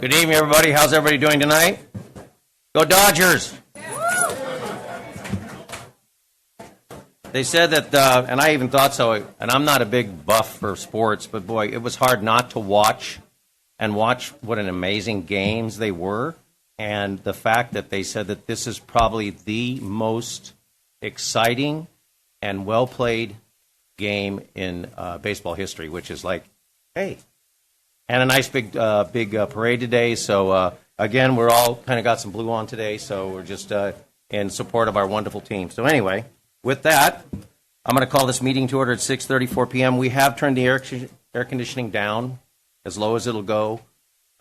Good evening, everybody. How's everybody doing tonight? Go Dodgers! They said that, and I even thought so, and I'm not a big buff for sports, but boy, it was hard not to watch what an amazing games they were. And the fact that they said that this is probably the most exciting and well-played game in baseball history, which is like, hey. And a nice big parade today. So, again, we're all kind of got some blue on today, so we're just in support of our wonderful team. So anyway, with that, I'm going to call this meeting to order at 6:34 p.m. We have turned the air conditioning down as low as it'll go.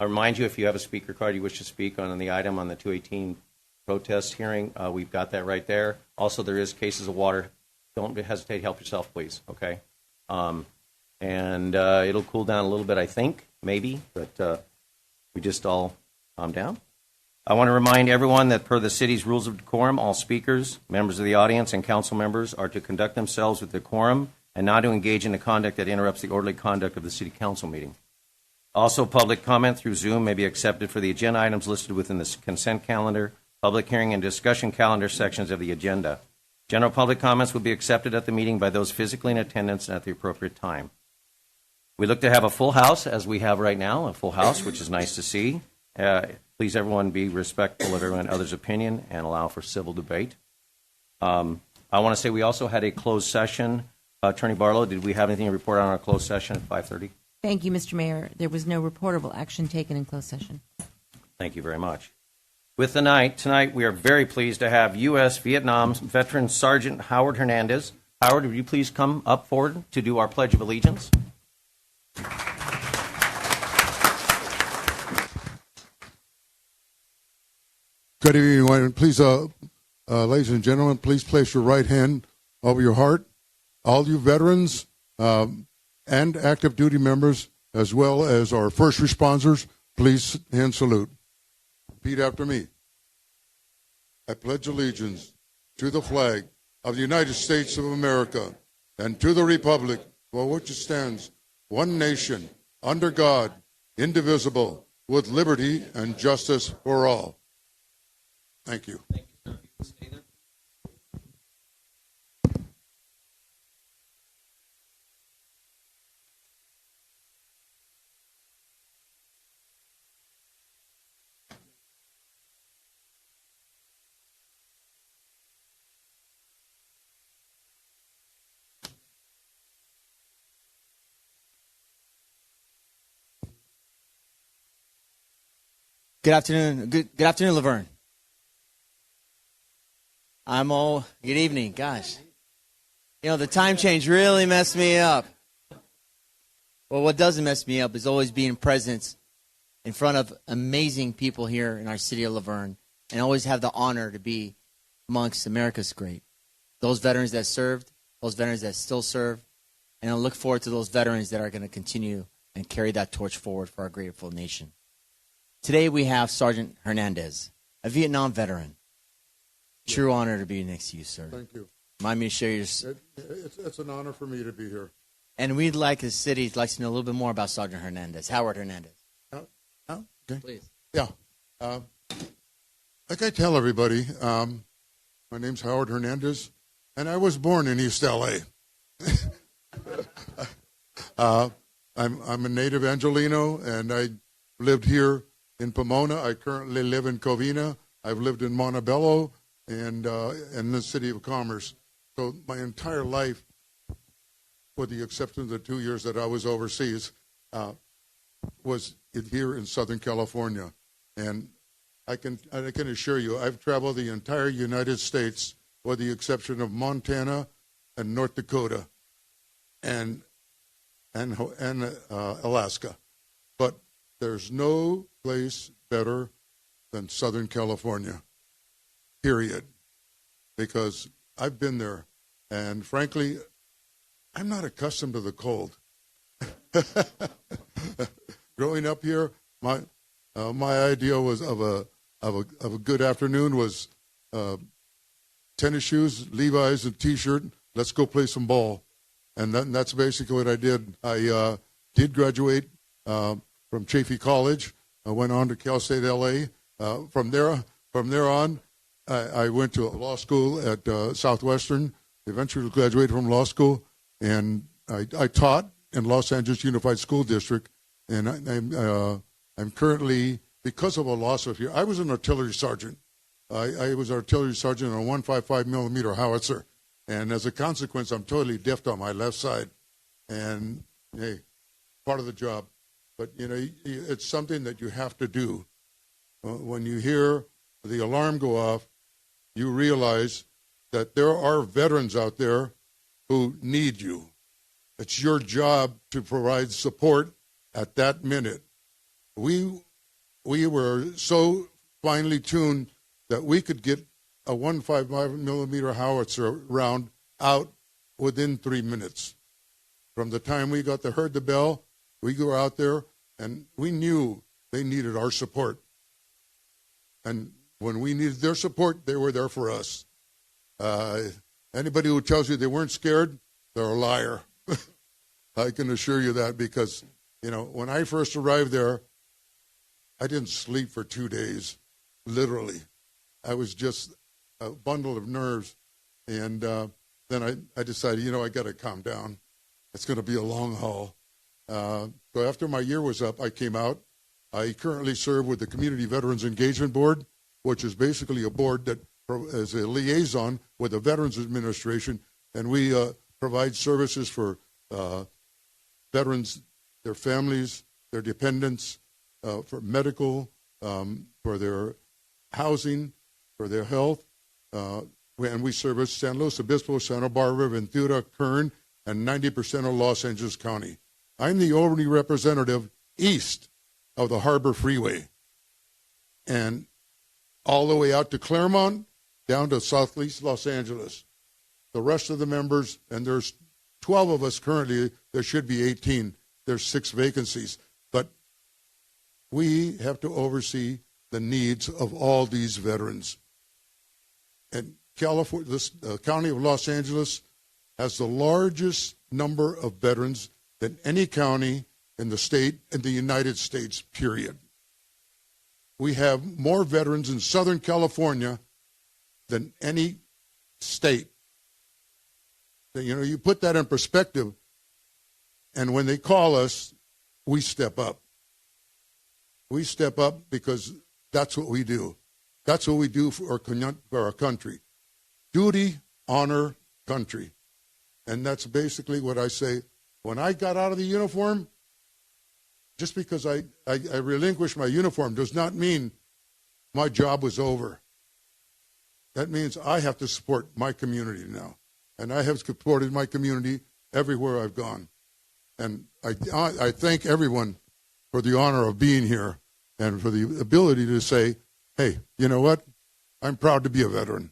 I remind you, if you have a speaker card you wish to speak on the item on the 218 protest hearing, we've got that right there. Also, there is cases of water. Don't hesitate. Help yourself, please, okay? And it'll cool down a little bit, I think, maybe, but we just all calm down. I want to remind everyone that per the city's rules of decorum, all speakers, members of the audience, and council members are to conduct themselves with decorum and not to engage in the conduct that interrupts the orderly conduct of the city council meeting. Also, public comment through Zoom may be accepted for the agenda items listed within the consent calendar, public hearing, and discussion calendar sections of the agenda. General public comments will be accepted at the meeting by those physically in attendance and at the appropriate time. We look to have a full house, as we have right now, a full house, which is nice to see. Please, everyone, be respectful of everyone others' opinion and allow for civil debate. I want to say we also had a closed session. Attorney Barlow, did we have anything to report on our closed session at 5:30? Thank you, Mr. Mayor. There was no reportable action taken in closed session. Thank you very much. With the night, tonight we are very pleased to have U.S. Vietnam veteran Sergeant Howard Hernandez. Howard, would you please come up forward to do our Pledge of Allegiance? Good evening, everyone. Please, ladies and gentlemen, please place your right hand over your heart. All you veterans and active duty members, as well as our first responders, please hand salute. Repeat after me. I pledge allegiance to the flag of the United States of America and to the republic for which it stands, one nation, under God, indivisible, with liberty and justice for all. Thank you. Thank you, sir. You can stay there. Good afternoon. Good afternoon, Laverne. Good evening. Gosh. You know, the time change really messed me up. Well, what doesn't mess me up is always being present in front of amazing people here in our city of Laverne, and always have the honor to be amongst America's great. Those veterans that served, those veterans that still serve, and I look forward to those veterans that are going to continue and carry that torch forward for our grateful nation. Today we have Sergeant Hernandez, a Vietnam veteran. True honor to be next to you, sir. Thank you. Mind me to share your... It's an honor for me to be here. And we'd like the city to know a little bit more about Sergeant Hernandez, Howard Hernandez. Okay. Please. Yeah. Like I tell everybody, my name's Howard Hernandez, and I was born in East L.A. I'm a native Angelino, and I lived here in Pomona. I currently live in Covina. I've lived in Montebello and in the city of Commerce. So my entire life, with the exception of the 2 years that I was overseas, was here in Southern California. And I can assure you, I've traveled the entire United States, with the exception of Montana and North Dakota and Alaska. But there's no place better than Southern California, period. Because I've been there, and frankly, I'm not accustomed to the cold. Growing up here, my idea was of a good afternoon was tennis shoes, Levi's, and T-shirt. Let's go play some ball, and that's basically what I did. I did graduate from Chaffey College I went on to Cal State LA. From there on, I went to law school at Southwestern. Eventually graduated from law school, and I taught in Los Angeles Unified School District. And I'm currently, because of a loss of here, I was an artillery sergeant. I was artillery sergeant on a 155 millimeter howitzer, and as a consequence, I'm totally deaf on my left side. And hey, part of the job. But you know, it's something that you have to do. When you hear the alarm go off, you realize that there are veterans out there who need you. It's your job to provide support at that minute. We were so finely tuned that we could get a 155 millimeter howitzer round out within 3 minutes. From the time we heard the bell, we go out there, and we knew they needed our support. And when we needed their support, they were there for us. Anybody who tells you they weren't scared, they're a liar. I can assure you that, because, you know, when I first arrived there, I didn't sleep for 2 days, literally. I was just a bundle of nerves. And then I decided, you know, I got to calm down. It's going to be a long haul. So after my year was up, I came out. I currently serve with the Community Veterans Engagement Board, which is basically a board that is a liaison with the Veterans Administration, and we provide services for veterans, their families, their dependents, for medical, for their housing, for their health, and we service San Luis Obispo, Santa Barbara, Ventura, Kern, and 90% of Los Angeles County. I'm the only representative east of the Harbor Freeway, and all the way out to Claremont, down to southeast Los Angeles. The rest of the members, and there's 12 of us currently, there should be 18. There's 6 vacancies. But we have to oversee the needs of all these veterans. And California, this county of Los Angeles has the largest number of veterans than any county in the state, in the United States, period. We have more veterans in Southern California than any state. You know, you put that in perspective, and when they call us, we step up. We step up because that's what we do. That's what we do for our country. Duty, honor, country. And that's basically what I say. When I got out of the uniform, just because I relinquished my uniform does not mean my job was over. That means I have to support my community now. And I have supported my community everywhere I've gone. And I thank everyone for the honor of being here and for the ability to say, hey, you know what? I'm proud to be a veteran.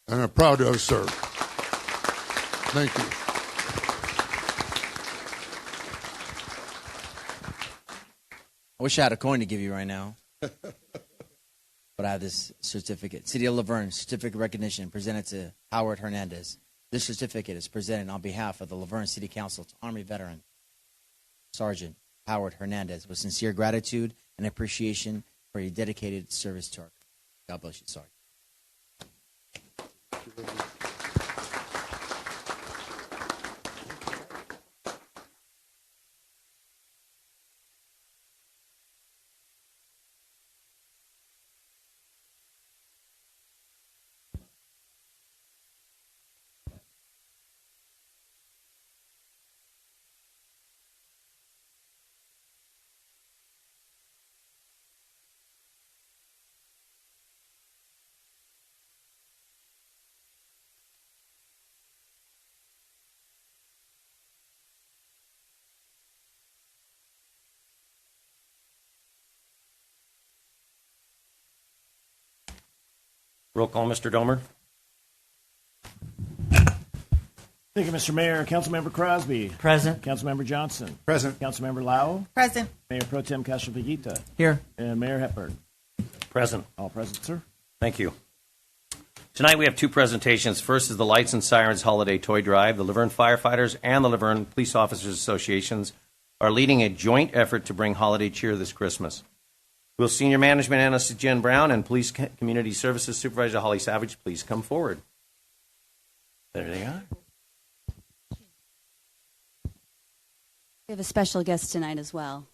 And I'm proud to have served. Thank you. I wish I had a coin to give you right now. But I have this certificate. City of Laverne, certificate of recognition presented to Howard Hernandez. This certificate is presented on behalf of the Laverne City Council to Army veteran Sergeant Howard Hernandez with sincere gratitude and appreciation for your dedicated service to our country. God bless you, Sergeant. Roll call, Mr. Domer. Thank you, Mr. Mayor. Councilmember Crosby. Present. Councilmember Johnson. Present. Councilmember Lau. Present. Mayor Pro Tem Castroveguita. Here. And Mayor Hepburn. Present. All present, sir. Thank you. Tonight we have 2 presentations. First is the Lights and Sirens Holiday Toy Drive. The Laverne Firefighters and the Laverne Police Officers Associations are leading a joint effort to bring holiday cheer this Christmas. Will Senior Management Analyst Jen Brown and Police Community Services Supervisor Holly Savage please come forward? There they are. We have a special guest tonight as well.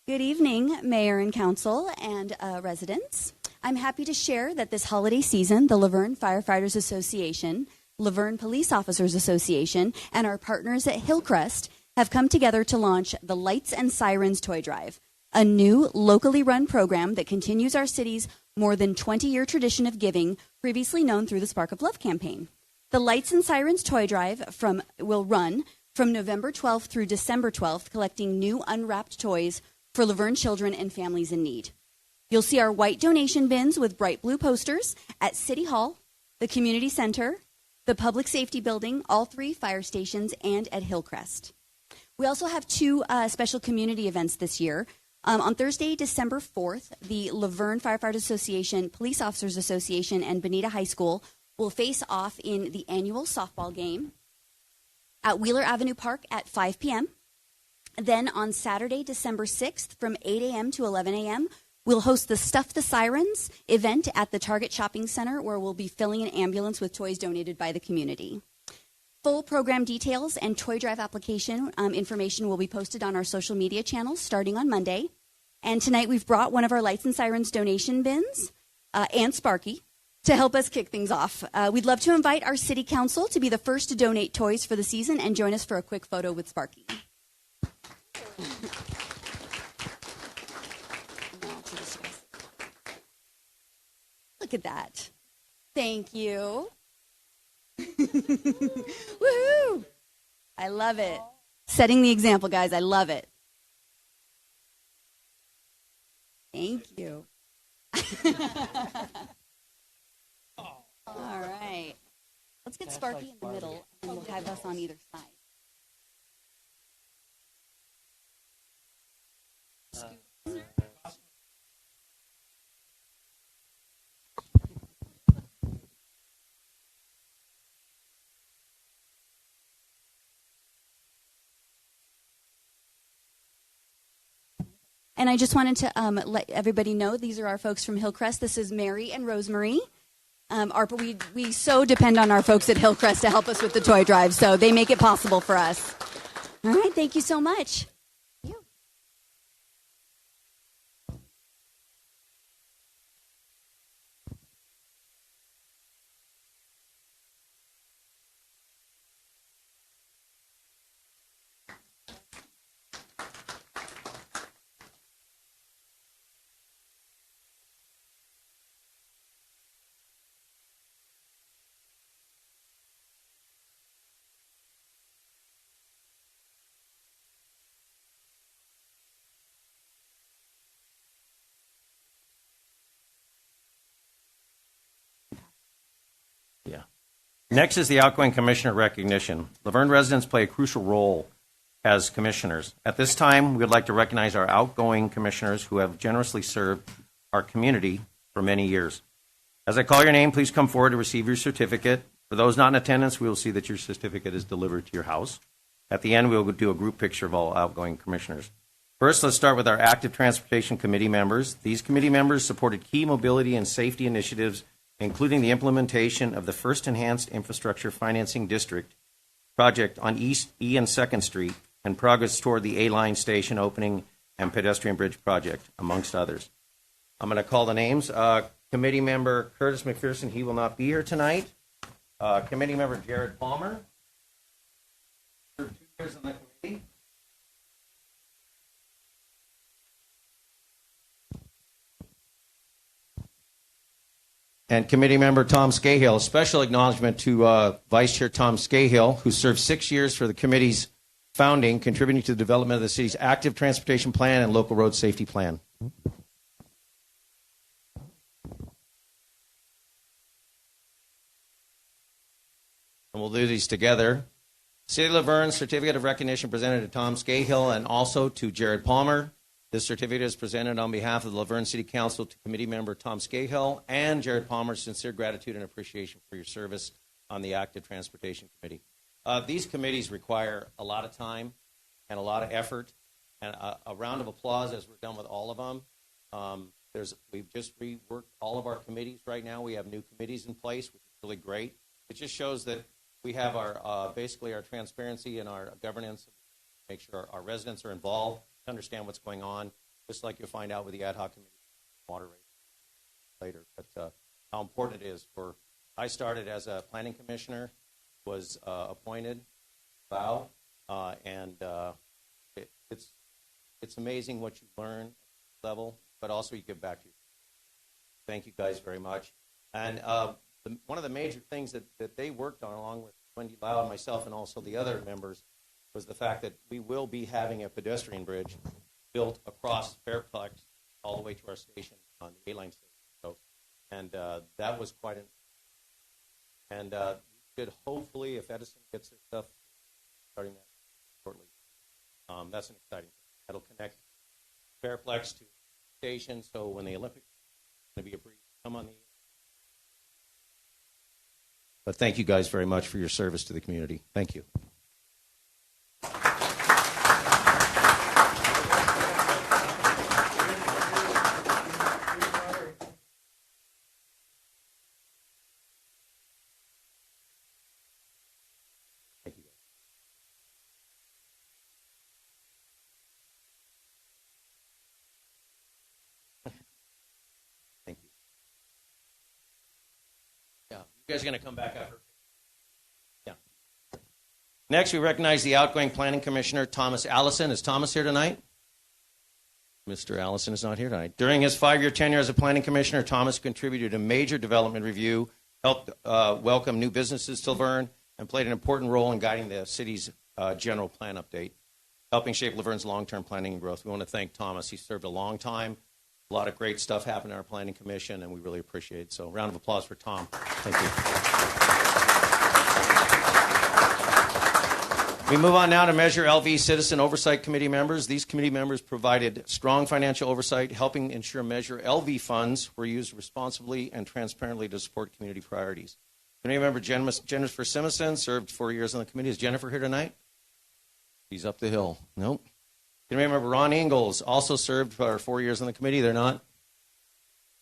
Good evening, Mayor and Council and residents. I'm happy to share that this holiday season, the Laverne Firefighters Association, Laverne Police Officers Association, and our partners at Hillcrest have come together to launch the Lights and Sirens Toy Drive, a new locally run program that continues our city's more than 20-year tradition of giving, previously known through the Spark of Love campaign. The Lights and Sirens Toy Drive will run from November 12th through December 12th, collecting new unwrapped toys for Laverne children and families in need. You'll see our white donation bins with bright blue posters at City Hall, the Community Center, the Public Safety Building, all 3 fire stations, and at Hillcrest. We also have 2 special community events this year. On Thursday, December 4th, the Laverne Firefighters Association, Police Officers Association, and Bonita High School will face off in the annual softball game at Wheeler Avenue Park at 5 p.m. Then on Saturday, December 6th, from 8 a.m. to 11 a.m., we'll host the Stuff the Sirens event at the Target Shopping Center, where we'll be filling an ambulance with toys donated by the community. Full program details and toy drive application information will be posted on our social media channels starting on Monday. And tonight we've brought one of our Lights and Sirens donation bins, and Sparky, to help us kick things off. We'd love to invite our city council to be the first to donate toys for the season and join us for a quick photo with Sparky. Look at that. Thank you. Woohoo! I love it. Setting the example, guys. I love it. Thank you. All right. Let's get Sparky in the middle, and we'll have us on either side. And I just wanted to let everybody know these are our folks from Hillcrest. This is Mary and Rosemary. We so depend on our folks at Hillcrest to help us with the toy drive, so they make it possible for us. All right, thank you so much. Yeah. Next is the outgoing commissioner recognition. Laverne residents play a crucial role as commissioners. At this time, we would like to recognize our outgoing commissioners who have generously served our community for many years. As I call your name, please come forward to receive your certificate. For those not in attendance, we will see that your certificate is delivered to your house. At the end, we will do a group picture of all outgoing commissioners. First, let's start with our active transportation committee members. These committee members supported key mobility and safety initiatives, including the implementation of the First Enhanced Infrastructure Financing District project on East E and 2nd Street and progress toward the A-Line station opening and pedestrian bridge project, amongst others. I'm going to call the names. Committee member Curtis McPherson, he will not be here tonight. Committee member Jared Palmer. Served 2 years on the committee. And committee member Tom Scahill. Special acknowledgement to Vice Chair Tom Scahill, who served 6 years for the committee's founding, contributing to the development of the city's active transportation plan and local road safety plan. And we'll do these together. City of Laverne Certificate of Recognition presented to Tom Scahill and also to Jared Palmer. This certificate is presented on behalf of the Laverne City Council to committee member Tom Scahill and Jared Palmer. Sincere gratitude and appreciation for your service on the Active Transportation Committee. These committees require a lot of time and a lot of effort, and a round of applause as we're done with all of them. We've just reworked all of our committees right now. We have new committees in place, which is really great. It just shows that we have our basically our transparency and our governance, make sure our residents are involved, understand what's going on, just like you'll find out with the ad hoc committee water rate later. But how important it is for. I started as a planning commissioner, was appointed, and it's amazing what you learn at this level, but also you give back to you. Thank you guys very much. And one of the major things that they worked on, along with Wendy Lau and myself and also the other members, was the fact that we will be having a pedestrian bridge built across Fairplex all the way to our station on the A-line station. So, and that was quite an, and we should hopefully, if Edison gets their stuff, starting that shortly. That's an exciting thing. That'll connect Fairplex to the station, so when the Olympics are going to be a brief come on the. But thank you guys very much for your service to the community. Thank you. You guys are going to come back after? Yeah. Next, we recognize the outgoing planning commissioner, Thomas Allison. Is Thomas here tonight? Mr. Allison is not here tonight. During his 5-year tenure as a planning commissioner, Thomas contributed a major development review, helped welcome new businesses to Laverne, and played an important role in guiding the city's general plan update, helping shape Laverne's long-term planning and growth. We want to thank Thomas. He served a long time. A lot of great stuff happened in our planning commission, and we really appreciate it. So, round of applause for Tom. Thank you. We move on now to Measure LV Citizen Oversight Committee members. These committee members provided strong financial oversight, helping ensure Measure LV funds were used responsibly and transparently to support community priorities. Committee member Jennifer Simison served 4 years on the committee. Is Jennifer here tonight? She's up the hill. Nope. Remember, Ron Ingalls also served for 4 years on the committee. They're not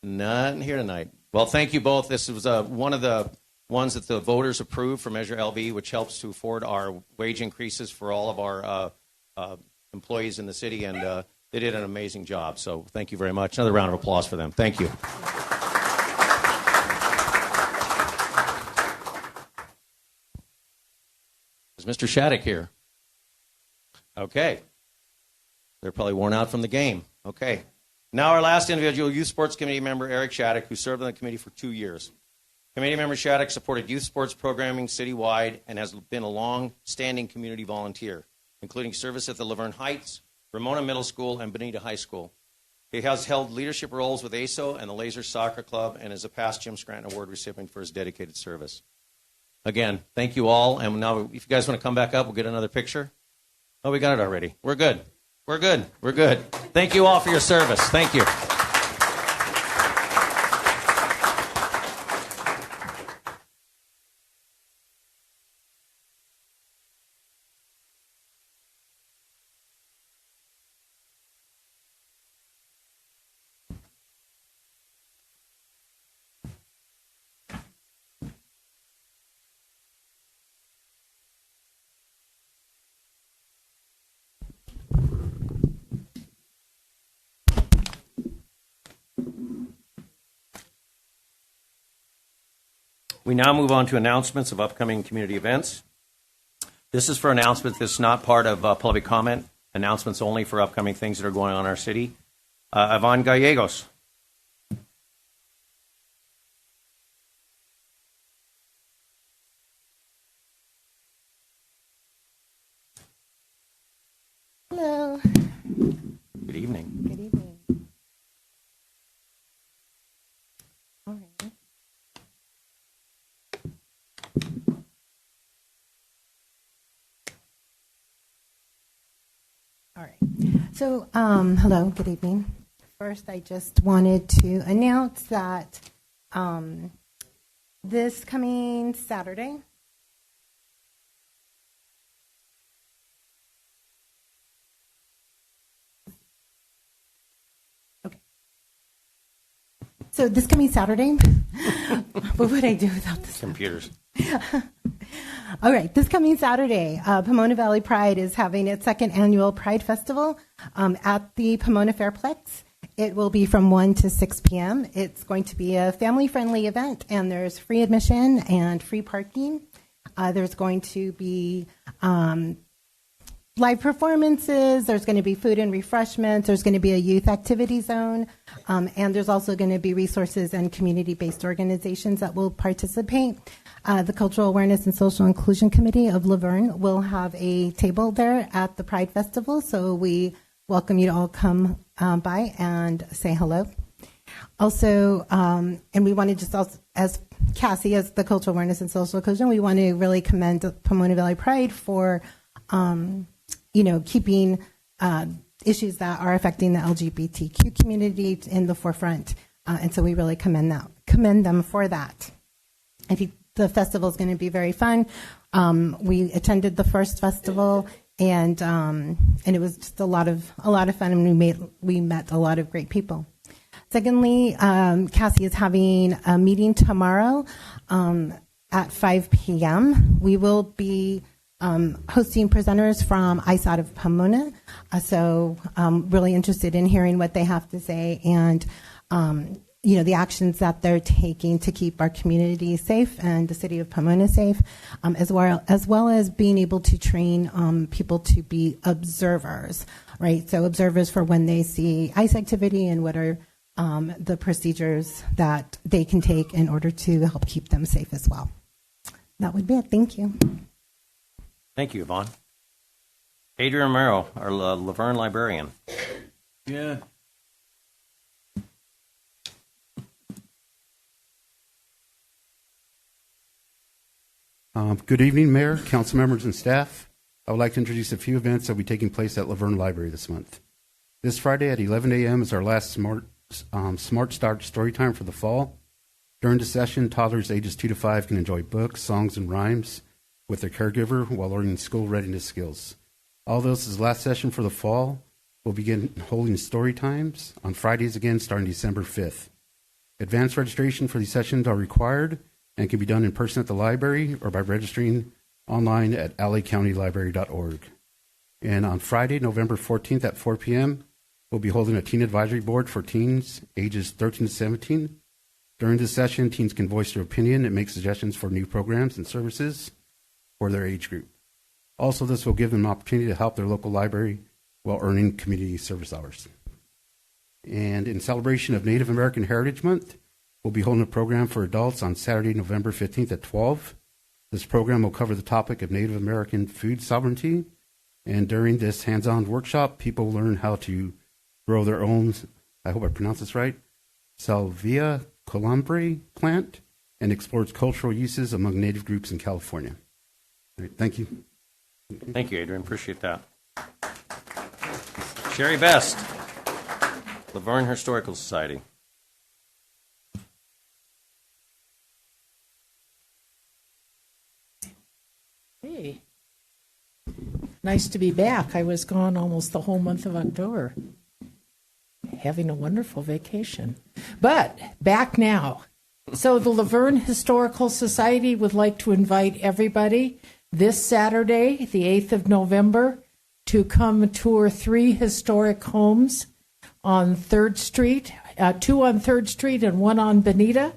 here tonight. Well, thank you both. This was one of the ones that the voters approved for Measure LV, which helps to afford our wage increases for all of our employees in the city, and they did an amazing job. So thank you very much. Another round of applause for them. Thank you. Is Mr. Shattuck here? Okay. They're probably worn out from the game. Okay. Now our last individual, Youth Sports Committee member Eric Shattuck, who served on the committee for 2 years. Committee member Shattuck supported youth sports programming citywide and has been a long-standing community volunteer, including service at the Laverne Heights, Ramona Middle School, and Bonita High School. He has held leadership roles with ASO and the Laser Soccer Club and is a past Jim Scranton Award recipient for his dedicated service. Again, thank you all. And now, if you guys want to come back up, we'll get another picture. Oh, we got it already. We're good. We're good. We're good. Thank you all for your service. Thank you. We now move on to announcements of upcoming community events. This is for announcements that's not part of public comment, announcements only for upcoming things that are going on in our city. Yvonne Gallegos. Hello. Good evening. Good evening. All right. All right. Hello, good evening. First, I just wanted to announce that this coming Saturday, this coming Saturday, what would I do without this? Computers. All right, this coming Saturday, Pomona Valley Pride is having its second annual Pride Festival at the Pomona Fairplex. It will be from 1 to 6 p.m. It's going to be a family-friendly event, and there's free admission and free parking. There's going to be live performances. There's going to be food and refreshments. There's going to be a youth activity zone. And there's also going to be resources and community-based organizations that will participate. The Cultural Awareness and Social Inclusion Committee of Laverne will have a table there at the Pride Festival, so we welcome you to all come by and say hello. Also, and we want to just also, as Cassie, as the Cultural Awareness and Social Inclusion, we want to really commend Pomona Valley Pride for, keeping issues that are affecting the LGBTQ community in the forefront. And so we really commend them for that. I think the festival is going to be very fun. We attended the first festival, and it was just a lot of fun, and we met a lot of great people. Secondly, Cassie is having a meeting tomorrow at 5 p.m. We will be hosting presenters from ICE out of Pomona, so really interested in hearing what they have to say and the actions that they're taking to keep our community safe and the city of Pomona safe, as well as being able to train people to be observers, right? So observers for when they see ICE activity and what are the procedures that they can take in order to help keep them safe as well. That would be it. Thank you. Thank you, Yvonne. Adrian Romero, our Laverne librarian. Yeah. Good evening, Mayor, council members, and staff. I would like to introduce a few events that will be taking place at Laverne Library this month. This Friday at 11 a.m. is our last Smart Start story time for the fall. During the session, toddlers ages 2 to 5 can enjoy books, songs, and rhymes with their caregiver while learning school readiness skills. Although this is the last session for the fall, we'll begin holding story times on Fridays again starting December 5th. Advanced registration for these sessions are required and can be done in person at the library or by registering online at lacountylibrary.org. And on Friday, November 14th at 4 p.m., we'll be holding a teen advisory board for teens ages 13 to 17. During this session, teens can voice their opinion and make suggestions for new programs and services for their age group. Also, this will give them an opportunity to help their local library while earning community service hours. And in celebration of Native American Heritage Month, we'll be holding a program for adults on Saturday, November 15th at 12. This program will cover the topic of Native American food sovereignty. And during this hands-on workshop, people will learn how to grow their own, I hope I pronounced this right, Salvia columbrae plant and explore its cultural uses among Native groups in California. All right, thank you. Thank you, Adrian. Appreciate that. Sherry Best, Laverne Historical Society. Hey, nice to be back. I was gone almost the whole month of October, having a wonderful vacation. But back now. So the Laverne Historical Society would like to invite everybody this Saturday, the 8th of November, to come tour 3 historic homes on 3rd Street, 2 on 3rd Street and 1 on Bonita.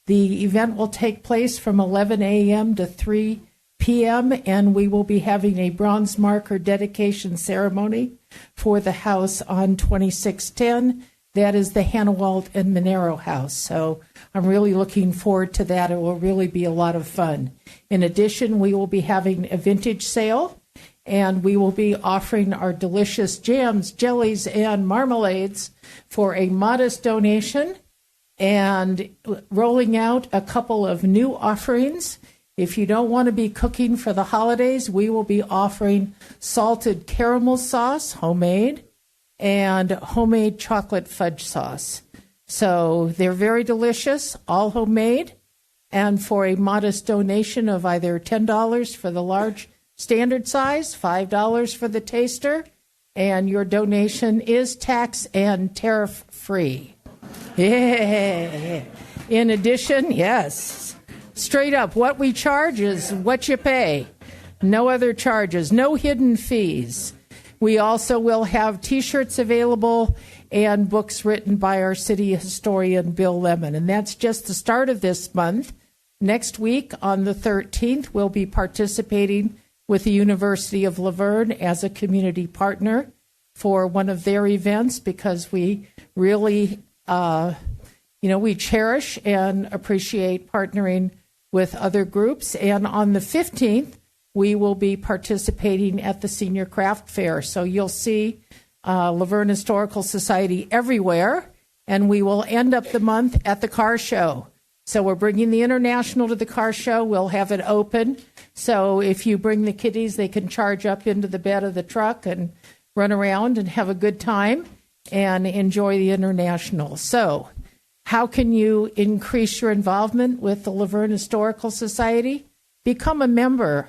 The event will take place from 11 a.m. to 3 p.m., and we will be having a bronze marker dedication ceremony for the house on 2610. That is the Hannawalt and Monero house. So I'm really looking forward to that. It will really be a lot of fun. In addition, we will be having a vintage sale, and we will be offering our delicious jams, jellies, and marmalades for a modest donation, and rolling out a couple of new offerings. If you don't want to be cooking for the holidays, we will be offering salted caramel sauce, homemade, and homemade chocolate fudge sauce. So they're very delicious, all homemade. And for a modest donation of either $10 for the large standard size, $5 for the taster, and your donation is tax and tariff free. Yeah. In addition, yes, straight up, what we charge is what you pay. No other charges, no hidden fees. We also will have T-shirts available and books written by our city historian, Bill Lemon. And that's just the start of this month. Next week, on the 13th, we'll be participating with the University of Laverne as a community partner for one of their events, because we really, we cherish and appreciate partnering with other groups. And on the 15th, we will be participating at the Senior Craft Fair. So you'll see Laverne Historical Society everywhere, and we will end up the month at the car show. So we're bringing the International to the car show. We'll have it open. So if you bring the kiddies, they can charge up into the bed of the truck and run around and have a good time and enjoy the International. So how can you increase your involvement with the Laverne Historical Society? Become a member.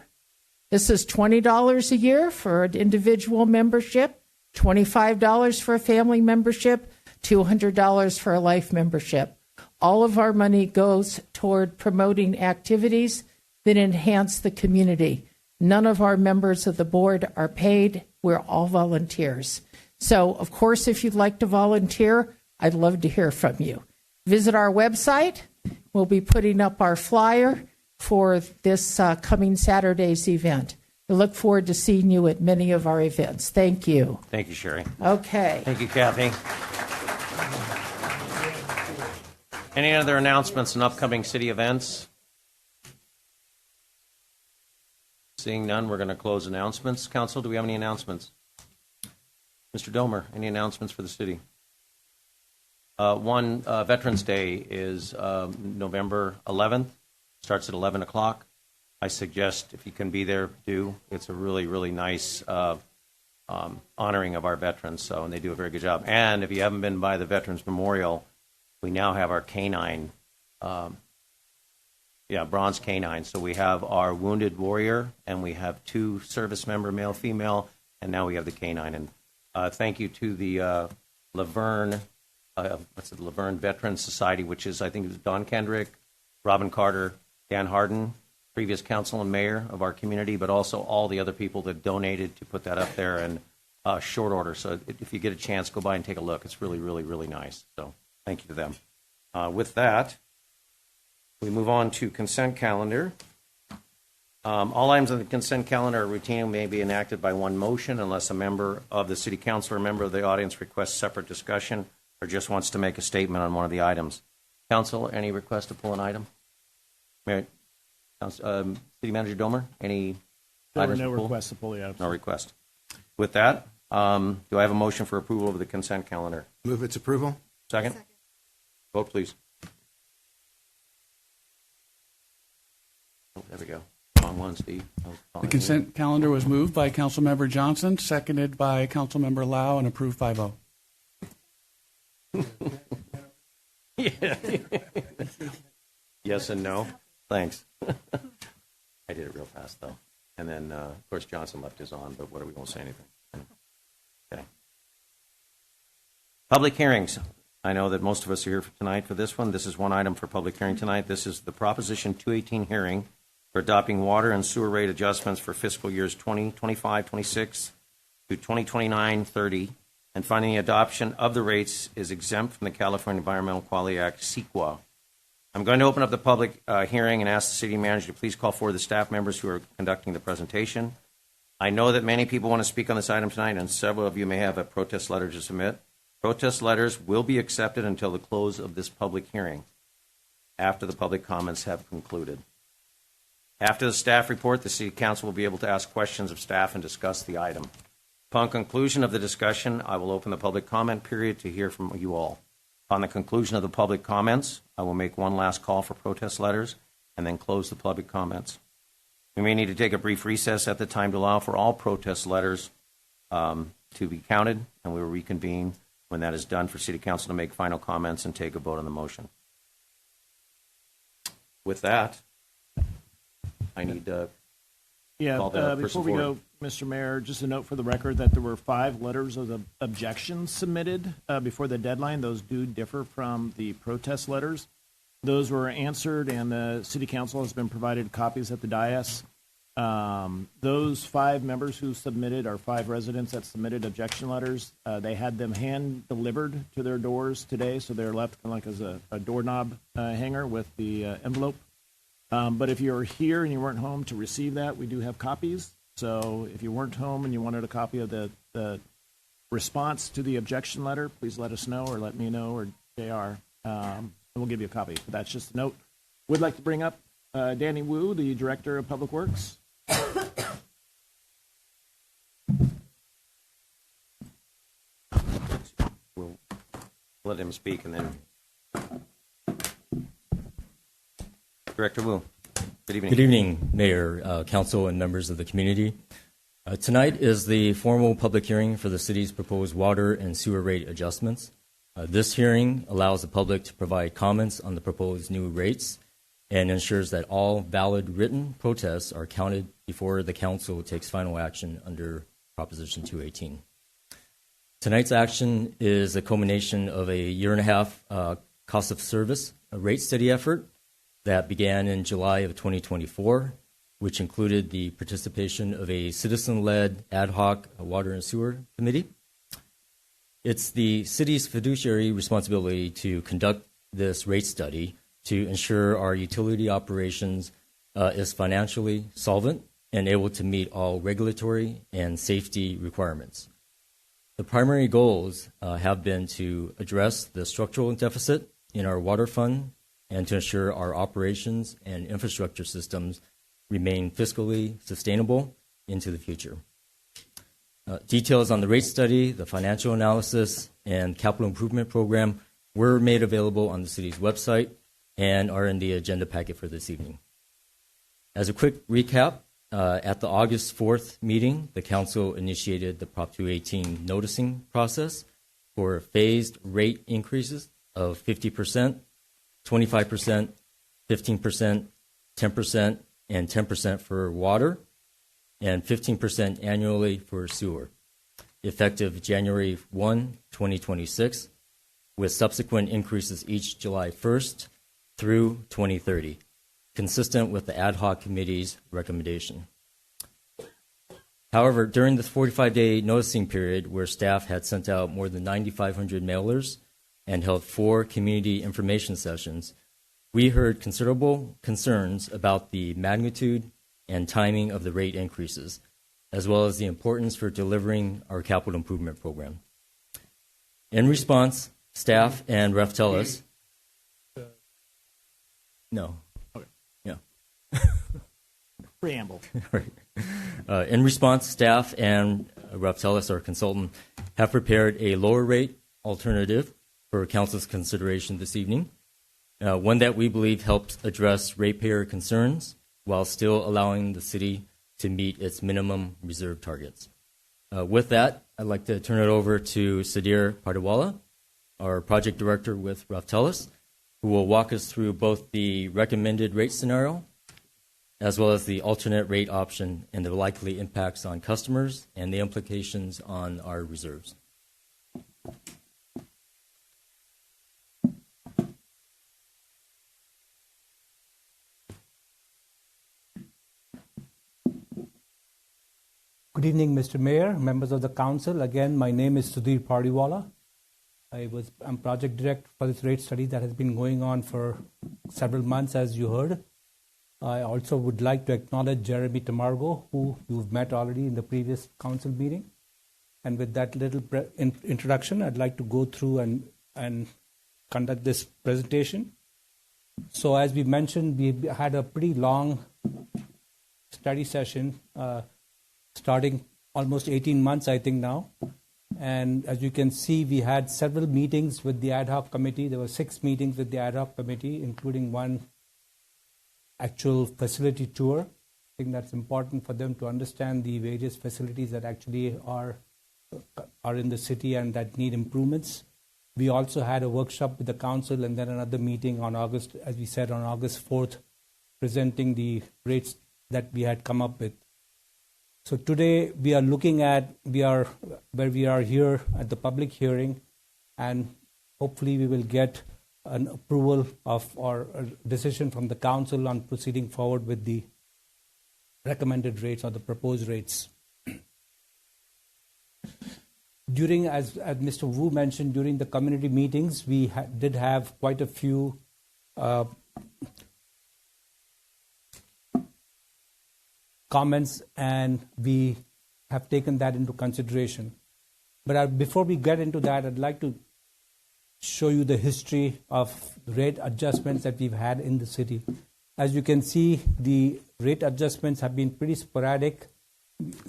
This is $20 a year for an individual membership, $25 for a family membership, $200 for a life membership. All of our money goes toward promoting activities that enhance the community. None of our members of the board are paid. We're all volunteers. So, of course, if you'd like to volunteer, I'd love to hear from you. Visit our website. We'll be putting up our flyer for this coming Saturday's event. We look forward to seeing you at many of our events. Thank you. Thank you, Sherry. Okay. Thank you, Kathy. Any other announcements and upcoming city events? Seeing none, we're going to close announcements. Council, do we have any announcements? Mr. Domer, any announcements for the city? One, Veterans Day is November 11th. Starts at 11 o'clock. I suggest if you can be there, do. It's a really, really nice honoring of our veterans, and they do a very good job. And if you haven't been by the Veterans Memorial, we now have our canine, bronze canine. So we have our wounded warrior, and we have 2 service member, male, female, and now we have the canine. And thank you to the Laverne, Laverne Veterans Society, which is, I think it was Don Kendrick, Robin Carter, Dan Harden, previous council and mayor of our community, but also all the other people that donated to put that up there in short order. So if you get a chance, go by and take a look. It's really, really, really nice. So thank you to them. With that, we move on to consent calendar. All items on the consent calendar are routine and may be enacted by one motion unless a member of the city council or a member of the audience requests separate discussion or just wants to make a statement on one of the items. Council, any request to pull an item? City Manager Domer, any There were items no to pull? requests to pull the items. No request. With that, do I have a motion for approval of the consent calendar? Move its approval. Second? Vote, please. Oh, there we go. Wrong one, Steve. The consent calendar was moved by Councilmember Johnson, seconded by Councilmember Lau, and approved by vote. Yes and no. Thanks. I did it real fast, though. And then, of course, Johnson left his on, but what are we going to say anything? Okay. Public hearings. I know that most of us are here tonight for this one. This is one item for public hearing tonight. This is the Proposition 218 hearing for adopting water and sewer rate adjustments for fiscal years 2025-26 to 2029-30, and finding the adoption of the rates is exempt from the California Environmental Quality Act, CEQA. I'm going to open up the public hearing and ask the city manager to please call forward the staff members who are conducting the presentation. I know that many people want to speak on this item tonight, and several of you may have a protest letter to submit. Protest letters will be accepted until the close of this public hearing, after the public comments have concluded. After the staff report, the city council will be able to ask questions of staff and discuss the item. Upon conclusion of the discussion, I will open the public comment period to hear from you all. On the conclusion of the public comments, I will make one last call for protest letters and then close the public comments. We may need to take a brief recess at the time to allow for all protest letters to be counted, and we will reconvene when that is done for City Council to make final comments and take a vote on the motion. With that, I need to call the person before we forward. go, Mr. Mayor, just a note for the record that there were 5 letters of objections submitted before the deadline. Those do differ from the protest letters. Those were answered, and the City Council has been provided copies at the dais. Those 5 members who submitted are 5 residents that submitted objection letters. They had them hand delivered to their doors today, so they're left kind of like as a doorknob hanger with the envelope. But if you're here and you weren't home to receive that, we do have copies. So if you weren't home and you wanted a copy of the response to the objection letter, please let us know or let me know or JR, and we'll give you a copy. But that's just a note. Would like to bring up Danny Wu, the Director of Public Works. We'll let him speak, and then Director Wu. Good evening. Good evening, Mayor, Council, and members of the community. Tonight is the formal public hearing for the city's proposed water and sewer rate adjustments. This hearing allows the public to provide comments on the proposed new rates and ensures that all valid written protests are counted before the council takes final action under Proposition 218. Tonight's action is a culmination of a year-and-a-half cost of service rate study effort that began in July of 2024, which included the participation of a citizen-led ad hoc water and sewer committee. It's the city's fiduciary responsibility to conduct this rate study to ensure our utility operations is financially solvent and able to meet all regulatory and safety requirements. The primary goals have been to address the structural deficit in our water fund and to ensure our operations and infrastructure systems remain fiscally sustainable into the future. Details on the rate study, the financial analysis, and capital improvement program were made available on the city's website and are in the agenda packet for this evening. As a quick recap, at the August 4th meeting, the council initiated the Prop 218 noticing process for phased rate increases of 50%, 25%, 15%, 10%, and 10% for water, and 15% annually for sewer, effective January 1, 2026, with subsequent increases each July 1st through 2030, consistent with the ad hoc committee's recommendation. However, during the 45-day noticing period, where staff had sent out more than 9,500 mailers and held 4 community information sessions, we heard considerable concerns about the magnitude and timing of the rate increases, as well as the importance for delivering our capital improvement program. In response, staff and Raftellus. No. Okay. Yeah. Preamble. Right. In response, staff and Raftellus, our consultant, have prepared a lower rate alternative for council's consideration this evening, one that we believe helps address ratepayer concerns while still allowing the city to meet its minimum reserve targets. With that, I'd like to turn it over to Sadir Pardawala, our project director with Raftellus, who will walk us through both the recommended rate scenario as well as the alternate rate option and the likely impacts on customers and the implications on our reserves. Good evening, Mr. Mayor, members of the council. Again, my name is Sudhir Padiwala. I'm project director for this rate study that has been going on for several months, as you heard. I also would like to acknowledge Jeremy Tamargo, who you've met already in the previous council meeting. And with that little introduction, I'd like to go through and conduct this presentation. So as we mentioned, we had a pretty long study session starting almost 18 months, I think now. And as you can see, we had several meetings with the ad hoc committee. There were 6 meetings with the ad hoc committee, including one actual facility tour. I think that's important for them to understand the various facilities that actually are are in the city and that need improvements. We also had a workshop with the council and then another meeting on August, as we said, on August 4th, presenting the rates that we had come up with. So today we are looking at, where we are here at the public hearing, and hopefully we will get an approval of or a decision from the council on proceeding forward with the recommended rates or the proposed rates. During, as Mr. Wu mentioned, during the community meetings, we did have quite a few comments, and we have taken that into consideration. But before we get into that, I'd like to show you the history of rate adjustments that we've had in the city. As you can see, the rate adjustments have been pretty sporadic.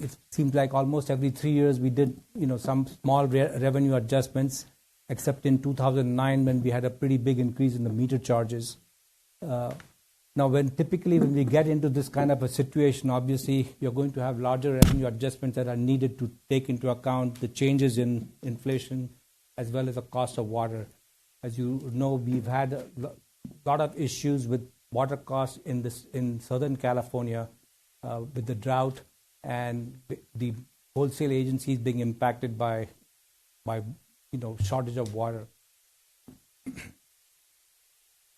It seems like almost every 3 years we did, some small revenue adjustments, except in 2009 when we had a pretty big increase in the meter charges. Now, when we get into this kind of a situation, obviously you're going to have larger revenue adjustments that are needed to take into account the changes in inflation as well as the cost of water. As you know, we've had a lot of issues with water costs in Southern California with the drought and the wholesale agencies being impacted by shortage of water.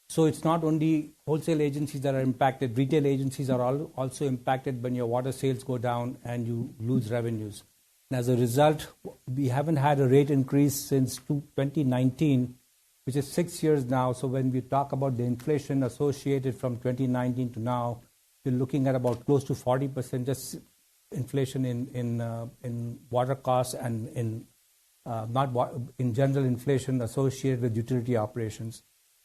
So it's not only wholesale agencies that are impacted, retail agencies are also impacted when your water sales go down and you lose revenues. And as a result, we haven't had a rate increase since 2019, which is 6 years now. So when we talk about the inflation associated from 2019 to now, we're looking at about close to 40% just inflation in water costs and in general inflation associated with utility operations.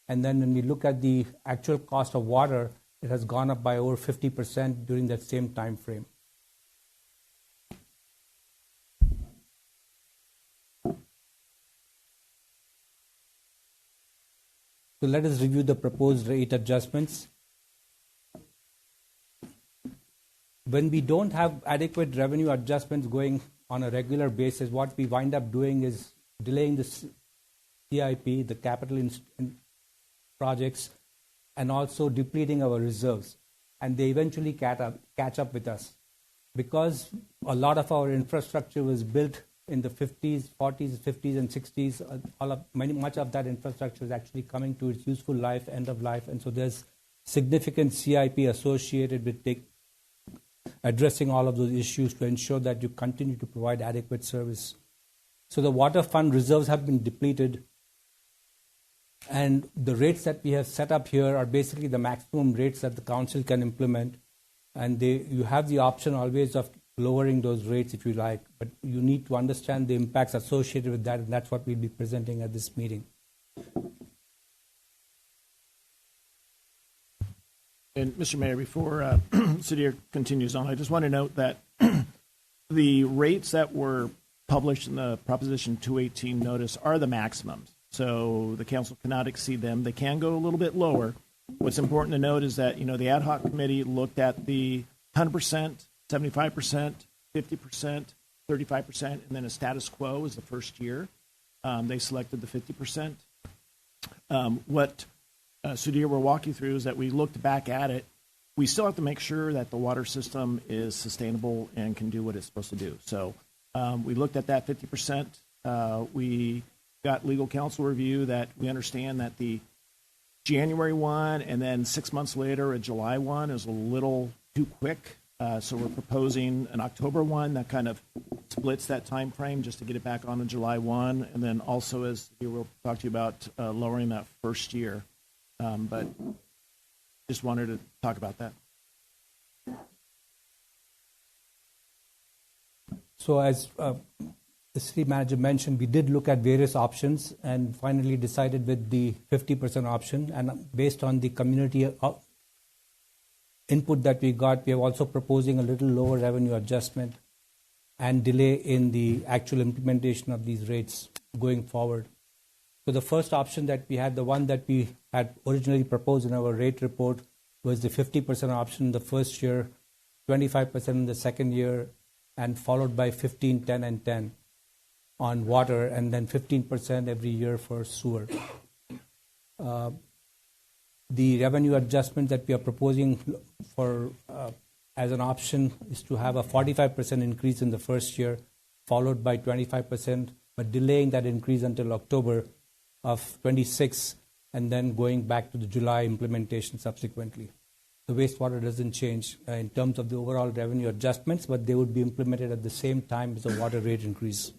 And then when we look at the actual cost of water, it has gone up by over 50% during that same time frame. So let us review the proposed rate adjustments. When we don't have adequate revenue adjustments going on a regular basis, what we wind up doing is delaying the CIP, the capital projects, and also depleting our reserves. And they eventually catch up with us. Because a lot of our infrastructure was built in the 50s, 40s, 50s, and 60s, much of that infrastructure is actually coming to its useful life, end of life, and so there's significant CIP associated with addressing all of those issues to ensure that you continue to provide adequate service. So the water fund reserves have been depleted, and the rates that we have set up here are basically the maximum rates that the council can implement, and you have the option always of lowering those rates if you like, but you need to understand the impacts associated with that, and that's what we'll be presenting at this meeting. And Mr. Mayor, before City continues on, I just want to note that the rates that were published in the Proposition 218 notice are the maximums. So the council cannot exceed them. They can go a little bit lower. What's important to note is that, the ad hoc committee looked at the 100%, 75%, 50%, 35%, and then a status quo is the first year. They selected the 50%. What Sudhir will walk you through is that we looked back at it. We still have to make sure that the water system is sustainable and can do what it's supposed to do. So we looked at that 50%. We got legal counsel review that we understand that the January 1 and then 6 months later a July 1 is a little too quick. So we're proposing an October 1 that kind of splits that time frame just to get it back on the July 1. And then also, as we will talk to you about, lowering that first year. But just wanted to talk about that. So as the city manager mentioned, we did look at various options and finally decided with the 50% option. And based on the community input that we got, we are also proposing a little lower revenue adjustment and delay in the actual implementation of these rates going forward. So the first option that we had, the one that we had originally proposed in our rate report, was the 50% option in the first year, 25% in the second year, and followed by 15, 10, and 10. on water, and then 15% every year for sewer. The revenue adjustment that we are proposing for as an option is to have a 45% increase in the first year, followed by 25%, but delaying that increase until October of 26, and then going back to the July implementation subsequently. The wastewater doesn't change in terms of the overall revenue adjustments, but they would be implemented at the same time as the water rate increase.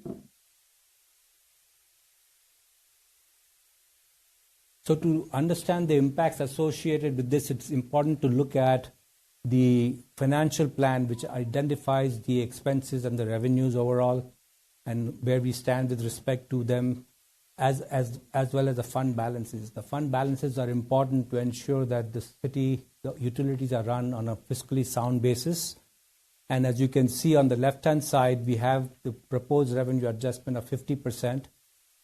So to understand the impacts associated with this, it's important to look at the financial plan, which identifies the expenses and the revenues overall, and where we stand with respect to them, as well as the fund balances. The fund balances are important to ensure that the city, the utilities are run on a fiscally sound basis. And as you can see on the left-hand side, we have the proposed revenue adjustment of 50%,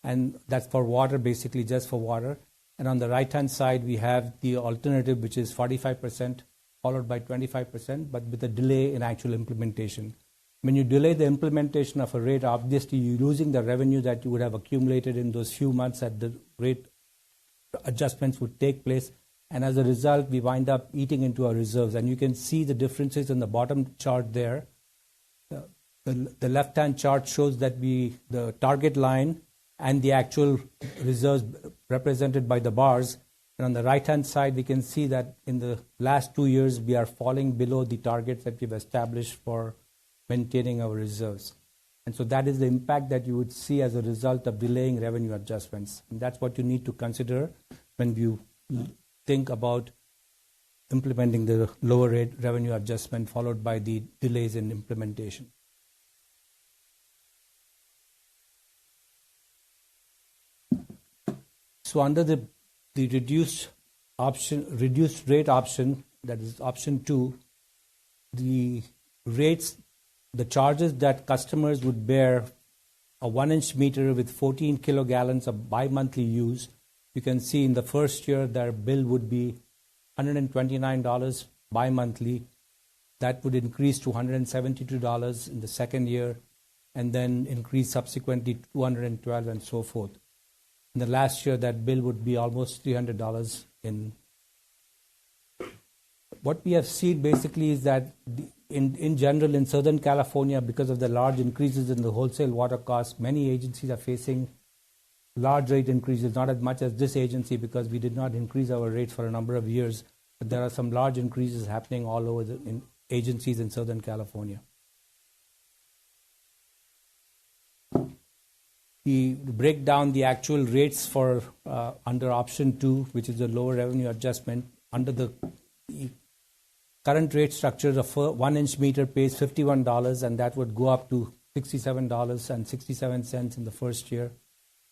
and that's for water, basically just for water. And on the right-hand side, we have the alternative, which is 45%, followed by 25%, but with a delay in actual implementation. When you delay the implementation of a rate, obviously you're losing the revenue that you would have accumulated in those few months that the rate adjustments would take place. And as a result, we wind up eating into our reserves. And you can see the differences in the bottom chart there. The left-hand chart shows that the target line and the actual reserves represented by the bars. And on the right-hand side, we can see that in the last 2 years, we are falling below the targets that we've established for maintaining our reserves. And so that is the impact that you would see as a result of delaying revenue adjustments. And that's what you need to consider when you think about implementing the lower rate revenue adjustment followed by the delays in implementation. So under the reduced rate option, that is option 2, the rates, the charges that customers would bear a 1-inch meter with 14 kilogallons of bi-monthly use, you can see in the first year their bill would be $129 bi-monthly. That would increase to $172 in the second year, and then increase subsequently to $212 and so forth. In the last year, that bill would be almost $300 in. What we have seen basically is that in general in Southern California, because of the large increases in the wholesale water costs, many agencies are facing large rate increases, not as much as this agency because we did not increase our rates for a number of years, but there are some large increases happening all over in agencies in Southern California. We break down the actual rates for under option 2, which is the lower revenue adjustment. Under the current rate structure, the 1-inch meter pays $51, and that would go up to $67.67 in the first year,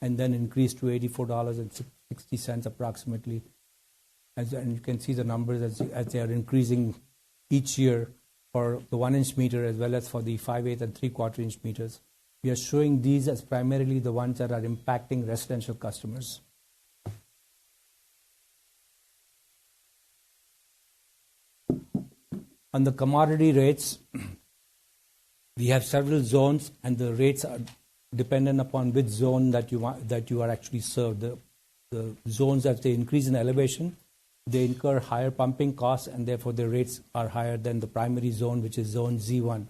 and then increase to $84.60 approximately. And you can see the numbers as they are increasing each year for the 1-inch meter as well as for the 5/8 and 3/4 inch meters. We are showing these as primarily the ones that are impacting residential customers. On the commodity rates, we have several zones, and the rates are dependent upon which zone that you are actually served. The zones, as they increase in elevation, they incur higher pumping costs, and therefore the rates are higher than the primary zone, which is zone Z1.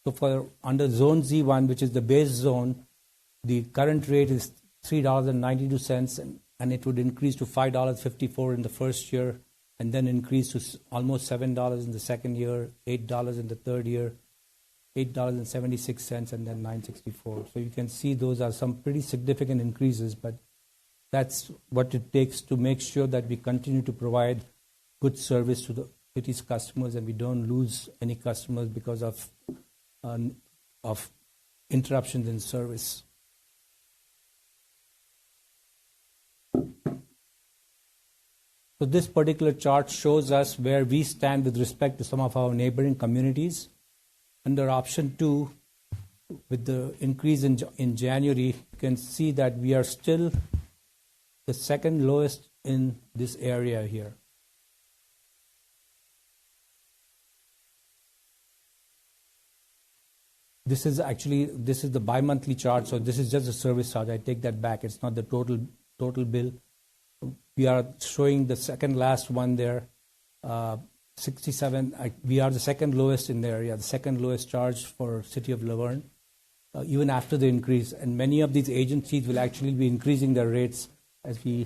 So for under zone Z1, which is the base zone, the current rate is $3.92, and it would increase to $5.54 in the first year, and then increase to almost $7 in the second year, $8 in the third year, $8.76, and then $9.64. So you can see those are some pretty significant increases, but that's what it takes to make sure that we continue to provide good service to the city's customers, and we don't lose any customers because of interruptions in service. So this particular chart shows us where we stand with respect to some of our neighboring communities. Under option 2, with the increase in January, you can see that we are still the second lowest in this area here. This is the bi-monthly charge, so this is just a service charge. I take that back. It's not the total bill. We are showing the second last one there, 67. We are the second lowest in the area, the second lowest charge for City of Laverne, even after the increase. And many of these agencies will actually be increasing their rates as we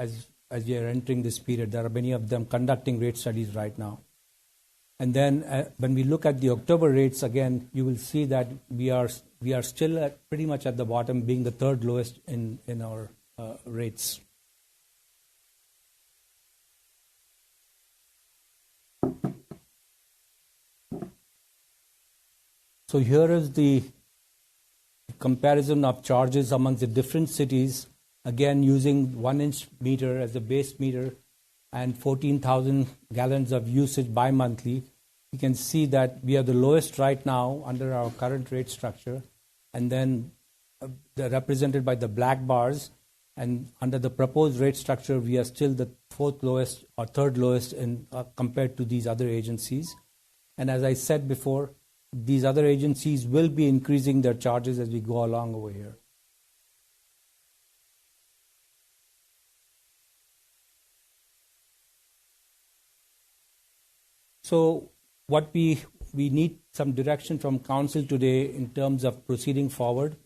are entering this period. There are many of them conducting rate studies right now. And then when we look at the October rates again, you will see that we are still pretty much at the bottom, being the third lowest in our rates. So here is the comparison of charges amongst the different cities, again using 1-inch meter as the base meter and 14,000 gallons of usage bi-monthly. You can see that we are the lowest right now under our current rate structure, and then they're represented by the black bars. And under the proposed rate structure, we are still the fourth lowest or third lowest in compared to these other agencies. And as I said before, these other agencies will be increasing their charges as we go along over here. So what we need some direction from council today in terms of proceeding forward.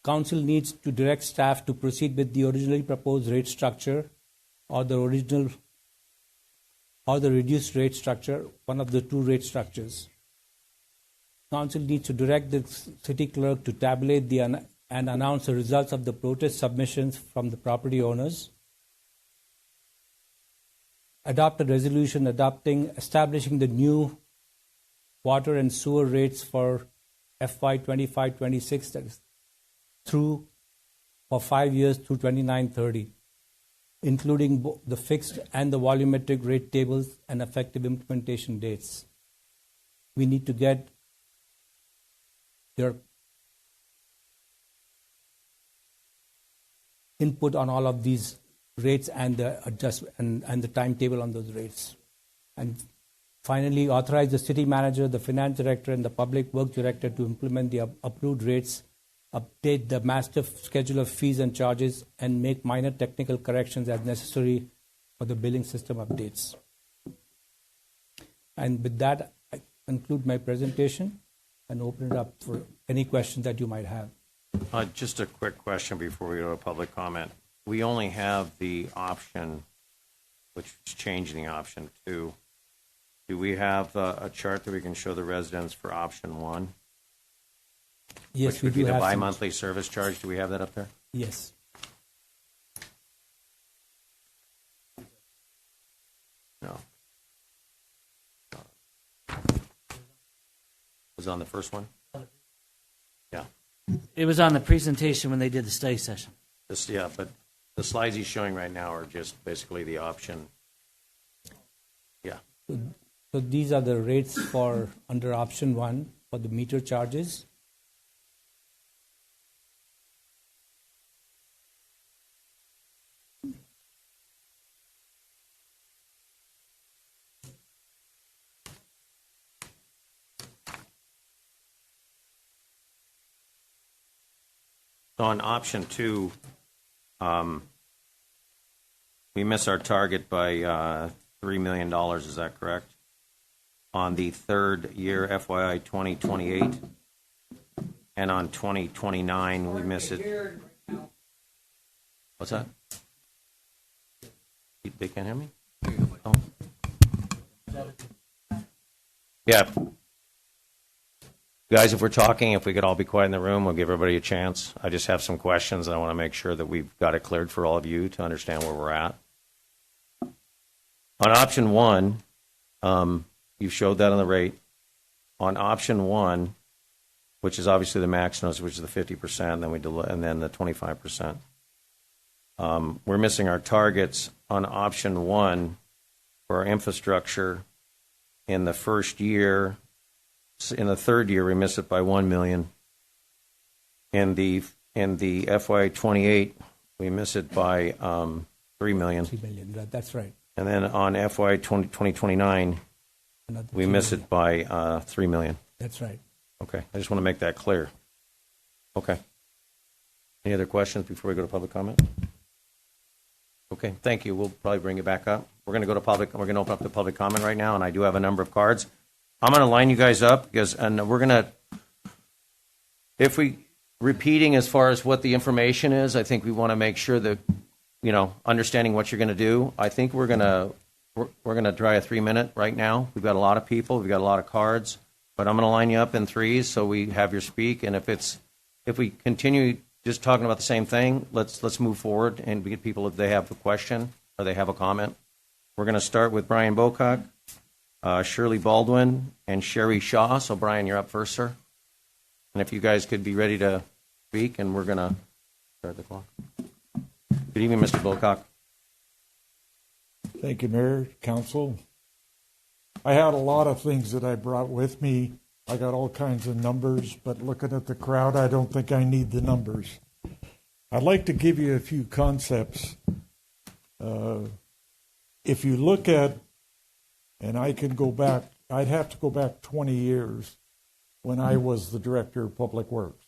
Council needs to direct staff to proceed with the originally proposed rate structure or the reduced rate structure, one of the two rate structures. Council needs to direct the city clerk to tabulate and announce the results of the protest submissions from the property owners. Adopt a resolution establishing the new water and sewer rates for FY 25-26, that is for 5 years through 29-30, including the fixed and the volumetric rate tables and effective implementation dates. We need to get your input on all of these rates and the timetable on those rates. And finally, authorize the city manager, the finance director, and the public works director to implement the approved rates, update the master schedule of fees and charges, and make minor technical corrections as necessary for the billing system updates. And with that, I conclude my presentation and open it up for any questions that you might have. Just a quick question before we go to public comment. We only have the option, which is changing the option 2. Do we have a chart that we can show the residents for option 1? Yes, which would be the bi-monthly service charge. Do we have that up there? Yes. No. Was it on the first one? Yeah. It was on the presentation when they did the study session. Yeah, but the slides he's showing right now are just basically the option. Yeah. So these are the rates for under option 1 for the meter charges. So on option 2, we miss our target by $3 million. Is that correct? On the third year, FYI 2028, and on 2029, we miss it. What's that? They can't hear me? Oh. Yeah. Guys, if we're talking, if we could all be quiet in the room, we'll give everybody a chance. I just have some questions, and I want to make sure that we've got it cleared for all of you to understand where we're at. On option 1, you showed that on the rate. On option 1, which is obviously the maximum, which is the 50%, and then the 25%. We're missing our targets on option 1 for our infrastructure in the first year. In the third year, we miss it by $1 million. In the FY 28, we miss it by $3 million. $3 million. That's right. And then on FY 2029, another We 3 miss million. it by $3 million. That's right. Okay, I just want to make that clear. Okay. Any other questions before we go to public comment? Okay, thank you. We'll probably bring you back up. We're going to go to public. We're going to open up the public comment right now, and I do have a number of cards. I'm going to line you guys up and we're going to, if we repeating as far as what the information is, I think we want to make sure that, understanding what you're going to do. I think we're going to try a 3-minute right now. We've got a lot of people. We've got a lot of cards, but I'm going to line you up in threes so we have your speak. And if we continue just talking about the same thing, let's move forward and we get people if they have a question or they have a comment. We're going to start with Brian Bocock, Shirley Baldwin, and Sherry Shaw. So Brian, you're up first, sir. And if you guys could be ready to speak, and we're going to start the clock. Good evening, Mr. Bocock. Thank you, Mayor, Council. I had a lot of things that I brought with me. I got all kinds of numbers, but looking at the crowd, I don't think I need the numbers. I'd like to give you a few concepts. If you look at, and I can go back, I'd have to go back 20 years when I was the Director of Public Works.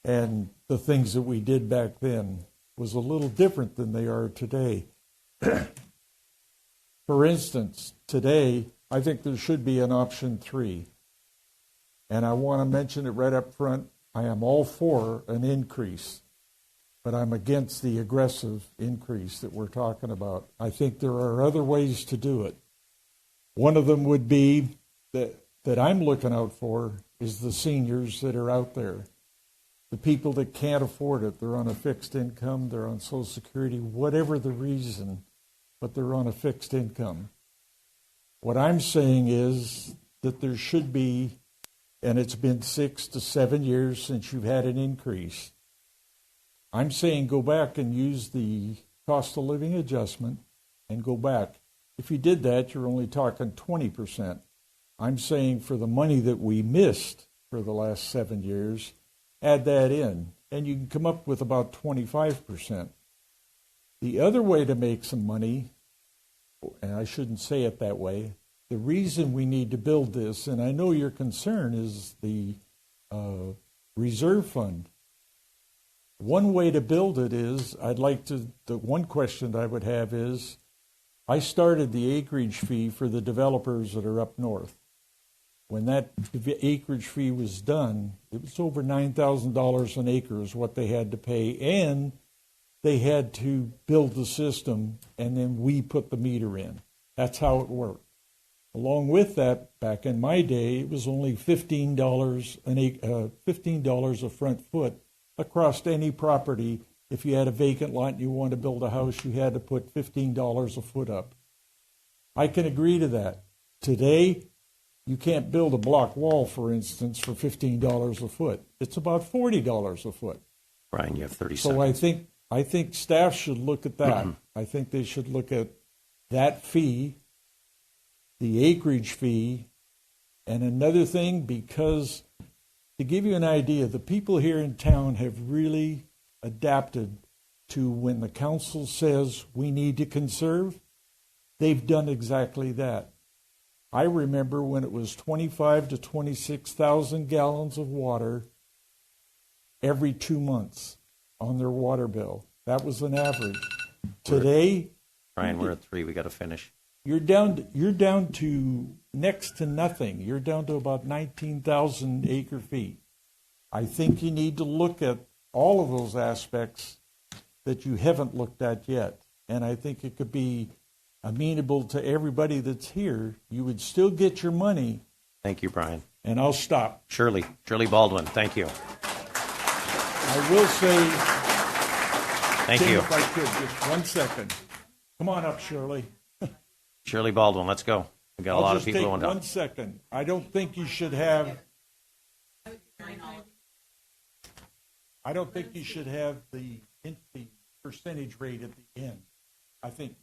And the things that we did back then was a little different than they are today. For instance, today, I think there should be an option 3. And I want to mention it right up front. I am all for an increase, but I'm against the aggressive increase that we're talking about. I think there are other ways to do it. One of them would be that I'm looking out for is the seniors that are out there. The people that can't afford it, they're on a fixed income, they're on Social Security, whatever the reason, but they're on a fixed income. What I'm saying is that there should be, and it's been 6 to 7 years since you've had an increase. I'm saying go back and use the cost of living adjustment and go back. If you did that, you're only talking 20%. I'm saying for the money that we missed for the last 7 years, add that in, and you can come up with about 25%. The other way to make some money, and I shouldn't say it that way, the reason we need to build this, and I know your concern, is the reserve fund. One way to build it is, the one question I would have is, I started the acreage fee for the developers that are up north. When that acreage fee was done, it was over $9,000 an acre is what they had to pay, and they had to build the system, and then we put the meter in. That's how it worked. Along with that, back in my day, it was only $15 a front foot across any property. If you had a vacant lot and you wanted to build a house, you had to put $15 a foot up. I can agree to that. Today, you can't build a block wall, for instance, for $15 a foot. It's about $40 a foot. Brian, you have 30 So seconds. I think staff should look at that. I think they should look at that fee, the acreage fee, and another thing, because to give you an idea, the people here in town have really adapted to when the council says we need to conserve, they've done exactly that. I remember when it was 25 to 26,000 gallons of water every 2 months on their water bill. That was an average. Today, Brian, we're at 3. We got to finish. you're down to next to nothing. You're down to about 19,000 acre feet. I think you need to look at all of those aspects that you haven't looked at yet. And I think it could be amenable to everybody that's here. You would still get your money. Thank you, Brian. And I'll stop. Shirley Baldwin, thank you. I will say, Thank Tim, you. if I could, just 1 second. Come on up, Shirley. Shirley Baldwin, let's go. We got a lot of people I'll going just take down. 1 second. I don't think you should have. I don't think you should have the percentage rate at the end. I think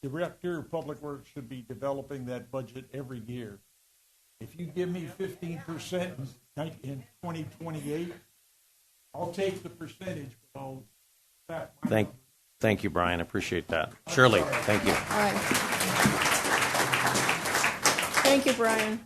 the Director of Public Works should be developing that budget every year. If you give me 15% in 2028, I'll take the percentage, but I'll back my Thank you, Brian. I appreciate that. Shirley, thank you. All right. Thank you, Brian.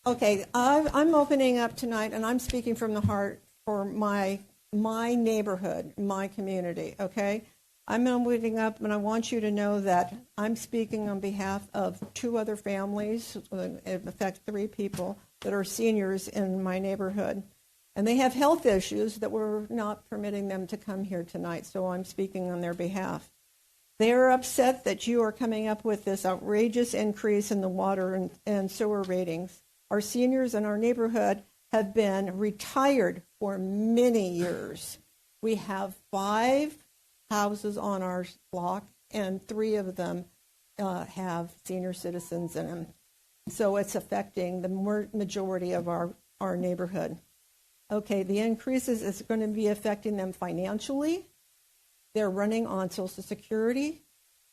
Okay, I'm opening up tonight, and I'm speaking from the heart for my neighborhood, my community, okay? I'm opening up, and I want you to know that I'm speaking on behalf of 2 other families, in fact, 3 people that are seniors in my neighborhood. And they have health issues that we're not permitting them to come here tonight, so I'm speaking on their behalf. They are upset that you are coming up with this outrageous increase in the water and sewer ratings. Our seniors in our neighborhood have been retired for many years. We have 5 houses on our block, and 3 of them have senior citizens in them. So it's affecting the majority of our neighborhood. Okay, the increases is going to be affecting them financially. They're running on Social Security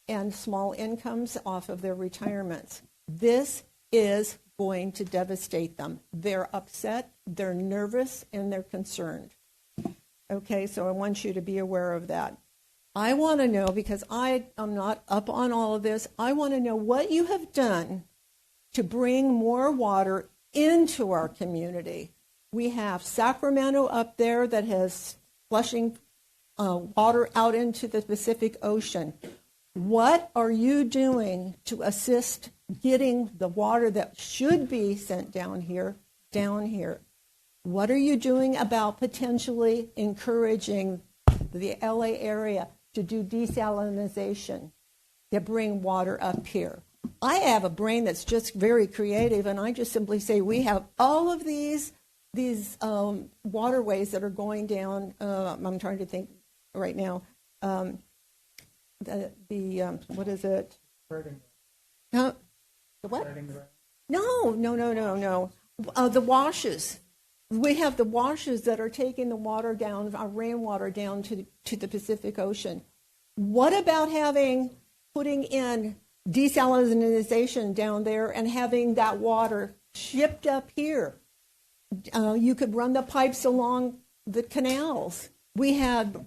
and small incomes off of their retirements. This is going to devastate them. They're upset, they're nervous, and they're concerned. Okay, so I want you to be aware of that. I want to know, because I am not up on all of this, I want to know what you have done to bring more water into our community. We have Sacramento up there that has flushing water out into the Pacific Ocean. What are you doing to assist getting the water that should be sent down here, down here? What are you doing about potentially encouraging the LA area to do desalination, to bring water up here? I have a brain that's just very creative, and I just simply say we have all of these waterways that are going down. I'm trying to think right now. What is it? No, the what? No. The washes. We have the washes that are taking the water down, our rainwater down to the Pacific Ocean. What about putting in desalination down there and having that water shipped up here? You could run the pipes along the canals. We had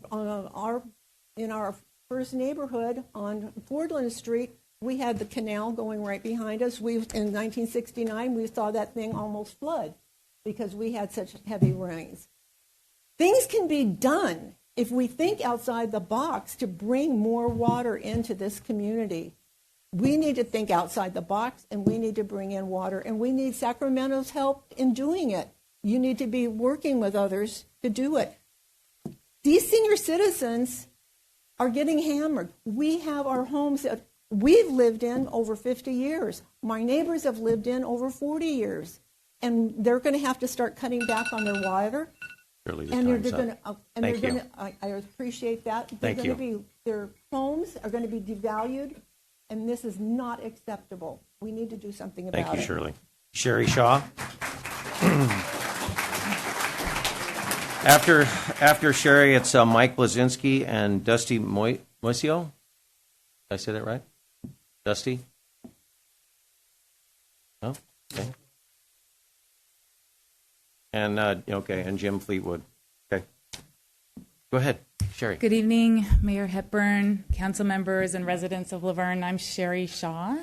in our first neighborhood on Fordland Street, we had the canal going right behind us. In 1969, we saw that thing almost flood because we had such heavy rains. Things can be done if we think outside the box to bring more water into this community. We need to think outside the box, and we need to bring in water, and we need Sacramento's help in doing it. You need to be working with others to do it. These senior citizens are getting hammered. We have our homes that we've lived in over 50 years. My neighbors have lived in over 40 years. And they're going to have to start cutting back on their water. Surely the time's up. Thank you. I appreciate that. Thank you. Their homes are going to be devalued, and this is not acceptable. We need to do something about it. Thank you, Shirley. Sherry Shaw. After Sherry, it's Mike Blazinski and Dusty Moisio. Did I say that right? Dusty? No? Okay. And Jim Fleetwood. Okay. Go ahead, Sherry. Good evening, Mayor Hepburn, council members, and residents of Laverne. I'm Sherry Shaw,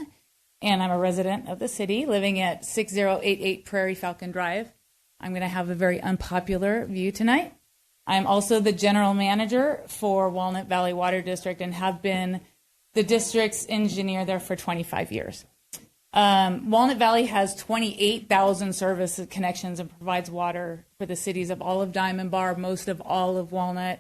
and I'm a resident of the city living at 6088 Prairie Falcon Drive. I'm going to have a very unpopular view tonight. I'm also the general manager for Walnut Valley Water District and have been the district's engineer there for 25 years. Walnut Valley has 28,000 service connections and provides water for the cities of all of Diamond Bar, most of all of Walnut,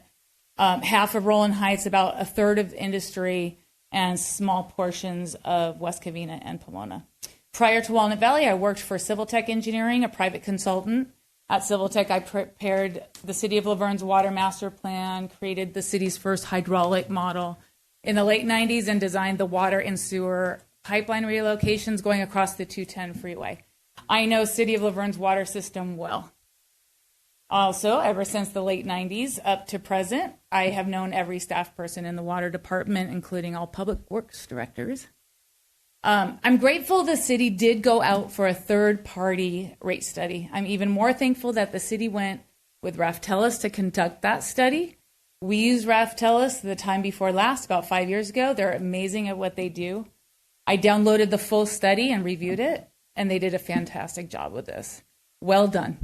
half of Rowland Heights, about a third of industry, and small portions of West Covina and Pomona. Prior to Walnut Valley, I worked for Civil Tech Engineering, a private consultant. At Civil Tech, I prepared the City of Laverne's water master plan, created the city's first hydraulic model in the late 90s, and designed the water and sewer pipeline relocations going across the 210 freeway. I know City of Laverne's water system well. Also, ever since the late 90s up to present, I have known every staff person in the water department, including all public works directors. I'm grateful the city did go out for a third-party rate study. I'm even more thankful that the city went with Raftellus to conduct that study. We used Raftellus the time before last, about 5 years ago. They're amazing at what they do. I downloaded the full study and reviewed it, and they did a fantastic job with this. Well done.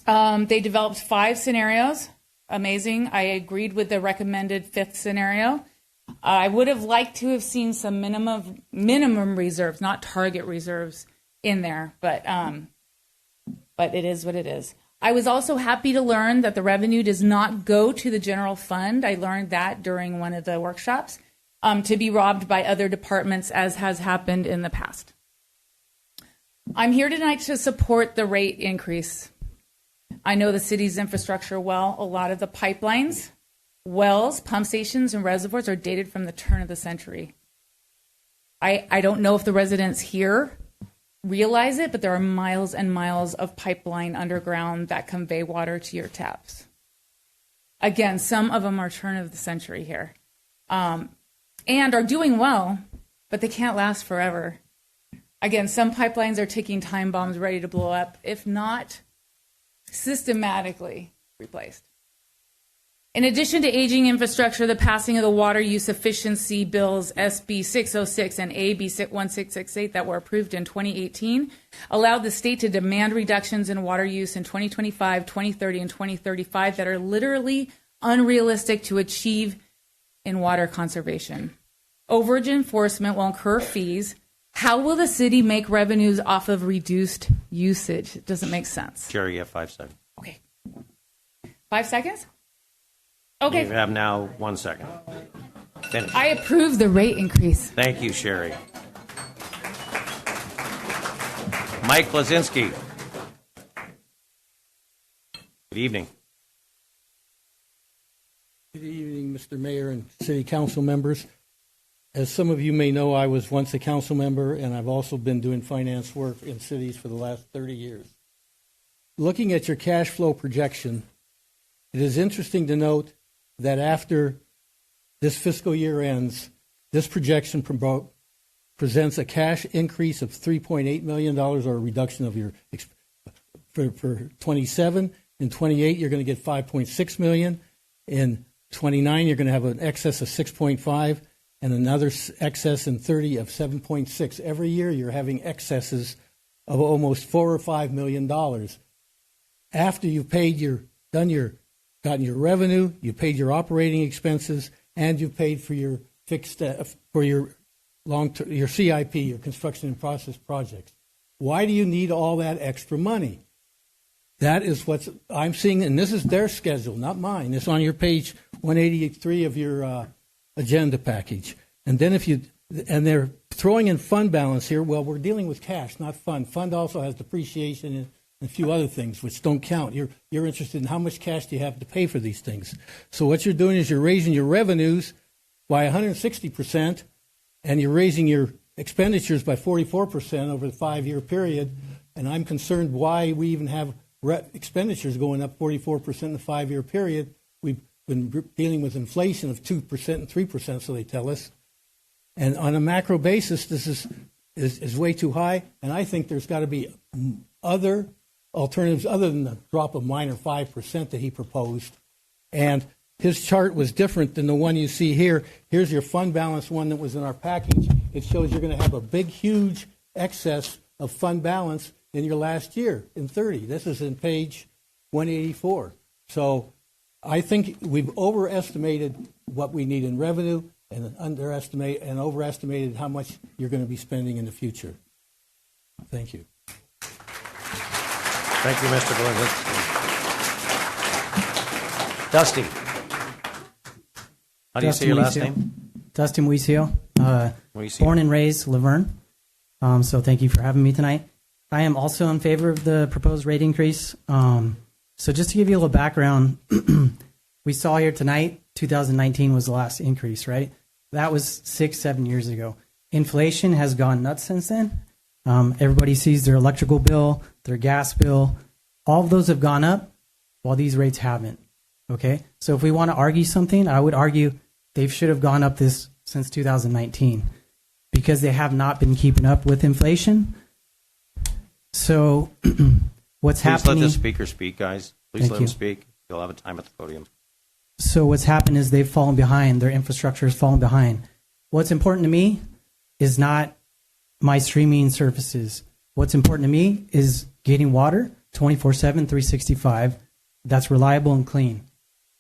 They developed 5 scenarios. Amazing. I agreed with the recommended 5th scenario. I would have liked to have seen some minimum reserves, not target reserves, in there, but it is what it is. I was also happy to learn that the revenue does not go to the general fund. I learned that during one of the workshops, to be robbed by other departments, as has happened in the past. I'm here tonight to support the rate increase. I know the city's infrastructure well. A lot of the pipelines, wells, pump stations, and reservoirs are dated from the turn of the century. I don't know if the residents here realize it, but there are miles and miles of pipeline underground that convey water to your taps. Again, some of them are turn of the century here, and are doing well, but they can't last forever. Again, some pipelines are ticking time bombs ready to blow up, if not systematically replaced. In addition to aging infrastructure, the passing of the water use efficiency bills SB 606 and AB 1668 that were approved in 2018 allowed the state to demand reductions in water use in 2025, 2030, and 2035 that are literally unrealistic to achieve in water conservation. Overage enforcement will incur fees. How will the city make revenues off of reduced usage? It doesn't make sense. Jerry, you have 5 seconds. Okay. 5 seconds? Okay. You have now 1 second. Finish. I approve the rate increase. Thank you, Sherry. Mike Blazinski. Good evening. Good evening, Mr. Mayor and City Council members. As some of you may know, I was once a council member, and I've also been doing finance work in cities for the last 30 years. Looking at your cash flow projection, it is interesting to note that after this fiscal year ends, this projection presents a cash increase of $3.8 million, or a reduction of your for 27. In 28, you're going to get $5.6 million. In 29, you're going to have an excess of 6.5, and another excess in 30 of 7.6. Every year, you're having excesses of almost $4 or $5 million. After you've paid gotten your revenue, you paid your operating expenses, and you paid for your fixed for your your CIP, your construction and process projects. Why do you need all that extra money? That is what I'm seeing, and this is their schedule, not mine. It's on your page 183 of your agenda package. And then they're throwing in fund balance here. Well, we're dealing with cash, not fund. Fund also has depreciation and a few other things which don't count. You're interested in how much cash do you have to pay for these things. So what you're doing is you're raising your revenues by 160%, and you're raising your expenditures by 44% over the 5-year period. And I'm concerned why we even have expenditures going up 44% in the 5-year period. We've been dealing with inflation of 2% and 3%, so they tell us. And on a macro basis, this is way too high. And I think there's got to be other alternatives other than the drop of minor 5% that he proposed. And his chart was different than the one you see here. Here's your fund balance one that was in our package. It shows you're going to have a big, huge excess of fund balance in your last year in 30. This is in page 184. So I think we've overestimated what we need in revenue and overestimated how much you're going to be spending in the future. Thank you. Thank you, Mr. Blazinski. Dusty. How do you say your last name? Dustin Muisio. Born and raised Laverne. So thank you for having me tonight. I am also in favor of the proposed rate increase. So just to give you a little background, we saw here tonight, 2019 was the last increase, right? That was 6-7 years ago. Inflation has gone nuts since then. Everybody sees their electrical bill, their gas bill. All of those have gone up while these rates haven't. Okay? So if we want to argue something, I would argue they should have gone up this since 2019 because they have not been keeping up with inflation. So what's happening... Please let the speaker speak, guys. Please let him speak. You'll have a time at the podium. So what's happened is they've fallen behind. Their infrastructure has fallen behind. What's important to me is not my streaming services. What's important to me is getting water 24/7, 365 that's reliable and clean.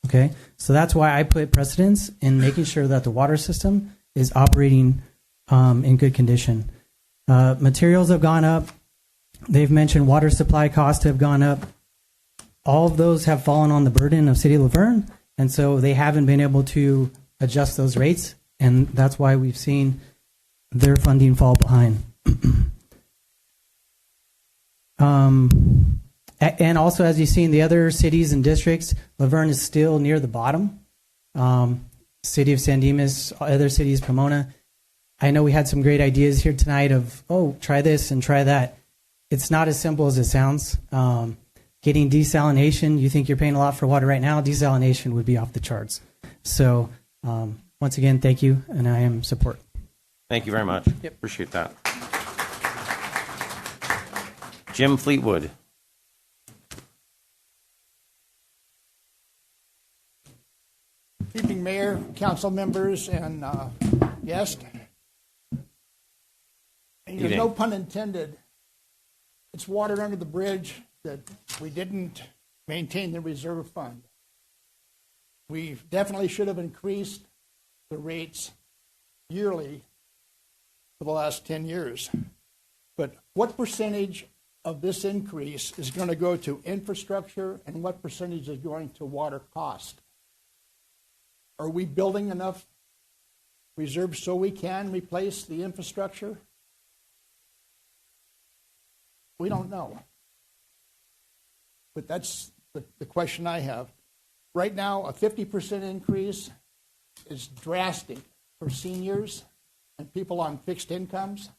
Okay? So that's why I put precedence in making sure that the water system is operating in good condition. Materials have gone up. They've mentioned water supply costs have gone up. All of those have fallen on the burden of City of Laverne, and so they haven't been able to adjust those rates, and that's why we've seen their funding fall behind. And also, as you see in the other cities and districts, Laverne is still near the bottom. City of San Dimas, other cities, Pomona. I know we had some great ideas here tonight of, try this and try that. It's not as simple as it sounds. Getting desalination, you think you're paying a lot for water right now, desalination would be off the charts. So, once again, thank you, and I am support. Thank you very much. Yep. Appreciate that. Jim Fleetwood. Good evening, Mayor, council members, and guests. And there's no pun intended. It's water under the bridge that we didn't maintain the reserve fund. We definitely should have increased the rates yearly for the last 10 years. But what percentage of this increase is going to go to infrastructure and what percentage is going to water cost? Are we building enough reserves so we can replace the infrastructure? We don't know. But that's the question I have. Right now, a 50% increase is drastic for seniors and people on fixed incomes.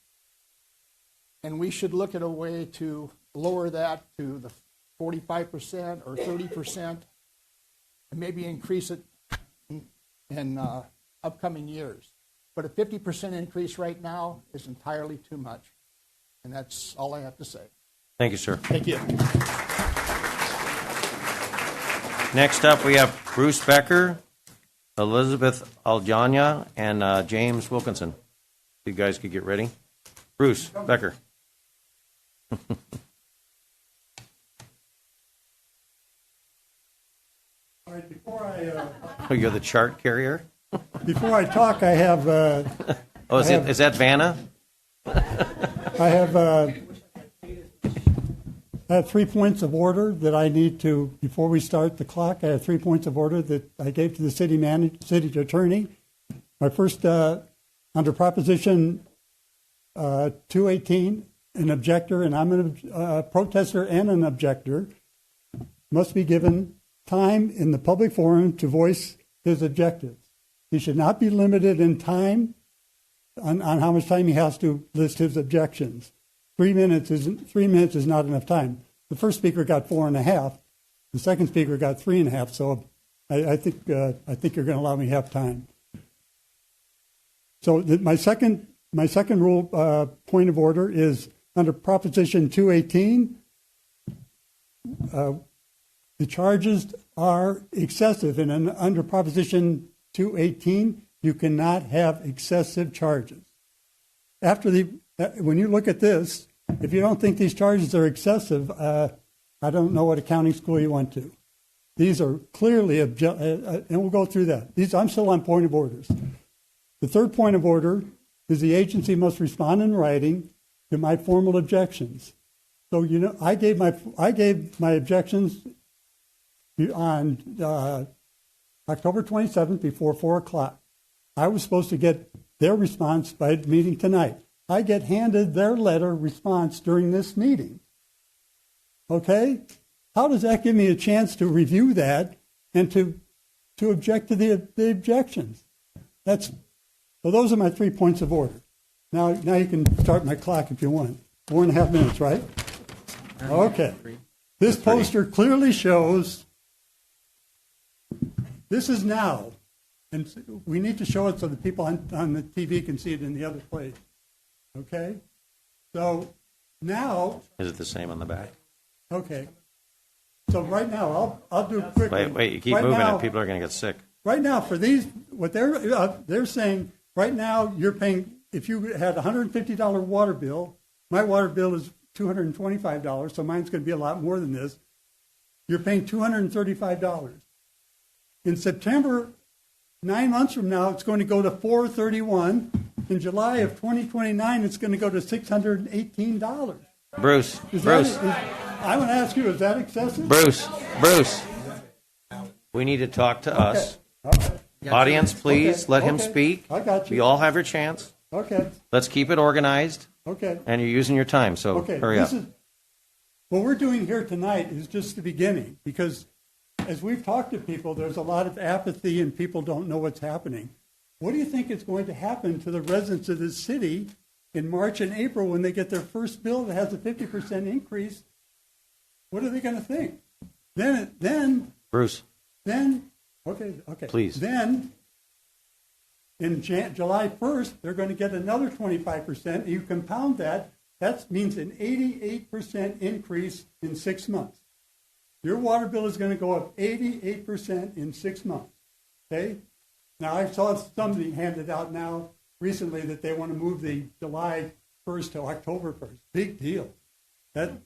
And we should look at a way to lower that to the 45% or 30% and maybe increase it in upcoming years. But a 50% increase right now is entirely too much. And that's all I have to say. Thank you, sir. Thank you. Next up, we have Bruce Becker, Elizabeth Aljanya, and James Wilkinson. You guys could get ready. Bruce Becker. All right, before I... Oh, you're the chart carrier? Before I talk, I have... is that Vanna? I have 3 points of order that I need to, before we start the clock, I have 3 points of order that I gave to the city attorney. My first, under Proposition 218, an objector, and I'm a protester and an objector, must be given time in the public forum to voice his objectives. He should not be limited in time on how much time he has to list his objections. 3 minutes is not enough time. The first speaker got 4.5. The second speaker got 3.5. So I think you're going to allow me to have time. So my second rule point of order is under Proposition 218. The charges are excessive, and under Proposition 218, you cannot have excessive charges. When you look at this, if you don't think these charges are excessive, I don't know what accounting school you went to. These are clearly, and we'll go through that. I'm still on point of orders. The third point of order is the agency must respond in writing to my formal objections. So, I gave my objections on October 27th before 4 o'clock. I was supposed to get their response by meeting tonight. I get handed their letter response during this meeting. Okay? How does that give me a chance to review that and to object to the objections? So those are my 3 points of order. Now you can start my clock if you want. 4.5 minutes, right? Okay. This poster clearly shows this is now. And we need to show it so the people on the TV can see it in the other place. Okay? So now... Is it the same on the back? Okay. So right now, I'll do it quickly. Wait, you keep moving it. People are going to get sick. Right now, for these, what they're saying, right now, you're paying if you had a $150 water bill, my water bill is $225, so mine's going to be a lot more than this. You're paying $235. In September, 9 months from now, it's going to go to $431. In July of 2029, it's going to go to $618. Bruce, I want to ask you, is that excessive? Bruce, we need to talk to us. Okay. Audience, please let him Okay. speak. I got you. We all have your chance. Okay. Let's keep it organized. Okay. And you're using your time, so Okay. hurry up. What we're doing here tonight is just the beginning, because as we've talked to people, there's a lot of apathy and people don't know what's happening. What do you think is going to happen to the residents of this city in March and April when they get their first bill that has a 50% increase? What are they going to think? Then Bruce, okay. Please. Then in July 1st, they're going to get another 25%. You compound that, that means an 88% increase in 6 months. Your water bill is going to go up 88% in 6 months. Okay? Now, I saw somebody handed out now recently that they want to move the July 1st to October 1st. Big deal. That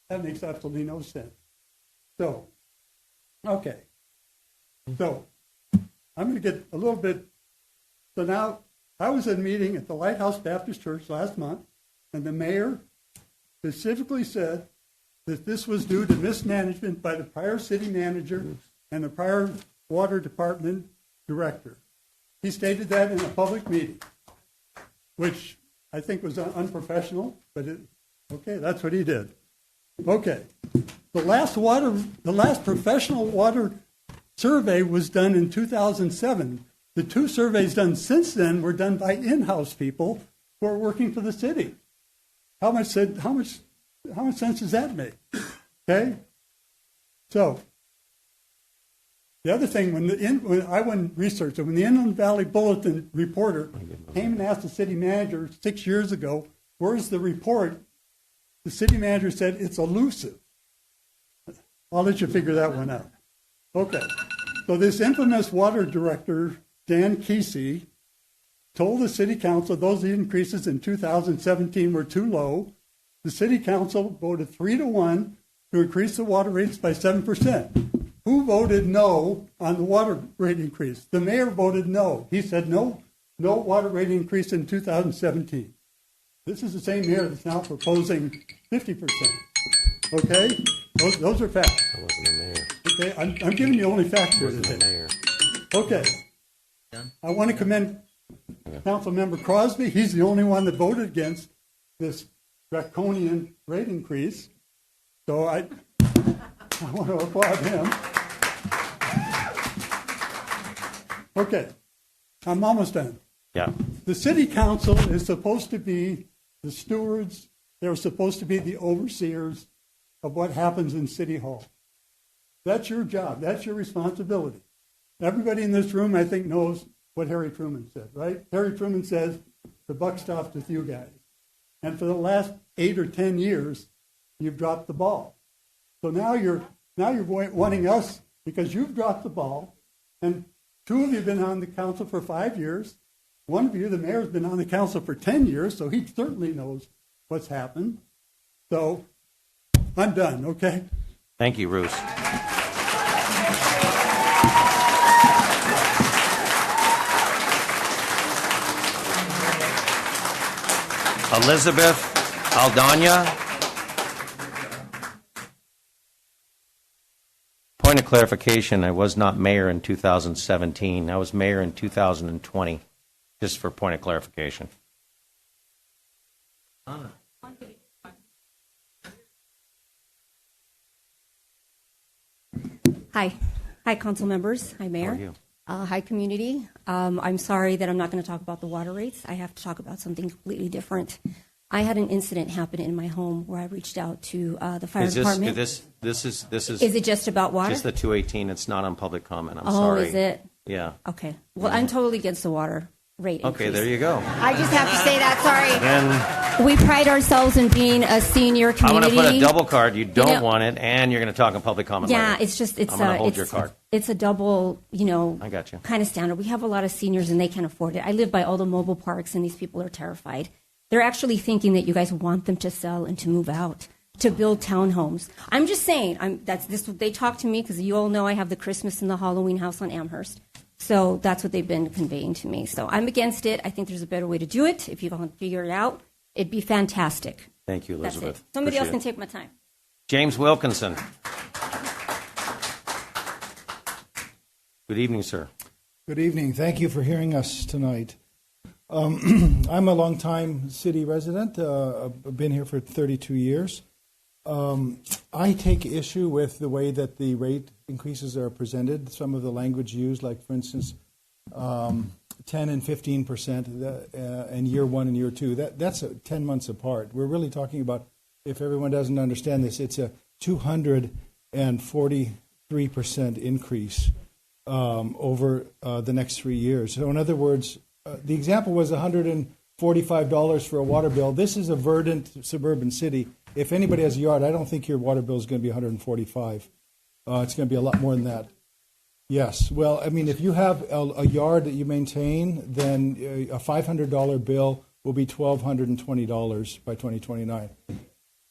makes absolutely no sense. So, okay. So, I'm going to get a little bit. So now, I was at a meeting at the Lighthouse Baptist Church last month, and the mayor specifically said that this was due to mismanagement by the prior city manager and the prior water department director. He stated that in a public meeting, which I think was unprofessional, but okay, that's what he did. Okay, the last professional water survey was done in 2007. The 2 surveys done since then were done by in-house people who are working for the city. How much sense does that make? Okay, so the other thing, when I went and researched it, when the Inland Valley Bulletin reporter came and asked the city manager 6 years ago, where's the report? The city manager said it's elusive. I'll let you figure that one out. Okay, so this infamous water director, Dan Kesey, told the city council those increases in 2017 were too low. The city council voted 3-1 to increase the water rates by 7%. Who voted no on the water rate increase? The mayor voted no. He said no water rate increase in 2017. This is the same mayor that's now proposing 50%. Okay? Those are facts. I wasn't the mayor. Okay, I'm giving you only facts here today. The mayor. Okay. I want to commend Councilmember Crosby. He's the only one that voted against this draconian rate increase. So I want to applaud him. Okay. I'm almost done. Yeah. The city council is supposed to be the stewards. They're supposed to be the overseers of what happens in City Hall. That's your job. That's your responsibility. Everybody in this room, I think, knows what Harry Truman said, right? Harry Truman says, the buck stops with you guys. And for the last 8 or 10 years, you've dropped the ball. So now you're wanting us, because you've dropped the ball, and 2 of you have been on the council for 5 years. One of you, the mayor, has been on the council for 10 years, so he certainly knows what's happened. So I'm done, okay? Thank you, Bruce. Elizabeth Aldana. Point of clarification, I was not mayor in 2017. I was mayor in 2020, just for point of clarification. Hi, council members. Hi, Mayor. How are you? Hi, community. I'm sorry that I'm not going to talk about the water rates. I have to talk about something completely different. I had an incident happen in my home where I reached out to the fire department. This is. Is it just about water? Just the 218. It's not on public comment. I'm Oh, sorry. is it? Yeah. Okay. Well, I'm totally against the water rate increase. Okay, there you go. I just have to say that. Sorry. Then We pride ourselves in being a senior I'm community. going to put a double card. You don't know- want it, and you're going to talk in public comment Yeah, later. it's just I'm going to hold your card. It's a double, I got you. kind of standard. We have a lot of seniors and they can't afford it. I live by all the mobile parks, and these people are terrified. They're actually thinking that you guys want them to sell and to move out, to build townhomes. I'm just saying. They talk to me because you all know I have the Christmas and the Halloween house on Amherst. So that's what they've been conveying to me. So I'm against it. I think there's a better way to do it. If you can figure it out, it'd be fantastic. Thank you, That's Elizabeth. it. Somebody else Appreciate can it. take my time. James Wilkinson. Good evening, sir. Good evening. Thank you for hearing us tonight. I'm a longtime city resident. I've been here for 32 years. I take issue with the way that the rate increases are presented. Some of the language used, like, for instance, 10 and 15% in year one and year two. That's 10 months apart. We're really talking about, if everyone doesn't understand this, it's a 243% increase over the next 3 years. So in other words, the example was $145 for a water bill. This is a verdant suburban city. If anybody has a yard, I don't think your water bill is going to be $145. It's going to be a lot more than that. Yes. Well, I mean, if you have a yard that you maintain, then a $500 bill will be $1,220 by 2029.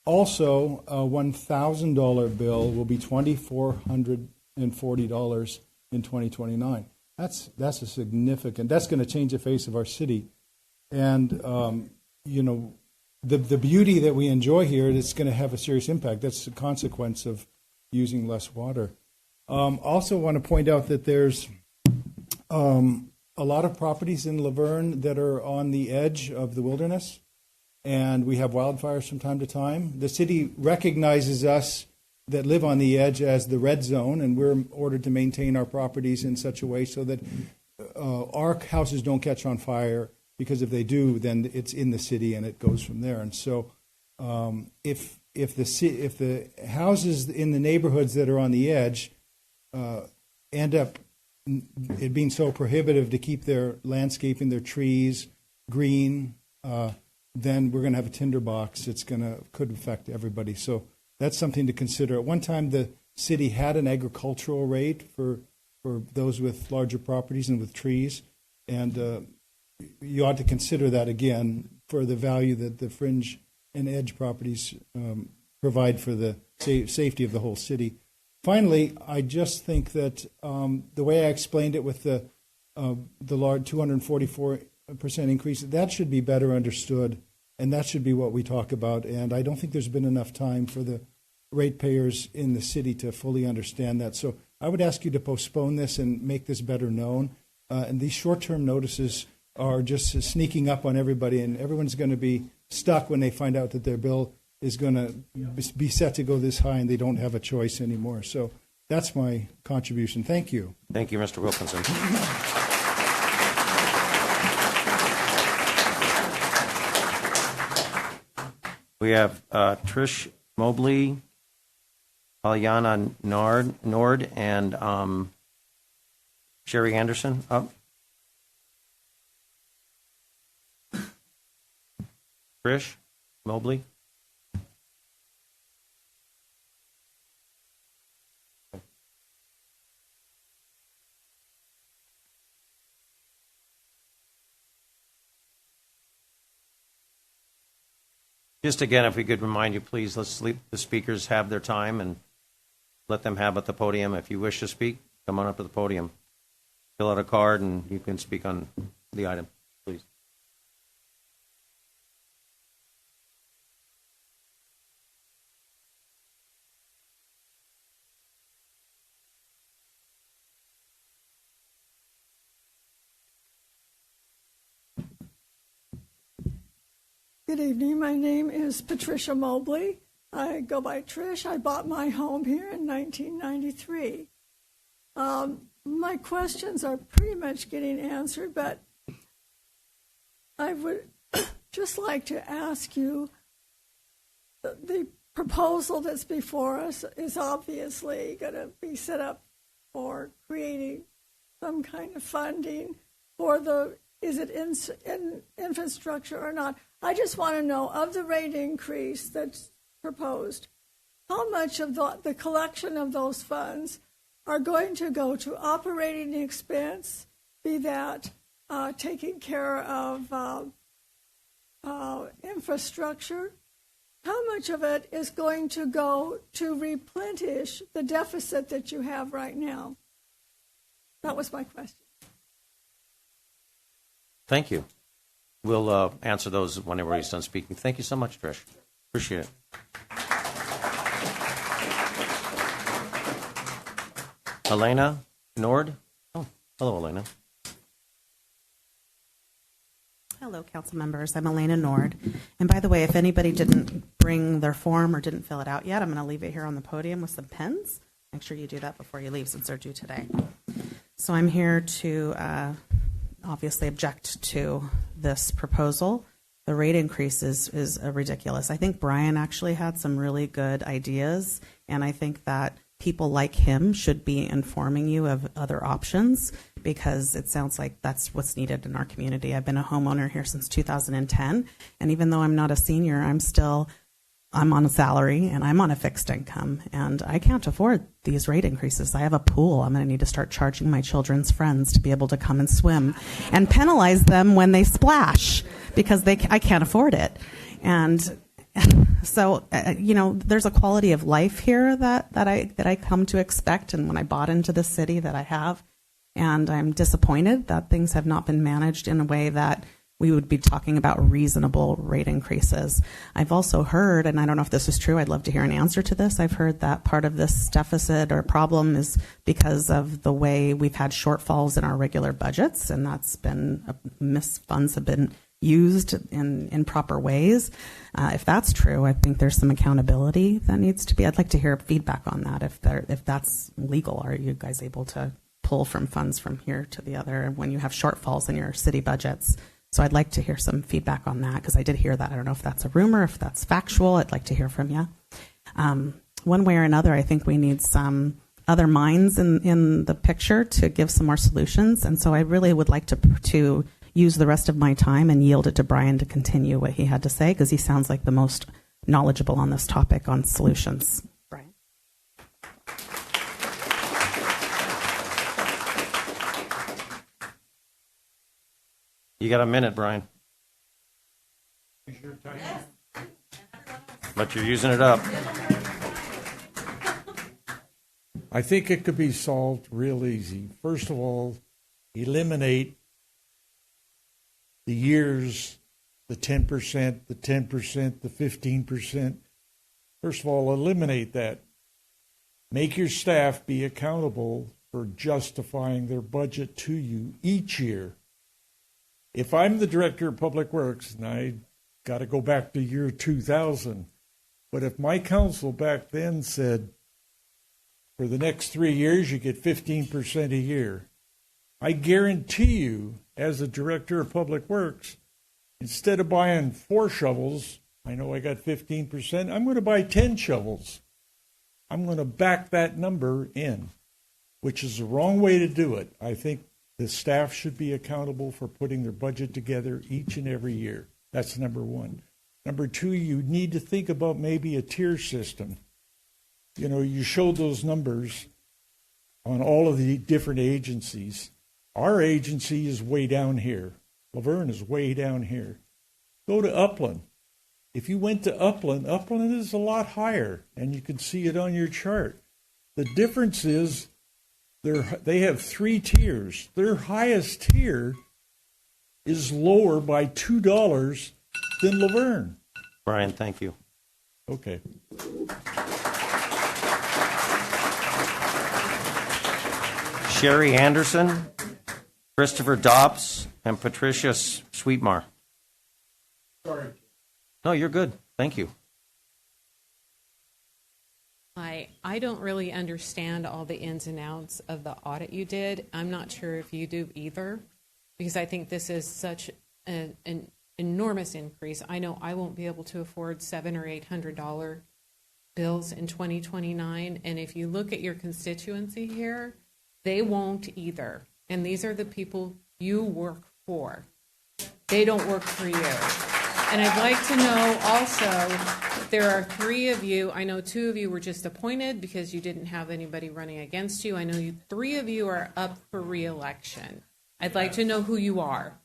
Also, a $1,000 bill will be $2,440 in 2029. That's a significant. That's going to change the face of our city, and the beauty that we enjoy here is going to have a serious impact. That's a consequence of using less water. Also, want to point out that there's a lot of properties in Laverne that are on the edge of the wilderness, and we have wildfires from time to time. The city recognizes us that live on the edge as the red zone, and we're ordered to maintain our properties in such a way so that our houses don't catch on fire, because if they do, then it's in the city and it goes from there. And so if the houses in the neighborhoods that are on the edge end up it being so prohibitive to keep their landscaping, their trees green, then we're going to have a tinderbox. Could affect everybody. So that's something to consider. At one time, the city had an agricultural rate for those with larger properties and with trees, and you ought to consider that again for the value that the fringe and edge properties provide for the safety of the whole city. Finally, I just think that the way I explained it with the large 244% increase, that should be better understood, and that should be what we talk about. And I don't think there's been enough time for the ratepayers in the city to fully understand that. So I would ask you to postpone this and make this better known. And these short-term notices are just sneaking up on everybody, and everyone's going to be stuck when they find out that their bill is going to be set to go this high and they don't have a choice anymore. So that's my contribution. Thank you. Thank you, Mr. Wilkinson. We have Trish Mobley, Aliana Nord, and Sherry Anderson up. Trish Mobley. Just again, if we could remind you, please, let's let the speakers have their time and let them have at the podium. If you wish to speak, come on up to the podium. Fill out a card and you can speak on the item, please. Good evening. My name is Patricia Mobley. I go by Trish. I bought my home here in 1993. My questions are pretty much getting answered, but I would just like to ask you, the proposal that's before us is obviously going to be set up for creating some kind of funding for the Is it in infrastructure or not? I just want to know, of the rate increase that's proposed, how much of the collection of those funds are going to go to operating expense, be that taking care of infrastructure? How much of it is going to go to replenish the deficit that you have right now? That was my question. Thank you. We'll answer those whenever he's done speaking. Thank you so much, Trish. Appreciate it. Elena Nord. Oh, hello, Elena. Hello, council members. I'm Elena Nord. And by the way, if anybody didn't bring their form or didn't fill it out yet, I'm going to leave it here on the podium with some pens. Make sure you do that before you leave, since they're due today. So I'm here to obviously object to this proposal. The rate increase is ridiculous. I think Brian actually had some really good ideas, and I think that people like him should be informing you of other options, because it sounds like that's what's needed in our community. I've been a homeowner here since 2010, and even though I'm not a senior, I'm on a salary and I'm on a fixed income, and I can't afford these rate increases. I have a pool. I'm going to need to start charging my children's friends to be able to come and swim, and penalize them when they splash, because I can't afford it. And so, there's a quality of life here that I come to expect, and when I bought into the city that I have, and I'm disappointed that things have not been managed in a way that we would be talking about reasonable rate increases. I've also heard, and I don't know if this is true, I'd love to hear an answer to this, I've heard that part of this deficit or problem is because of the way we've had shortfalls in our regular budgets, and that's been, funds have been used in proper ways. If that's true, I think there's some accountability that needs to be. I'd like to hear feedback on that. If that's legal, are you guys able to pull from funds from here to the other when you have shortfalls in your city budgets? So I'd like to hear some feedback on that, because I did hear that. I don't know if that's a rumor, if that's factual. I'd like to hear from you. One way or another, I think we need some other minds in the picture to give some more solutions. And so I really would like to use the rest of my time and yield it to Brian to continue what he had to say, because he sounds like the most knowledgeable on this topic on solutions. Brian. You got a minute, Brian. But you're using it up. I think it could be solved real easy. First of all, eliminate the years, the 10%, the 10%, the 15%. First of all, eliminate that. Make your staff be accountable for justifying their budget to you each year. If I'm the director of public works, and I got to go back to year 2000, but if my council back then said, for the next 3 years, you get 15% a year, I guarantee you, as a director of public works, instead of buying 4 shovels, I know I got 15%, I'm going to buy 10 shovels. I'm going to back that number in, which is the wrong way to do it. I think the staff should be accountable for putting their budget together each and every year. That's number one. Number two, you need to think about maybe a tier system. You know, you showed those numbers on all of the different agencies. Our agency is way down here. Laverne is way down here. Go to Upland. If you went to Upland, Upland is a lot higher, and you can see it on your chart. The difference is they have 3 tiers. Their highest tier is lower by $2 than Laverne. Brian, thank you. Okay. Sherry Anderson, Christopher Dobbs, and Patricia Sweetmar. Sorry. No, you're good. Thank you. I don't really understand all the ins and outs of the audit you did. I'm not sure if you do either, because I think this is such an enormous increase. I know I won't be able to afford $700 or $800 bills in 2029, and if you look at your constituency here, they won't either. And these are the people you work for. They don't work for you. And I'd like to know also, there are 3 of you, I know 2 of you were just appointed because you didn't have anybody running against you. I know 3 of you are up for re-election. I'd like to know who you are.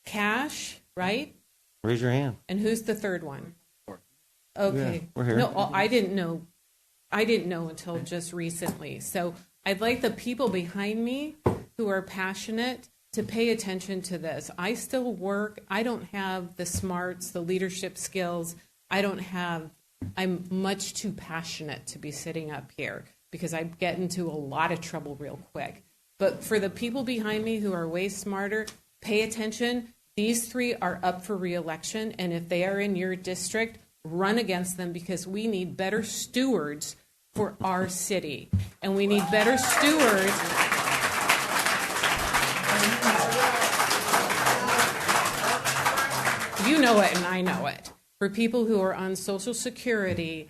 Cash, right? Raise your hand. And who's the 3rd one? Okay. Yeah, we're here. No, I didn't know. I didn't know until just recently. So I'd like the people behind me who are passionate to pay attention to this. I still work. I don't have the smarts, the leadership skills. I'm much too passionate to be sitting up here because I get into a lot of trouble real quick. But for the people behind me who are way smarter, pay attention. These 3 are up for re-election, and if they are in your district, run against them because we need better stewards for our city. And we need better stewards. You know it and I know it. For people who are on Social Security,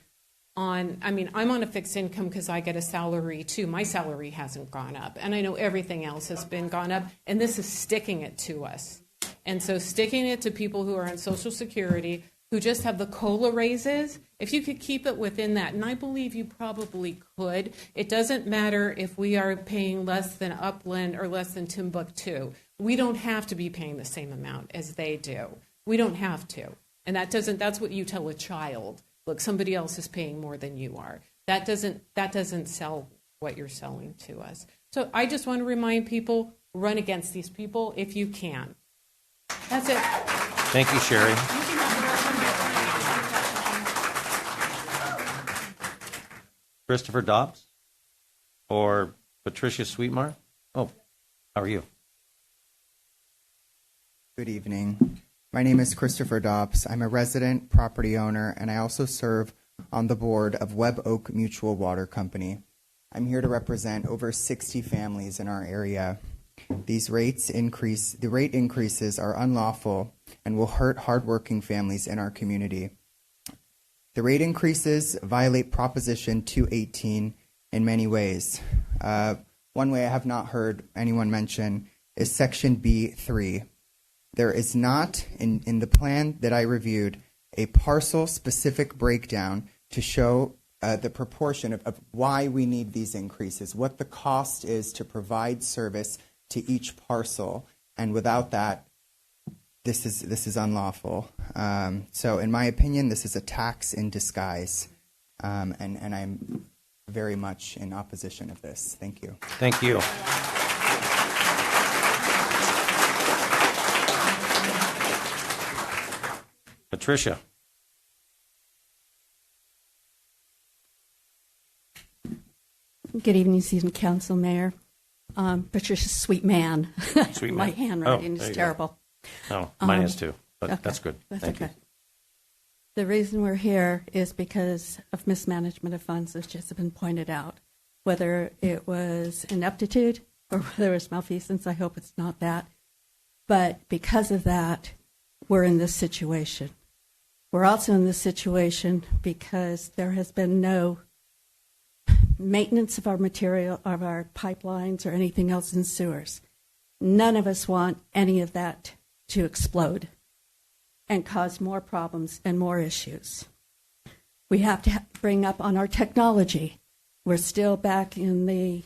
I'm on a fixed income because I get a salary too. My salary hasn't gone up. And I know everything else has been gone up. And this is sticking it to us. And so sticking it to people who are on Social Security, who just have the COLA raises, if you could keep it within that, and I believe you probably could, it doesn't matter if we are paying less than Upland or less than Timbuktu. We don't have to be paying the same amount as they do. We don't have to. And that's what you tell a child. Look, somebody else is paying more than you are. That doesn't sell what you're selling to us. So I just want to remind people, run against these people if you can. That's it. Thank you, Sherry. Christopher Dobbs or Patricia Sweetmar? Oh, how are you? Good evening. My name is Christopher Dobbs. I'm a resident property owner, and I also serve on the board of Webb Oak Mutual Water Company. I'm here to represent over 60 families in our area. The rate increases are unlawful and will hurt hardworking families in our community. The rate increases violate Proposition 218 in many ways. One way I have not heard anyone mention is Section B3. There is not, in the plan that I reviewed, a parcel-specific breakdown to show the proportion of why we need these increases, what the cost is to provide service to each parcel. And without that, this is unlawful. So in my opinion, this is a tax in disguise. And I'm very much in opposition of this. Thank you. Thank you. Patricia. Good evening, Season Council, Mayor. Patricia Sweetman. Sweet My man. handwriting there is you terrible. go. Oh, mine is too, but okay. that's good. That's Thank okay. you. The reason we're here is because of mismanagement of funds, as just been pointed out. Whether it was ineptitude or whether it was malfeasance, I hope it's not that. But because of that, we're in this situation. We're also in this situation because there has been no maintenance of our material, of our pipelines, or anything else in sewers. None of us want any of that to explode and cause more problems and more issues. We have to bring up on our technology. We're still back in the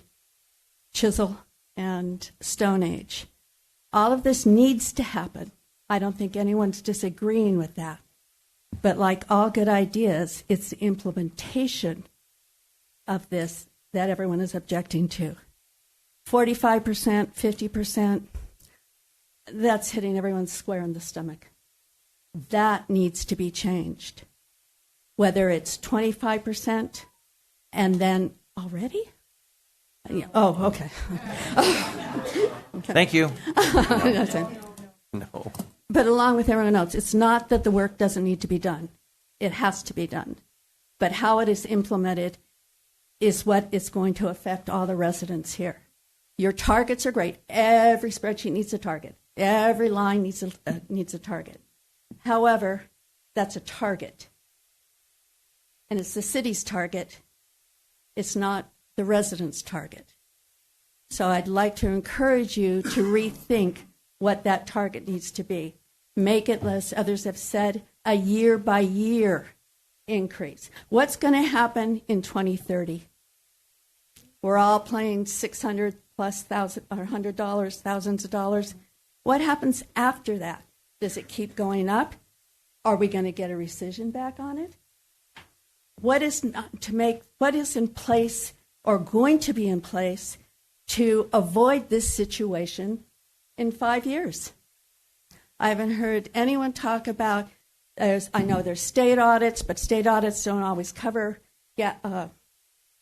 chisel and Stone Age. All of this needs to happen. I don't think anyone's disagreeing with that. But like all good ideas, it's the implementation of this that everyone is objecting to. 45%, 50%, that's hitting everyone square in the stomach. That needs to be changed. Whether it's 25% and then already? Yeah. Oh, okay. Okay. Thank you. That's it. No. But along with everyone else, it's not that the work doesn't need to be done. It has to be done. But how it is implemented is what is going to affect all the residents here. Your targets are great. Every spreadsheet needs a target. Every line needs a target. However, that's a target. And it's the city's target. It's not the residents' target. So I'd like to encourage you to rethink what that target needs to be. make it less, others have said, a year-by-year increase. What's going to happen in 2030? We're all paying $600 plus thousand or $100, thousands of dollars. What happens after that? Does it keep going up? Are we going to get a rescission back on it? What is in place or going to be in place to avoid this situation in 5 years? I haven't heard anyone talk about. I know there's state audits, but state audits don't always cover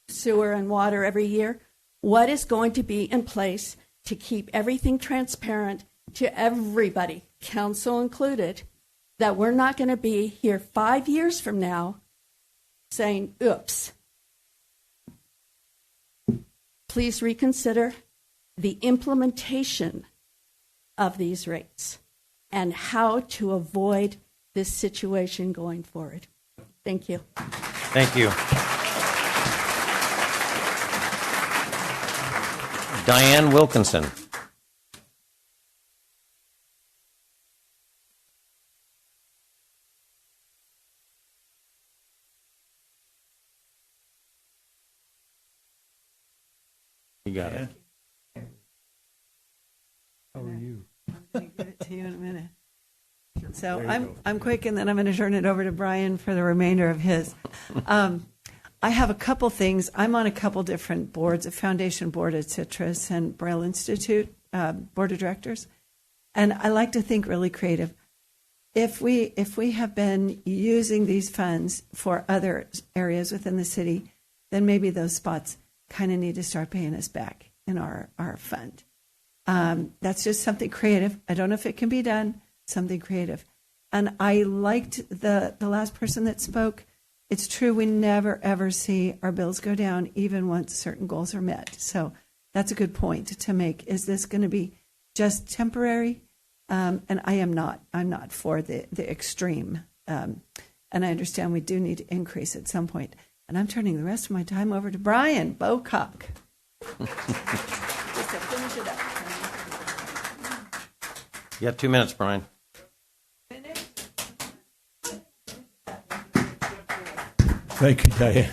sewer and water every year. What is going to be in place to keep everything transparent to everybody, council included, that we're not going to be here 5 years from now saying, oops. Please reconsider the implementation of these rates and how to avoid this situation going forward. Thank you. Thank you. Diane Wilkinson. You got it. How are you? I'm going to give it to you in a minute. So I'm quick, and then I'm going to turn it over to Brian for the remainder of his. I have a couple things. I'm on a couple different boards, a foundation board at Citrus and Braille Institute board of directors, and I like to think really creative. If we have been using these funds for other areas within the city, then maybe those spots kind of need to start paying us back in our fund. That's just something creative. I don't know if it can be done. Something creative. And I liked the last person that spoke. It's true, we never, ever see our bills go down, even once certain goals are met. So that's a good point to make. Is this going to be just temporary? And I'm not for the extreme. And I understand we do need to increase at some point. And I'm turning the rest of my time over to Brian Bocock. Just to finish it up. You have 2 minutes, Brian. Thank you, Diane.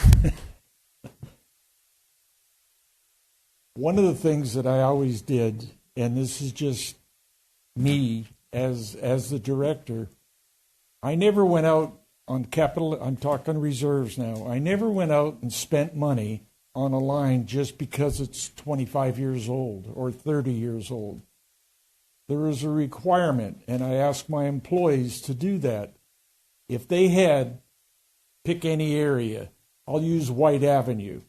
One of the things that I always did, and this is just me as the director, I never went out on capital, I'm talking reserves now, I never went out and spent money on a line just because it's 25 years old or 30 years old. There is a requirement, and I asked my employees to do that. If they had, pick any area, I'll use White Avenue.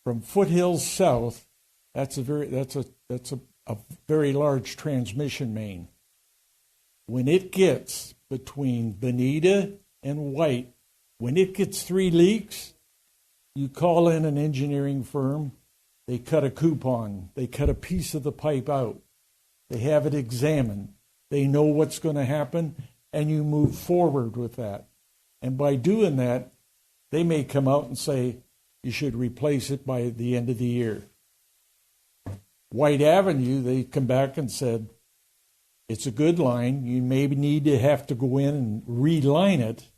From Foothills South, that's a very large transmission main. When it gets between Bonita and White, when it gets 3 leaks, you call in an engineering firm, they cut a coupon, they cut a piece of the pipe out, they have it examined, they know what's going to happen, and you move forward with that. And by doing that, they may come out and say, you should replace it by the end of the year. White Avenue, they come back and said, it's a good line. You maybe need to have to go in and reline it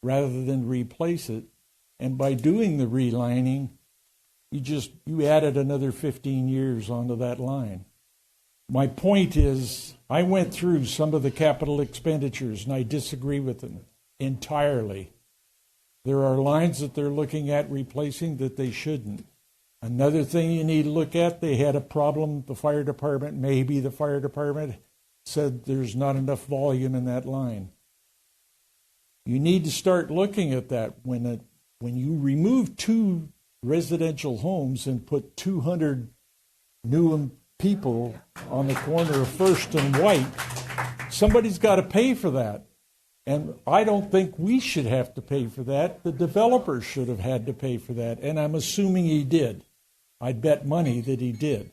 rather than replace it. And by doing the relining, you added another 15 years onto that line. My point is, I went through some of the capital expenditures, and I disagree with them entirely. There are lines that they're looking at replacing that they shouldn't. Another thing you need to look at, they had a problem, the fire department, maybe the fire department said there's not enough volume in that line. You need to start looking at that. When you remove 2 residential homes and put 200 new people on the corner of First and White, somebody's got to pay for that. And I don't think we should have to pay for that. The developer should have had to pay for that, and I'm assuming he did. I'd bet money that he did.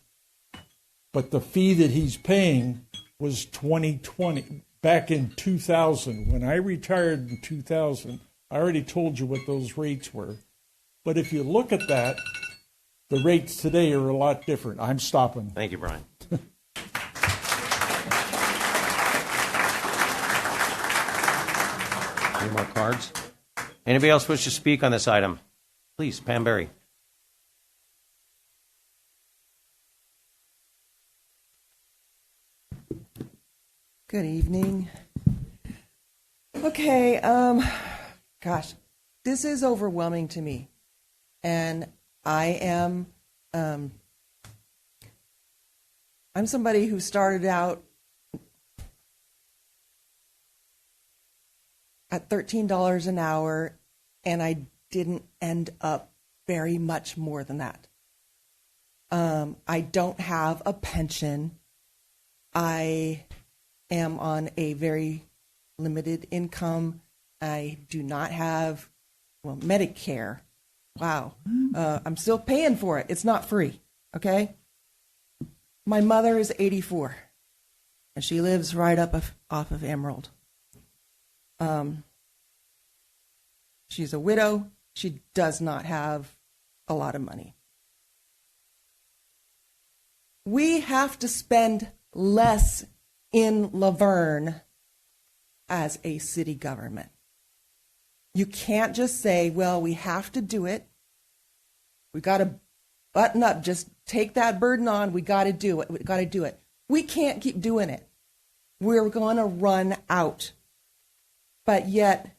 But the fee that he's paying was 2020, back in 2000. When I retired in 2000, I already told you what those rates were. But if you look at that, the rates today are a lot different. I'm stopping. Thank you, Brian. Any more cards? Anybody else wish to speak on this item? Please, Pam Berry. Good evening. Okay, gosh, this is overwhelming to me. And I am, I'm somebody who started out at $13 an hour, and I didn't end up very much more than that. I don't have a pension. I am on a very limited income. I do not have, well, Medicare. Wow. I'm still paying for it. It's not free, okay? My mother is 84, and she lives right off of Emerald. She's a widow. She does not have a lot of money. We have to spend less in Laverne as a city government. You can't just say, well, we have to do it. We got to button up, just take that burden on. We got to do it. We got to do it. We can't keep doing it. We're going to run out. But yet,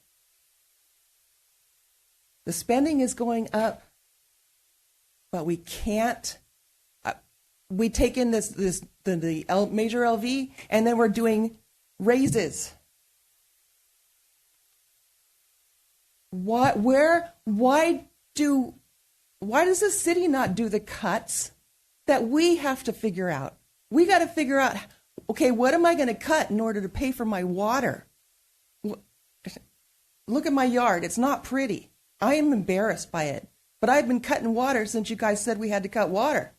the spending is going up, but we can't. We take in the major LV, and then we're doing raises. Why does the city not do the cuts that we have to figure out? We got to figure out, okay, what am I going to cut in order to pay for my water? Look at my yard. It's not pretty. I am embarrassed by it. But I've been cutting water since you guys said we had to cut water.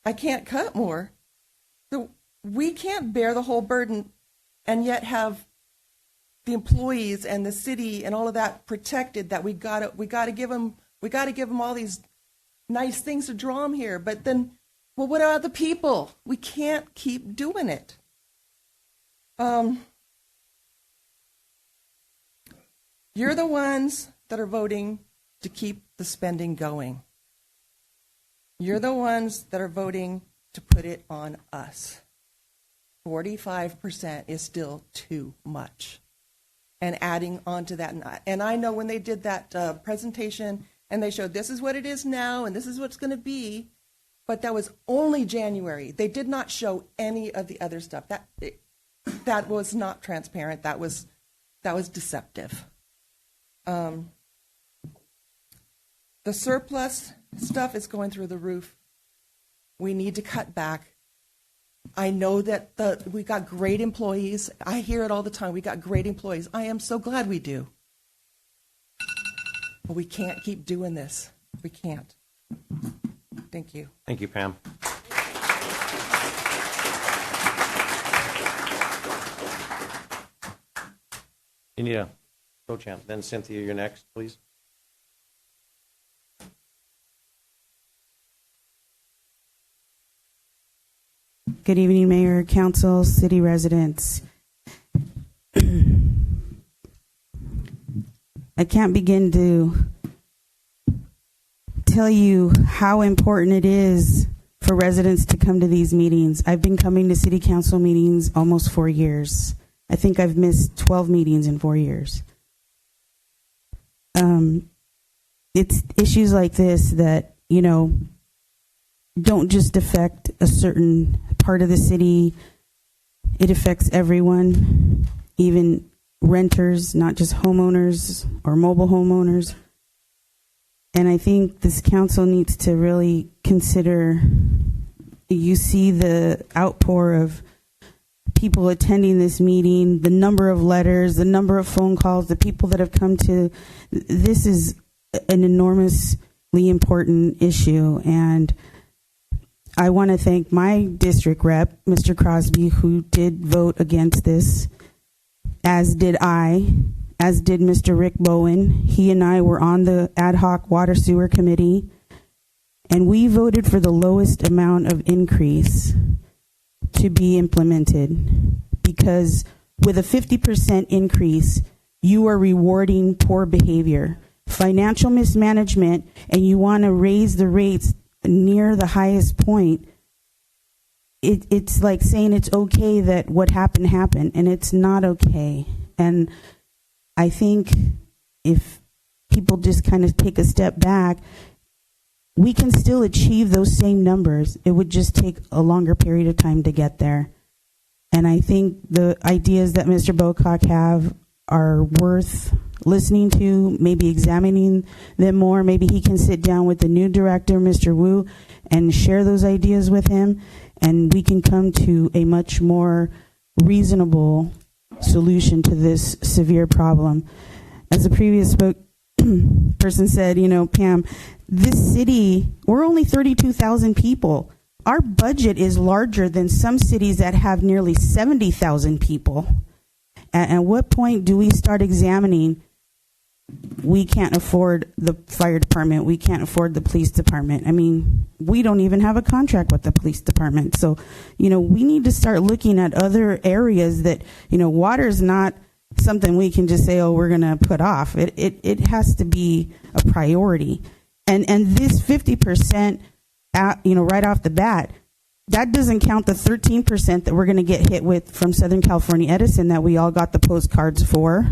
I can't cut more. So we can't bear the whole burden and yet have the employees and the city and all of that protected. That we got to give them all these nice things to draw them here. But then, well, what about the people? We can't keep doing it. You're the ones that are voting to keep the spending going. You're the ones that are voting to put it on us. 45% is still too much. And adding on to that, and I know when they did that presentation and they showed this is what it is now and this is what it's going to be, but that was only January. They did not show any of the other stuff. That was not transparent. That was deceptive. The surplus stuff is going through the roof. We need to cut back. I know that we got great employees. I hear it all the time. We got great employees. I am so glad we do. But we can't keep doing this. We can't. Thank you. Thank you, Pam. You need a co-champ. Then Cynthia, you're next, please. Good evening, Mayor, Council, City residents. I can't begin to tell you how important it is for residents to come to these meetings. I've been coming to City Council meetings almost 4 years. I think I've missed 12 meetings in 4 years. It's issues like this that, don't just affect a certain part of the city. It affects everyone, even renters, not just homeowners or mobile homeowners. And I think this council needs to really consider, you see the outpour of people attending this meeting, the number of letters, the number of phone calls, the people that have come to, this is an enormously important issue. And I want to thank my district rep, Mr. Crosby, who did vote against this, as did I, as did Mr. Rick Bowen. He and I were on the ad hoc water sewer committee, and we voted for the lowest amount of increase to be implemented, because with a 50% increase, you are rewarding poor behavior, financial mismanagement, and you want to raise the rates near the highest point. It's like saying it's okay that what happened, and it's not okay. And I think if people just kind of take a step back, we can still achieve those same numbers. It would just take a longer period of time to get there. And I think the ideas that Mr. Bocock have are worth listening to, maybe examining them more. Maybe he can sit down with the new director, Mr. Wu, and share those ideas with him, and we can come to a much more reasonable solution to this severe problem. As the previous person said, Pam, this city, we're only 32,000 people. Our budget is larger than some cities that have nearly 70,000 people. At what point do we start examining, we can't afford the fire department, we can't afford the police department? I mean, we don't even have a contract with the police department. So, we need to start looking at other areas that, water is not something we can just say, oh, we're going to put off. It has to be a priority. And this 50%, right off the bat, that doesn't count the 13% that we're going to get hit with from Southern California Edison that we all got the postcards for.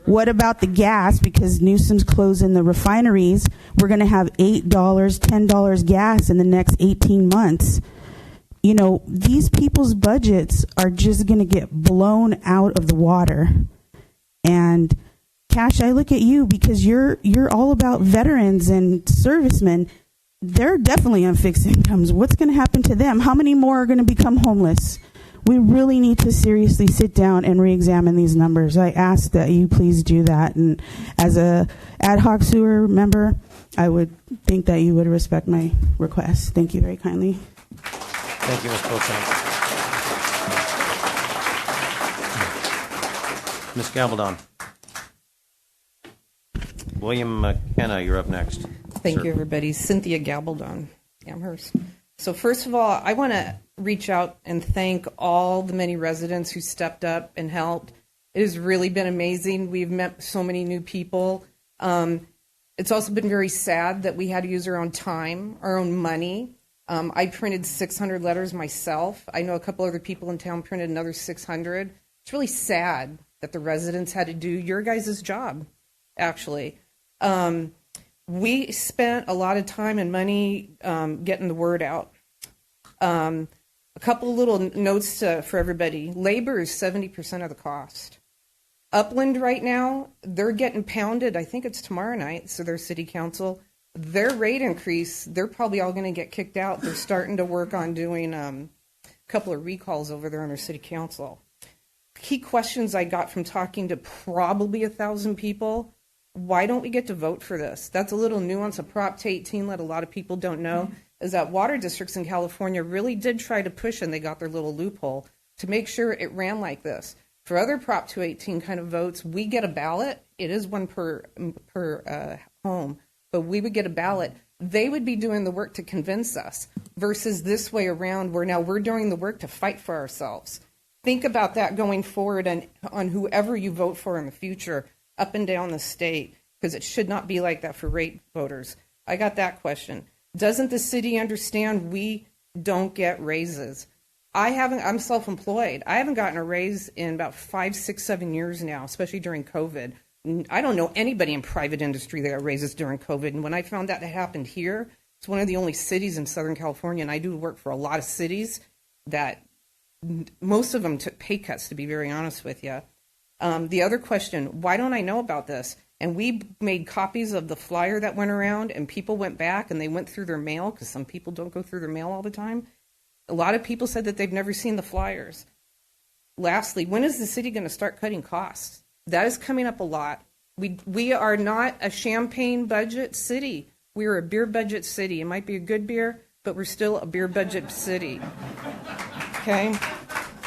What about the gas? Because Newsom's closing the refineries, we're going to have $8, $10 gas in the next 18 months. These people's budgets are just going to get blown out of the water. And Cash, I look at you because you're all about veterans and servicemen. They're definitely on fixed incomes. What's going to happen to them? How many more are going to become homeless? We really need to seriously sit down and re-examine these numbers. I ask that you please do that. And as a ad hoc sewer member, I would think that you would respect my request. Thank you very kindly. Thank you, Ms. Pochon. Ms. Gabaldon. William McKenna, you're up next. Thank you, everybody. Cynthia Gabaldon, Amherst. So first of all, I want to reach out and thank all the many residents who stepped up and helped. It has really been amazing. We've met so many new people. It's also been very sad that we had to use our own time, our own money. I printed 600 letters myself. I know a couple other people in town printed another 600. It's really sad that the residents had to do your guys' job, actually. We spent a lot of time and money getting the word out. A couple little notes for everybody. Labor is 70% of the cost. Upland right now, they're getting pounded. I think it's tomorrow night, so their city council. Their rate increase, they're probably all going to get kicked out. They're starting to work on doing a couple of recalls over there on their city council. Key questions I got from talking to probably 1,000 people. Why don't we get to vote for this? That's a little nuance of Prop 218 that a lot of people don't know, is that water districts in California really did try to push, and they got their little loophole, to make sure it ran like this. For other Prop 218 kind of votes, we get a ballot. It is one per home, but we would get a ballot. They would be doing the work to convince us, versus this way around where now we're doing the work to fight for ourselves. Think about that going forward and on whoever you vote for in the future, up and down the state, because it should not be like that for rate voters. I got that question. Doesn't the city understand we don't get raises? I'm self-employed. I haven't gotten a raise in about 5, 6, 7 years now, especially during COVID. I don't know anybody in private industry that got raises during COVID. And when I found that happened here, it's one of the only cities in Southern California, and I do work for a lot of cities that most of them took pay cuts, to be very honest with you. The other question, why don't I know about this? And we made copies of the flyer that went around, and people went back and they went through their mail, because some people don't go through their mail all the time. A lot of people said that they've never seen the flyers. Lastly, when is the city going to start cutting costs? That is coming up a lot. We are not a champagne budget city. We are a beer budget city. It might be a good beer, but we're still a beer budget city. Okay?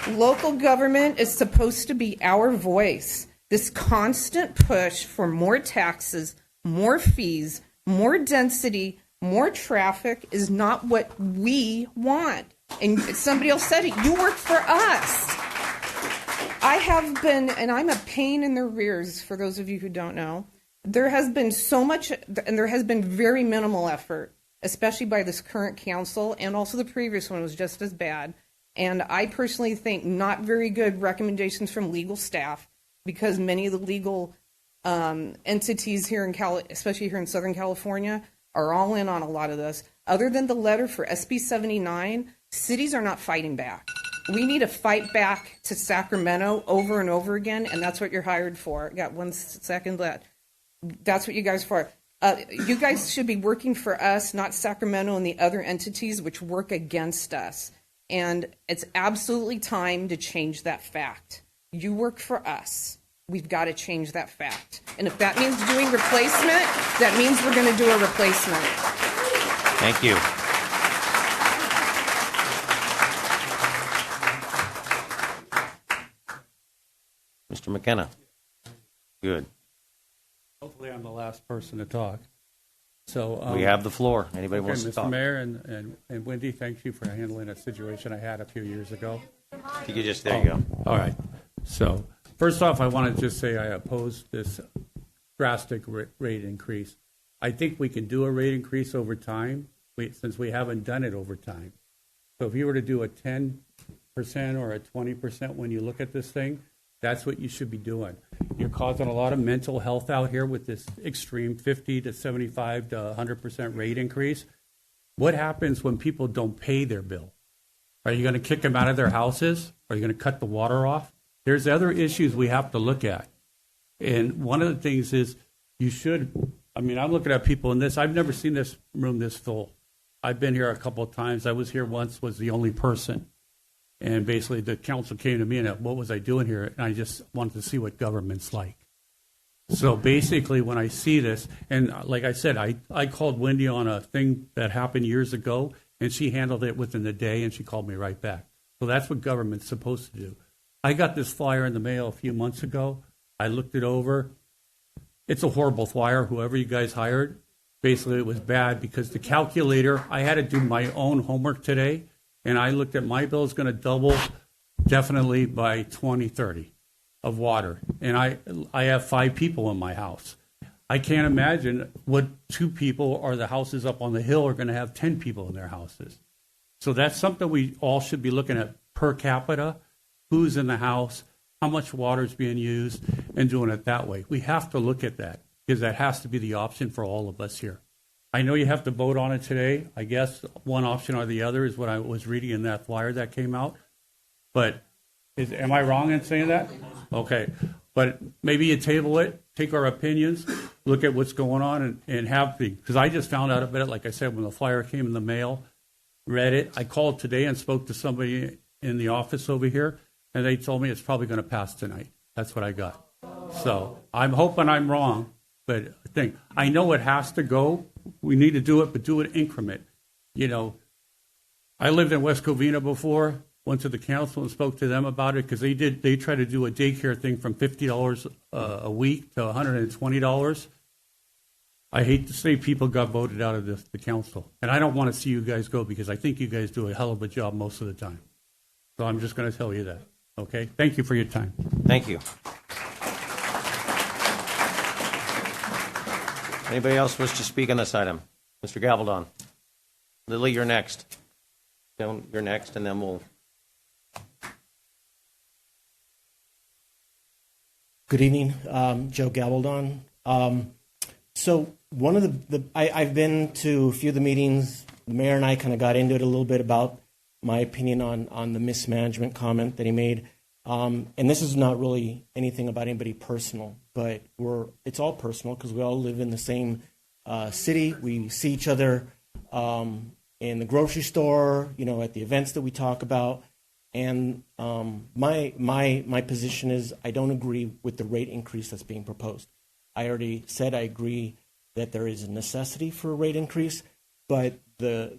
Local government is supposed to be our voice. This constant push for more taxes, more fees, more density, more traffic is not what we want. And somebody else said it, you work for us. I have been, and I'm a pain in the rears for those of you who don't know. There has been so much, and there has been very minimal effort, especially by this current council, and also the previous one was just as bad. And I personally think not very good recommendations from legal staff, because many of the legal entities here in especially here in Southern California, are all in on a lot of this. Other than the letter for SB 79, cities are not fighting back. We need to fight back to Sacramento over and over again, and that's what you're hired for. Got 1 second left. That's what you guys are for. You guys should be working for us, not Sacramento and the other entities which work against us. And it's absolutely time to change that fact. You work for us. We've got to change that fact. And if that means doing replacement, that means we're going to do a replacement. Thank you. Mr. McKenna. Good. Hopefully I'm the last person to talk. So We have the floor. Anybody okay, wants to Mr. talk? Mayor and Wendy, thank you for handling a situation I had a few years ago. If you could just, there you go. All right. So first off, I want to just say I oppose this drastic rate increase. I think we can do a rate increase over time since we haven't done it over time. So if you were to do a 10% or a 20% when you look at this thing, that's what you should be doing. You're causing a lot of mental health out here with this extreme 50 to 75 to 100% rate increase. What happens when people don't pay their bill? Are you going to kick them out of their houses? Are you going to cut the water off? There's other issues we have to look at. And one of the things is I'm looking at people in this. I've never seen this room this full. I've been here a couple of times. I was here once, was the only person. And basically the council came to me and what was I doing here? And I just wanted to see what government's like. So basically when I see this, and like I said, I called Wendy on a thing that happened years ago, and she handled it within the day, and she called me right back. So that's what government's supposed to do. I got this flyer in the mail a few months ago. I looked it over. It's a horrible flyer, whoever you guys hired. Basically, it was bad because the calculator, I had to do my own homework today, and I looked at my bill is going to double definitely by 2030 of water. And I have 5 people in my house. I can't imagine what 2 people or the houses up on the hill are going to have 10 people in their houses. So that's something we all should be looking at per capita, who's in the house, how much water is being used, and doing it that way. We have to look at that because that has to be the option for all of us here. I know you have to vote on it today. I guess one option or the other is what I was reading in that flyer that came out. But am I wrong in saying that? Okay. But maybe you table it, take our opinions, look at what's going on, and have the, because I just found out about it, like I said, when the flyer came in the mail, read it. I called today and spoke to somebody in the office over here, and they told me it's probably going to pass tonight. That's what I got. So I'm hoping I'm wrong, but I know it has to go. We need to do it, but do it increment. You know, I lived in West Covina before, went to the council and spoke to them about it because they tried to do a daycare thing from $50 a week to $120. I hate to say people got voted out of the council, and I don't want to see you guys go because I think you guys do a hell of a job most of the time. So I'm just going to tell you that. Okay? Thank you for your time. Thank you. Anybody else wish to speak on this item? Mr. Gavaldon. Lily, you're next. You're next, and then we'll... Good evening, Joe Gavaldon. So one of I've been to a few of the meetings. The mayor and I kind of got into it a little bit about my opinion on the mismanagement comment that he made. And this is not really anything about anybody personal, but it's all personal because we all live in the same city. We see each other in the grocery store, at the events that we talk about. And my position is I don't agree with the rate increase that's being proposed. I already said I agree that there is a necessity for a rate increase, but the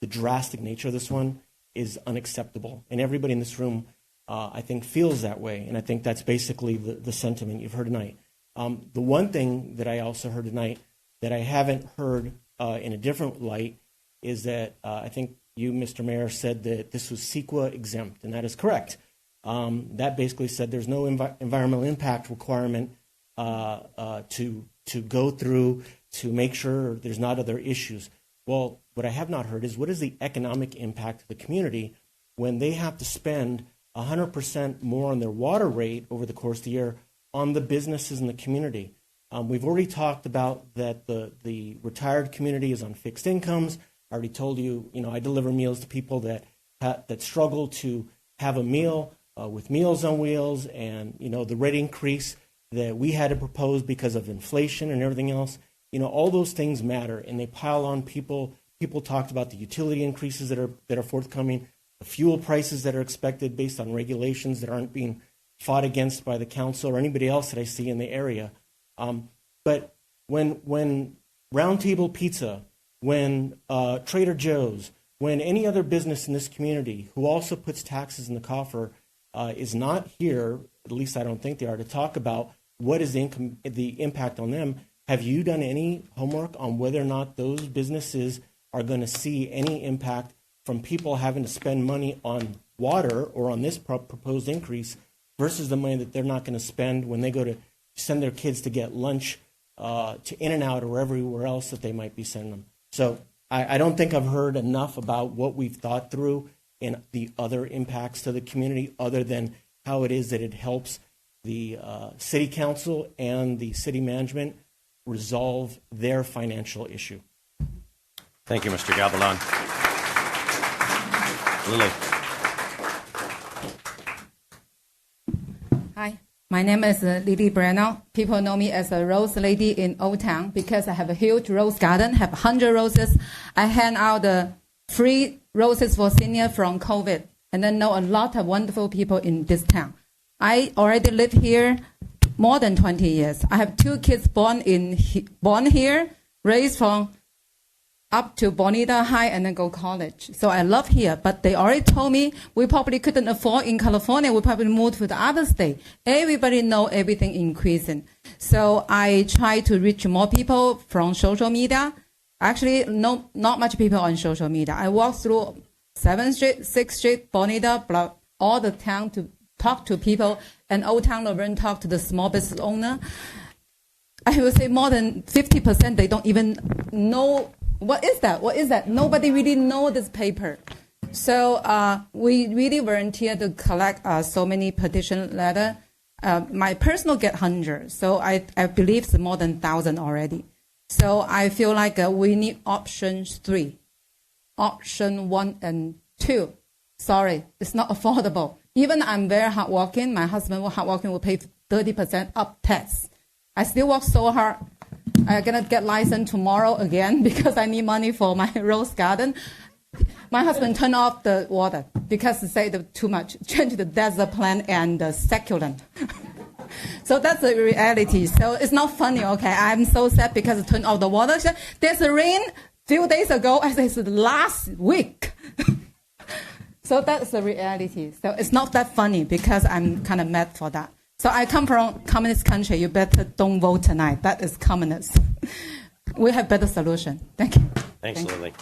drastic nature of this one is unacceptable. And everybody in this room, I think, feels that way. And I think that's basically the sentiment you've heard tonight. The one thing that I also heard tonight that I haven't heard in a different light is that I think you, Mr. Mayor, said that this was CEQA exempt, and that is correct. that basically said there's no environmental impact requirement to go through to make sure there's not other issues. Well, what I have not heard is what is the economic impact to the community when they have to spend 100% more on their water rate over the course of the year on the businesses in the community. We've already talked about that the retired community is on fixed incomes. I already told you, I deliver meals to people that struggle to have a meal with Meals on Wheels, and the rate increase that we had to propose because of inflation and everything else. All those things matter, and they pile on people. People talked about the utility increases that are forthcoming, the fuel prices that are expected based on regulations that aren't being fought against by the council or anybody else that I see in the area. But when Round Table Pizza, when Trader Joe's, when any other business in this community who also puts taxes in the coffer is not here, at least I don't think they are, to talk about what is the impact on them, have you done any homework on whether or not those businesses are going to see any impact from people having to spend money on water or on this proposed increase versus the money that they're not going to spend when they go to send their kids to get lunch to In-N-Out or everywhere else that they might be sending them? So I don't think I've heard enough about what we've thought through and the other impacts to the community other than how it is that it helps the city council and the city management resolve their financial issue. Thank you, Mr. Gabaldon. Lily. Hi, my name is Lily Breno. People know me as a rose lady in Old Town because I have a huge rose garden, have 100 roses. I hand out the free roses for senior from COVID, and then know a lot of wonderful people in this town. I already live here more than 20 years. I have 2 kids born here, raised from up to Bonita High and then go college. So I love here, but they already told me we probably couldn't afford in California. We probably move to the other state. Everybody know everything increasing. So I try to reach more people from social media. Actually, no, not much people on social media. I walk through 7th Street, 6th Street, Bonita, all the town to talk to people, and Old Town Laverne talk to the small business owner. I would say more than 50%, they don't even know what is that? What is that? Nobody really know this paper. So we really volunteer to collect so many petition letter. My personal get 100, so I believe it's more than 1,000 already. So I feel like we need options 3. Option 1 and 2. Sorry, it's not affordable. Even I'm very hardworking. My husband hardworking will pay 30% up tax. I still work so hard. I'm going to get licensed tomorrow again because I need money for my rose garden. My husband turned off the water because he said too much. Change the desert plant and the succulent. So that's the reality. So it's not funny, okay? I'm so sad because I turned off the water. There's a rain few days ago. I said it's last week. So that's the reality. So it's not that funny because I'm kind of mad for that. So I come from communist country. You better don't vote tonight. That is communist. We have better solution. Thank you. Thanks, Lily.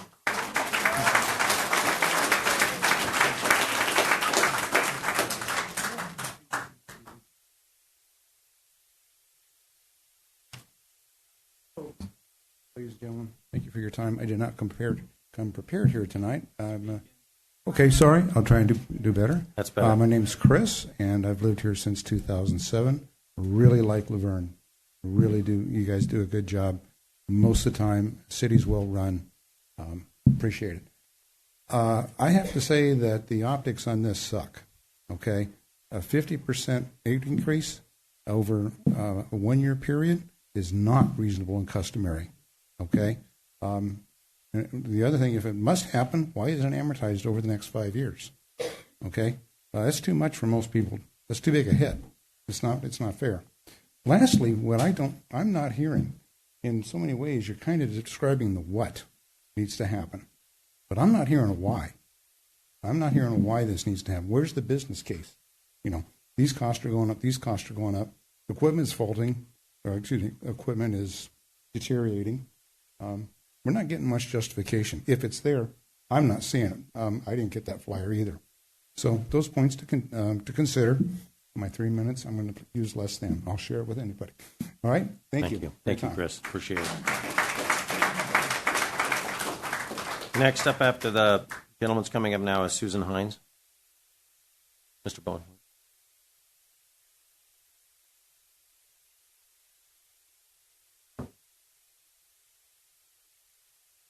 Ladies and gentlemen, thank you for your time. I did not come prepared here tonight. Okay, sorry. I'll try and do better. That's better. My name's Chris, and I've lived here since 2007. Really like Laverne. Really do. You guys do a good job. Most of the time, city's well run. Appreciate it. I have to say that the optics on this suck. Okay, a 50% increase over a 1-year period is not reasonable and customary. Okay. The other thing, if it must happen, why isn't it amortized over the next 5 years? Okay, that's too much for most people. That's too big a hit. It's not fair. Lastly, what I'm not hearing, in so many ways, you're kind of describing the what needs to happen, but I'm not hearing a why. I'm not hearing a why this needs to happen. Where's the business case? These costs are going up. These costs are going up. Equipment's faulting, equipment is deteriorating. We're not getting much justification. If it's there, I'm not seeing it. I didn't get that flyer either. So those points to consider. My 3 minutes, I'm going to use less than. I'll share it with anybody. All right? Thank you. Thank you, Chris. Appreciate it. Next up after the gentleman's coming up now is Susan Hines. Mr. Bowen.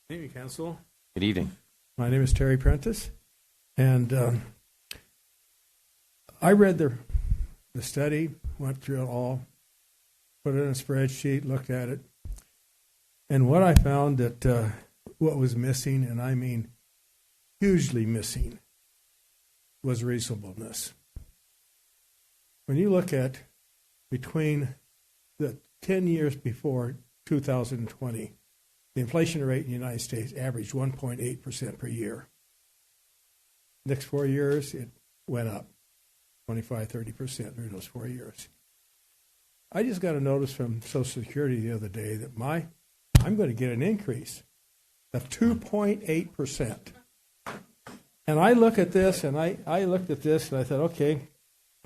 Good evening, Council. Good evening. My name is Terry Prentice, and I read the study, went through it all, put it in a spreadsheet, looked at it, and what I found that what was missing, and I mean hugely missing, was reasonableness. When you look at between the 10 years before 2020, the inflation rate in the United States averaged 1.8% per year. Next 4 years, it went up 25-30% during those 4 years. I just got a notice from Social Security the other day that I'm going to get an increase of 2.8%. And I look at this, and I looked at this, and I thought, okay,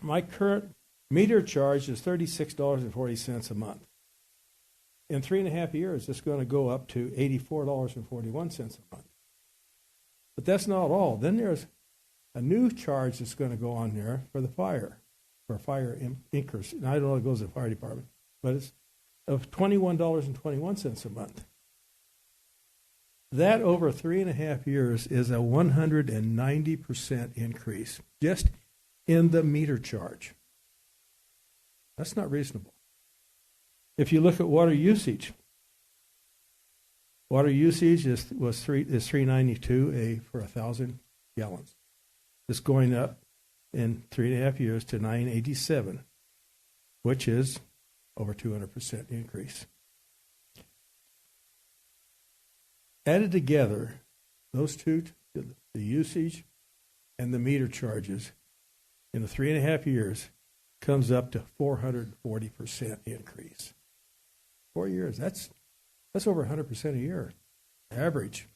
my current meter charge is $36.40 a month. In 3.5 years, it's going to go up to $84.41 a month. But that's not all. Then there's a new charge that's going to go on there for the fire increase. And I don't know if it goes to the fire department, but it's of $21.21 a month. That over 3.5 years is a 190% increase just in the meter charge. That's not reasonable. If you look at water usage is $3.92 for 1,000 gallons. It's going up in 3.5 years to $9.87, which is over 200% increase. Added together, those two, the usage and the meter charges, in the 3.5 years, comes up to 440% increase. 4 years, that's over 100% a year, average.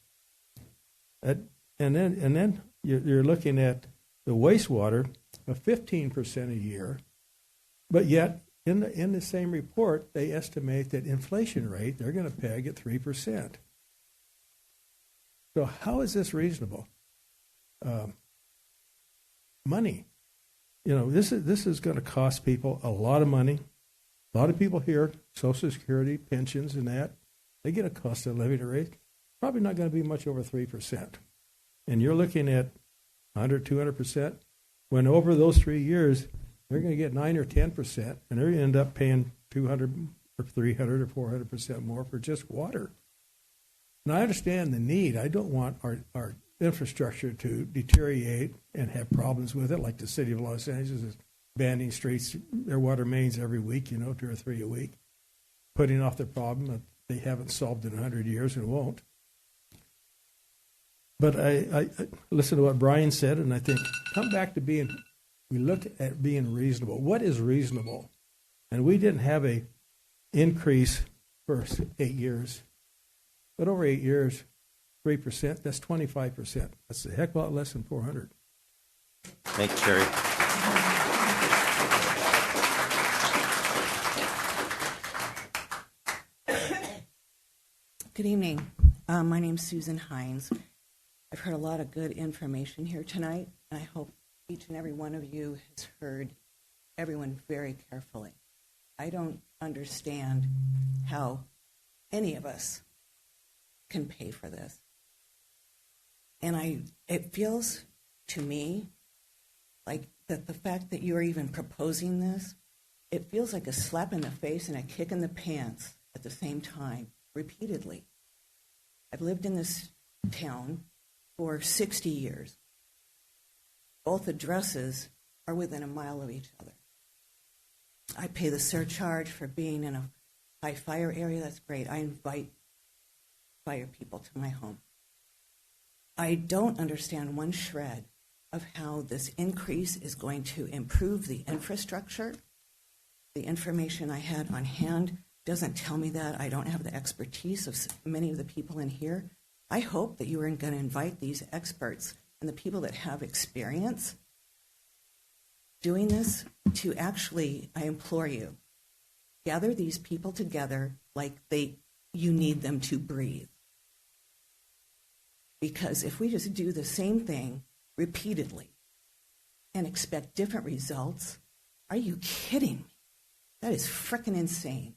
And then you're looking at the wastewater of 15% a year, but yet in the same report they estimate that inflation rate they're going to peg at 3%. So how is this reasonable? Money, this is going to cost people a lot of money. A lot of people here, Social Security, pensions, and that, they get a cost of living rate. Probably not going to be much over 3%. And you're looking at 100, 200%, when over those 3 years, they're going to get 9 or 10%, and they're going to end up paying 200 or 300 or 400% more for just water. And I understand the need. I don't want our infrastructure to deteriorate and have problems with it, like the city of Los Angeles is banding streets, their water mains every week, 2 or 3 a week, putting off the problem that they haven't solved in 100 years and won't. But I listen to what Brian said, and I think, come back to we look at being reasonable. What is reasonable? And we didn't have a increase for 8 years. But over 8 years, 3%, that's 25%. That's a heck of a lot less than 400. Thank you, Terry. Good evening. My name's Susan Hines. I've heard a lot of good information here tonight, and I hope each and every one of you has heard everyone very carefully. I don't understand how any of us can pay for this. And it feels to me like that the fact that you're even proposing this, it feels like a slap in the face and a kick in the pants at the same time, repeatedly. I've lived in this town for 60 years. Both addresses are within a mile of each other. I pay the surcharge for being in a high fire area. That's great. I invite fire people to my home. I don't understand one shred of how this increase is going to improve the infrastructure. The information I had on hand doesn't tell me that. I don't have the expertise of many of the people in here. I hope that you are going to invite these experts and the people that have experience doing this to actually, I implore you, gather these people together like you need them to breathe. Because if we just do the same thing repeatedly and expect different results, are you kidding me? That is frickin' insane.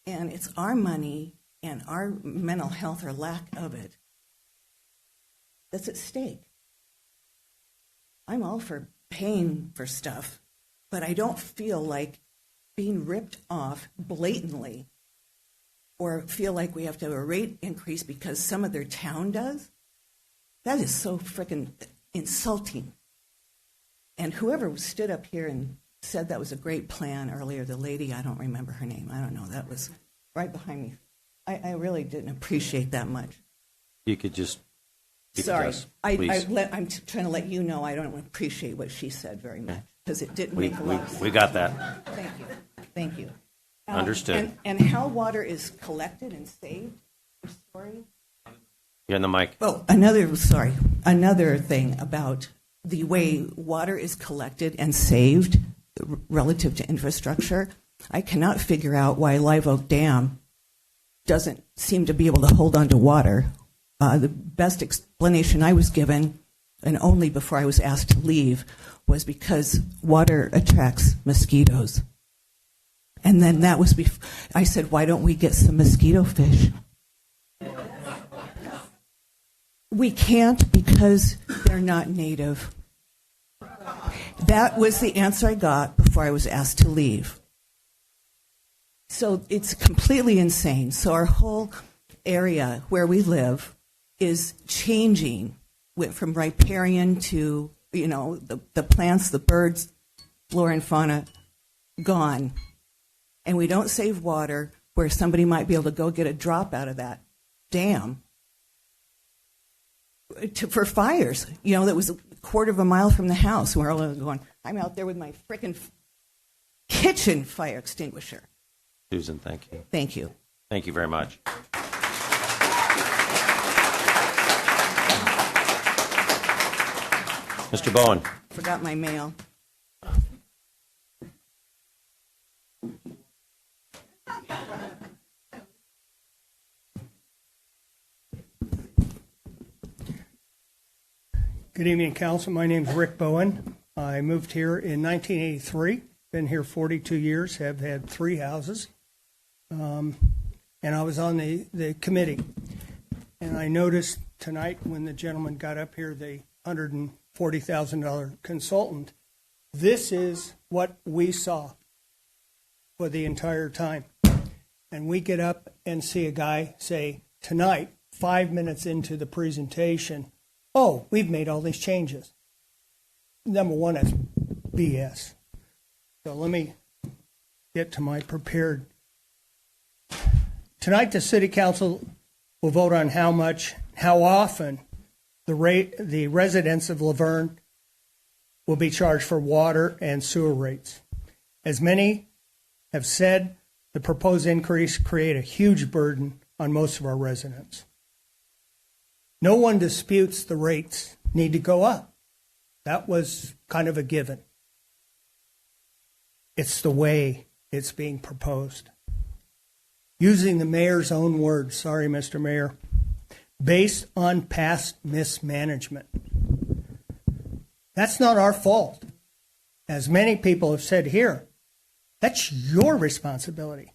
And it's our money and our mental health or lack of it that's at stake. I'm all for paying for stuff, but I don't feel like being ripped off blatantly or feel like we have to have a rate increase because some other town does. That is so frickin' insulting. And whoever stood up here and said that was a great plan earlier, the lady, I don't remember her name, I don't know, that was right behind me. I really didn't appreciate that much. You could just keep Sorry, it to us, please. I'm trying to let you know I don't appreciate what she said very much because it didn't make a lot of sense. We got that. Thank you. Thank you. Understood. And how water is collected and saved. Sorry. You're on the mic. Oh, another thing about the way water is collected and saved relative to infrastructure. I cannot figure out why Live Oak Dam doesn't seem to be able to hold on to water. The best explanation I was given, and only before I was asked to leave, was because water attracts mosquitoes. And then that was I said, why don't we get some mosquito fish? We can't because they're not native. That was the answer I got before I was asked to leave. So it's completely insane. So our whole area where we live is changing from riparian to, the plants, the birds, flora and fauna, gone. And we don't save water where somebody might be able to go get a drop out of that dam for fires, that was a quarter of a mile from the house. We're all going, I'm out there with my frickin' kitchen fire extinguisher. Susan, thank you. Thank you. Thank you very much. Mr. Bowen. Forgot my mail. Good evening, Council. My name is Rick Bowen. I moved here in 1983. Been here 42 years. Have had 3 houses. And I was on the committee. And I noticed tonight when the gentleman got up here, the $140,000 consultant, this is what we saw for the entire time. And we get up and see a guy say, tonight, 5 minutes into the presentation, oh, we've made all these changes. Number one, that's BS. So let me get to my prepared. Tonight, the City Council will vote on how often the residents of Laverne will be charged for water and sewer rates. As many have said, the proposed increase create a huge burden on most of our residents. No one disputes the rates need to go up. That was kind of a given. It's the way it's being proposed. Using the mayor's own words, sorry, Mr. Mayor, based on past mismanagement. That's not our fault. As many people have said here, that's your responsibility.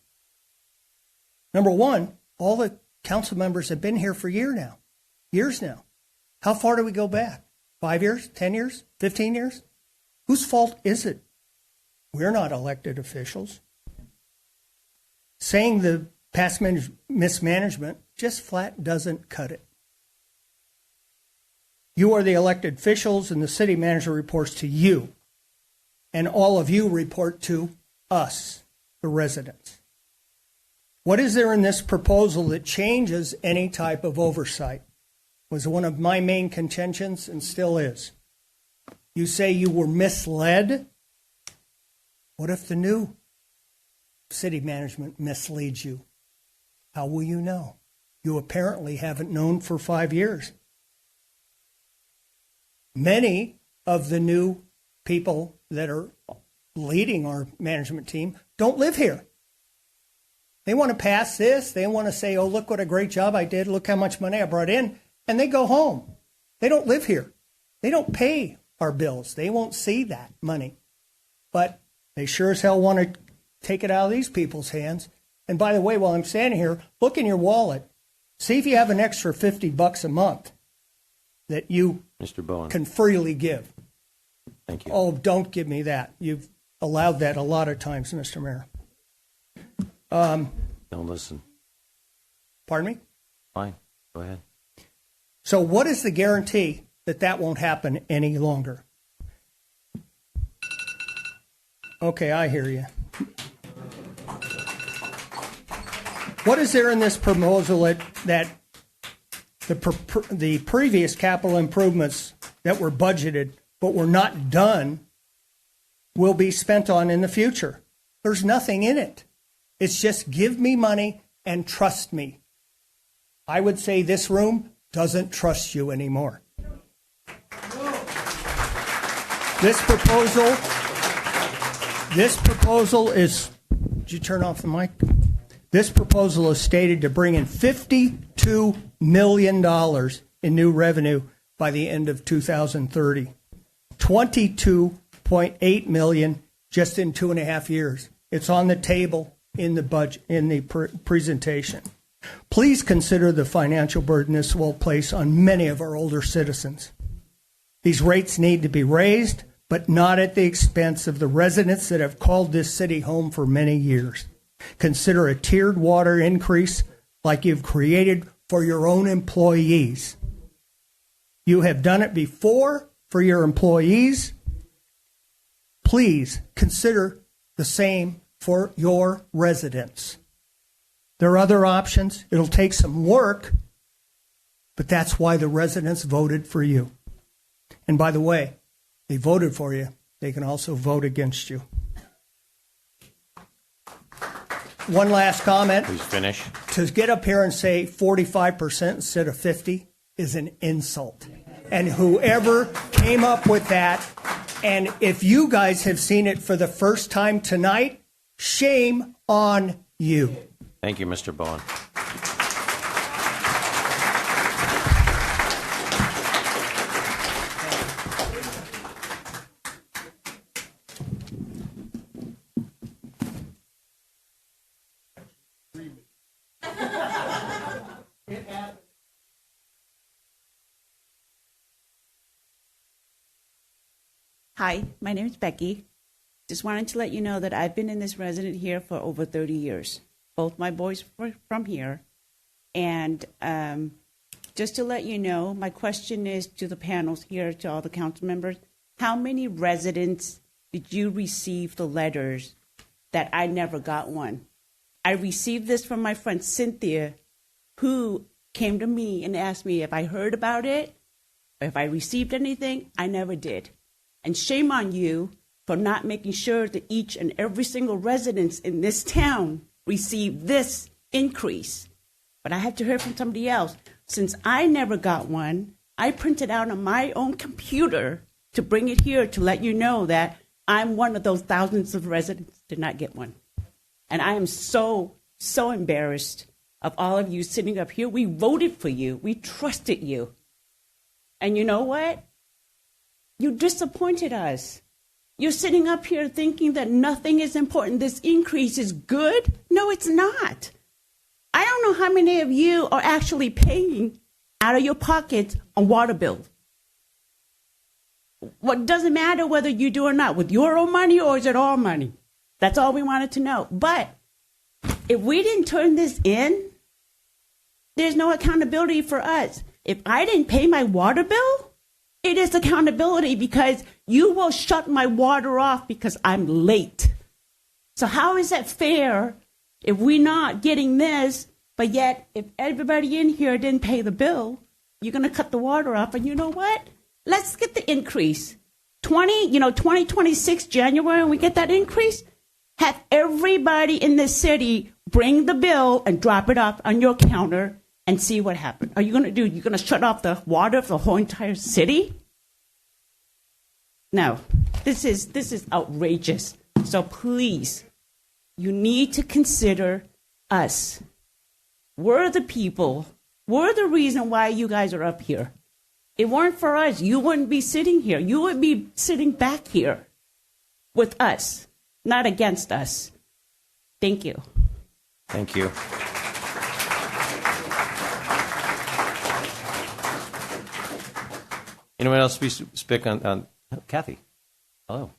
Number one, all the council members have been here for years now. How far do we go back? 5 years, 10 years, 15 years? Whose fault is it? We're not elected officials. Saying the past mismanagement just flat doesn't cut it. You are the elected officials, and the city manager reports to you. And all of you report to us, the residents. What is there in this proposal that changes any type of oversight? Was one of my main contentions and still is. You say you were misled. What if the new city management misleads you? How will you know? You apparently haven't known for 5 years. Many of the new people that are leading our management team don't live here. They want to pass this. They want to say, oh, look what a great job I did. Look how much money I brought in. And they go home. They don't live here. They don't pay our bills. They won't see that money. But they sure as hell want to take it out of these people's hands. And by the way, while I'm standing here, look in your wallet. See if you have an extra $50 a month that you Mr. Bowen. can freely give. Thank you. Oh, don't give me that. You've allowed that a lot of times, Mr. Mayor. Don't listen. Pardon me? Fine. Go ahead. So what is the guarantee that that won't happen any longer? Okay, I hear you. What is there in this proposal that the previous capital improvements that were budgeted but were not done will be spent on in the future? There's nothing in it. It's just give me money and trust me. I would say this room doesn't trust you anymore. This proposal is, did you turn off the mic? This proposal is stated to bring in $52 million in new revenue by the end of 2030. $22.8 million just in 2.5 years. It's on the table in the budget, in the presentation. Please consider the financial burden this will place on many of our older citizens. These rates need to be raised, but not at the expense of the residents that have called this city home for many years. Consider a tiered water increase like you've created for your own employees. You have done it before for your employees. Please consider the same for your residents. There are other options. It'll take some work, but that's why the residents voted for you. And by the way, they voted for you. They can also vote against you. One last comment. Please finish. To get up here and say 45% instead of 50 is an insult. And whoever came up with that, and if you guys have seen it for the first time tonight, shame on you. Thank you, Mr. Bowen. Hi, my name is Becky. Just wanted to let you know that I've been in this resident here for over 30 years. Both my boys were from here. And just to let you know, my question is to the panels here, to all the council members, how many residents did you receive the letters that I never got one? I received this from my friend Cynthia, who came to me and asked me if I heard about it, if I received anything. I never did. And shame on you for not making sure that each and every single resident in this town receive this increase. But I have to hear from somebody else. Since I never got one, I printed out on my own computer to bring it here to let you know that I'm one of those thousands of residents that did not get one. And I am so, so embarrassed of all of you sitting up here. We voted for you. We trusted you. And you know what? You disappointed us. You're sitting up here thinking that nothing is important. This increase is good? No, it's not. I don't know how many of you are actually paying out of your pockets a water bill. What doesn't matter whether you do or not, with your own money or is it our money? That's all we wanted to know. But if we didn't turn this in, there's no accountability for us. If I didn't pay my water bill, it is accountability because you will shut my water off because I'm late. So how is that fair if we're not getting this, but yet if everybody in here didn't pay the bill, you're going to cut the water off? And you know what? Let's get the increase. 2026 January, when we get that increase, have everybody in the city bring the bill and drop it off on your counter and see what happens. Are you going to do? You're going to shut off the water for the whole entire city? No, this is outrageous. So please, you need to consider us. We're the people. We're the reason why you guys are up here. If it weren't for us, you wouldn't be sitting here. You would be sitting back here with us, not against us. Thank you. Thank you. Anyone else speak on Kathy? Hello.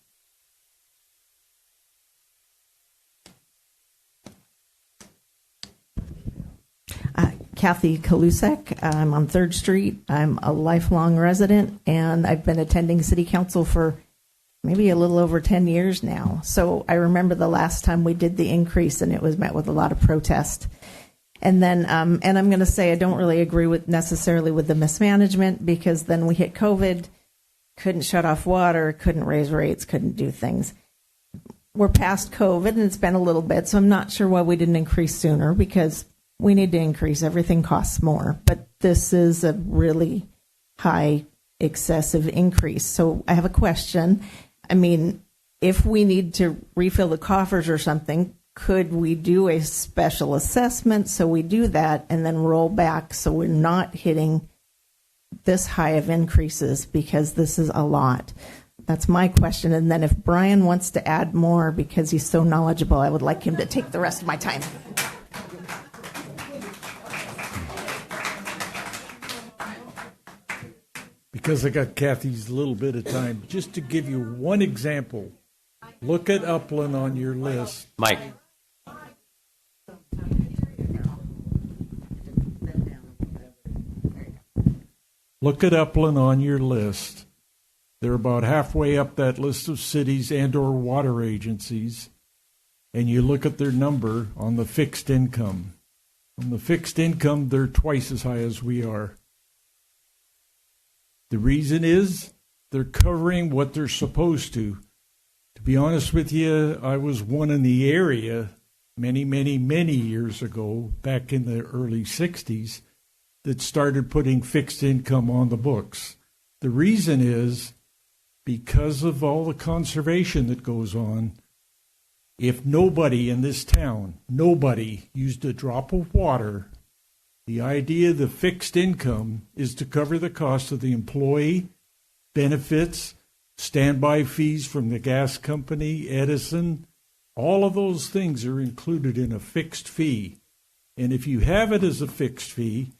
Kathy Kalusek. I'm on 3rd Street. I'm a lifelong resident, and I've been attending City Council for maybe a little over 10 years now. So I remember the last time we did the increase, and it was met with a lot of protest. And then, and I'm going to say I don't really agree with necessarily with the mismanagement, because then we hit COVID, couldn't shut off water, couldn't raise rates, couldn't do things. We're past COVID, and it's been a little bit, so I'm not sure why we didn't increase sooner, because we need to increase. Everything costs more. But this is a really high, excessive increase. So I have a question. I mean, if we need to refill the coffers or something, could we do a special assessment so we do that and then roll back so we're not hitting this high of increases, because this is a lot? That's my question. And then if Brian wants to add more because he's so knowledgeable, I would like him to take the rest of my time. Because I got Kathy's little bit of time, just to give you one example, look at Upland on your list. Mike. Look at Upland on your list. They're about halfway up that list of cities and or water agencies, and you look at their number on the fixed income. On the fixed income, they're twice as high as we are. The reason is they're covering what they're supposed to. To be honest with you, I was one in the area many, many, many years ago, back in the early 60s, that started putting fixed income on the books. The reason is because of all the conservation that goes on. If nobody in this town, nobody used a drop of water, the idea of the fixed income is to cover the cost of the employee, benefits, standby fees from the gas company, Edison. All of those things are included in a fixed fee. And if you have it as a fixed fee,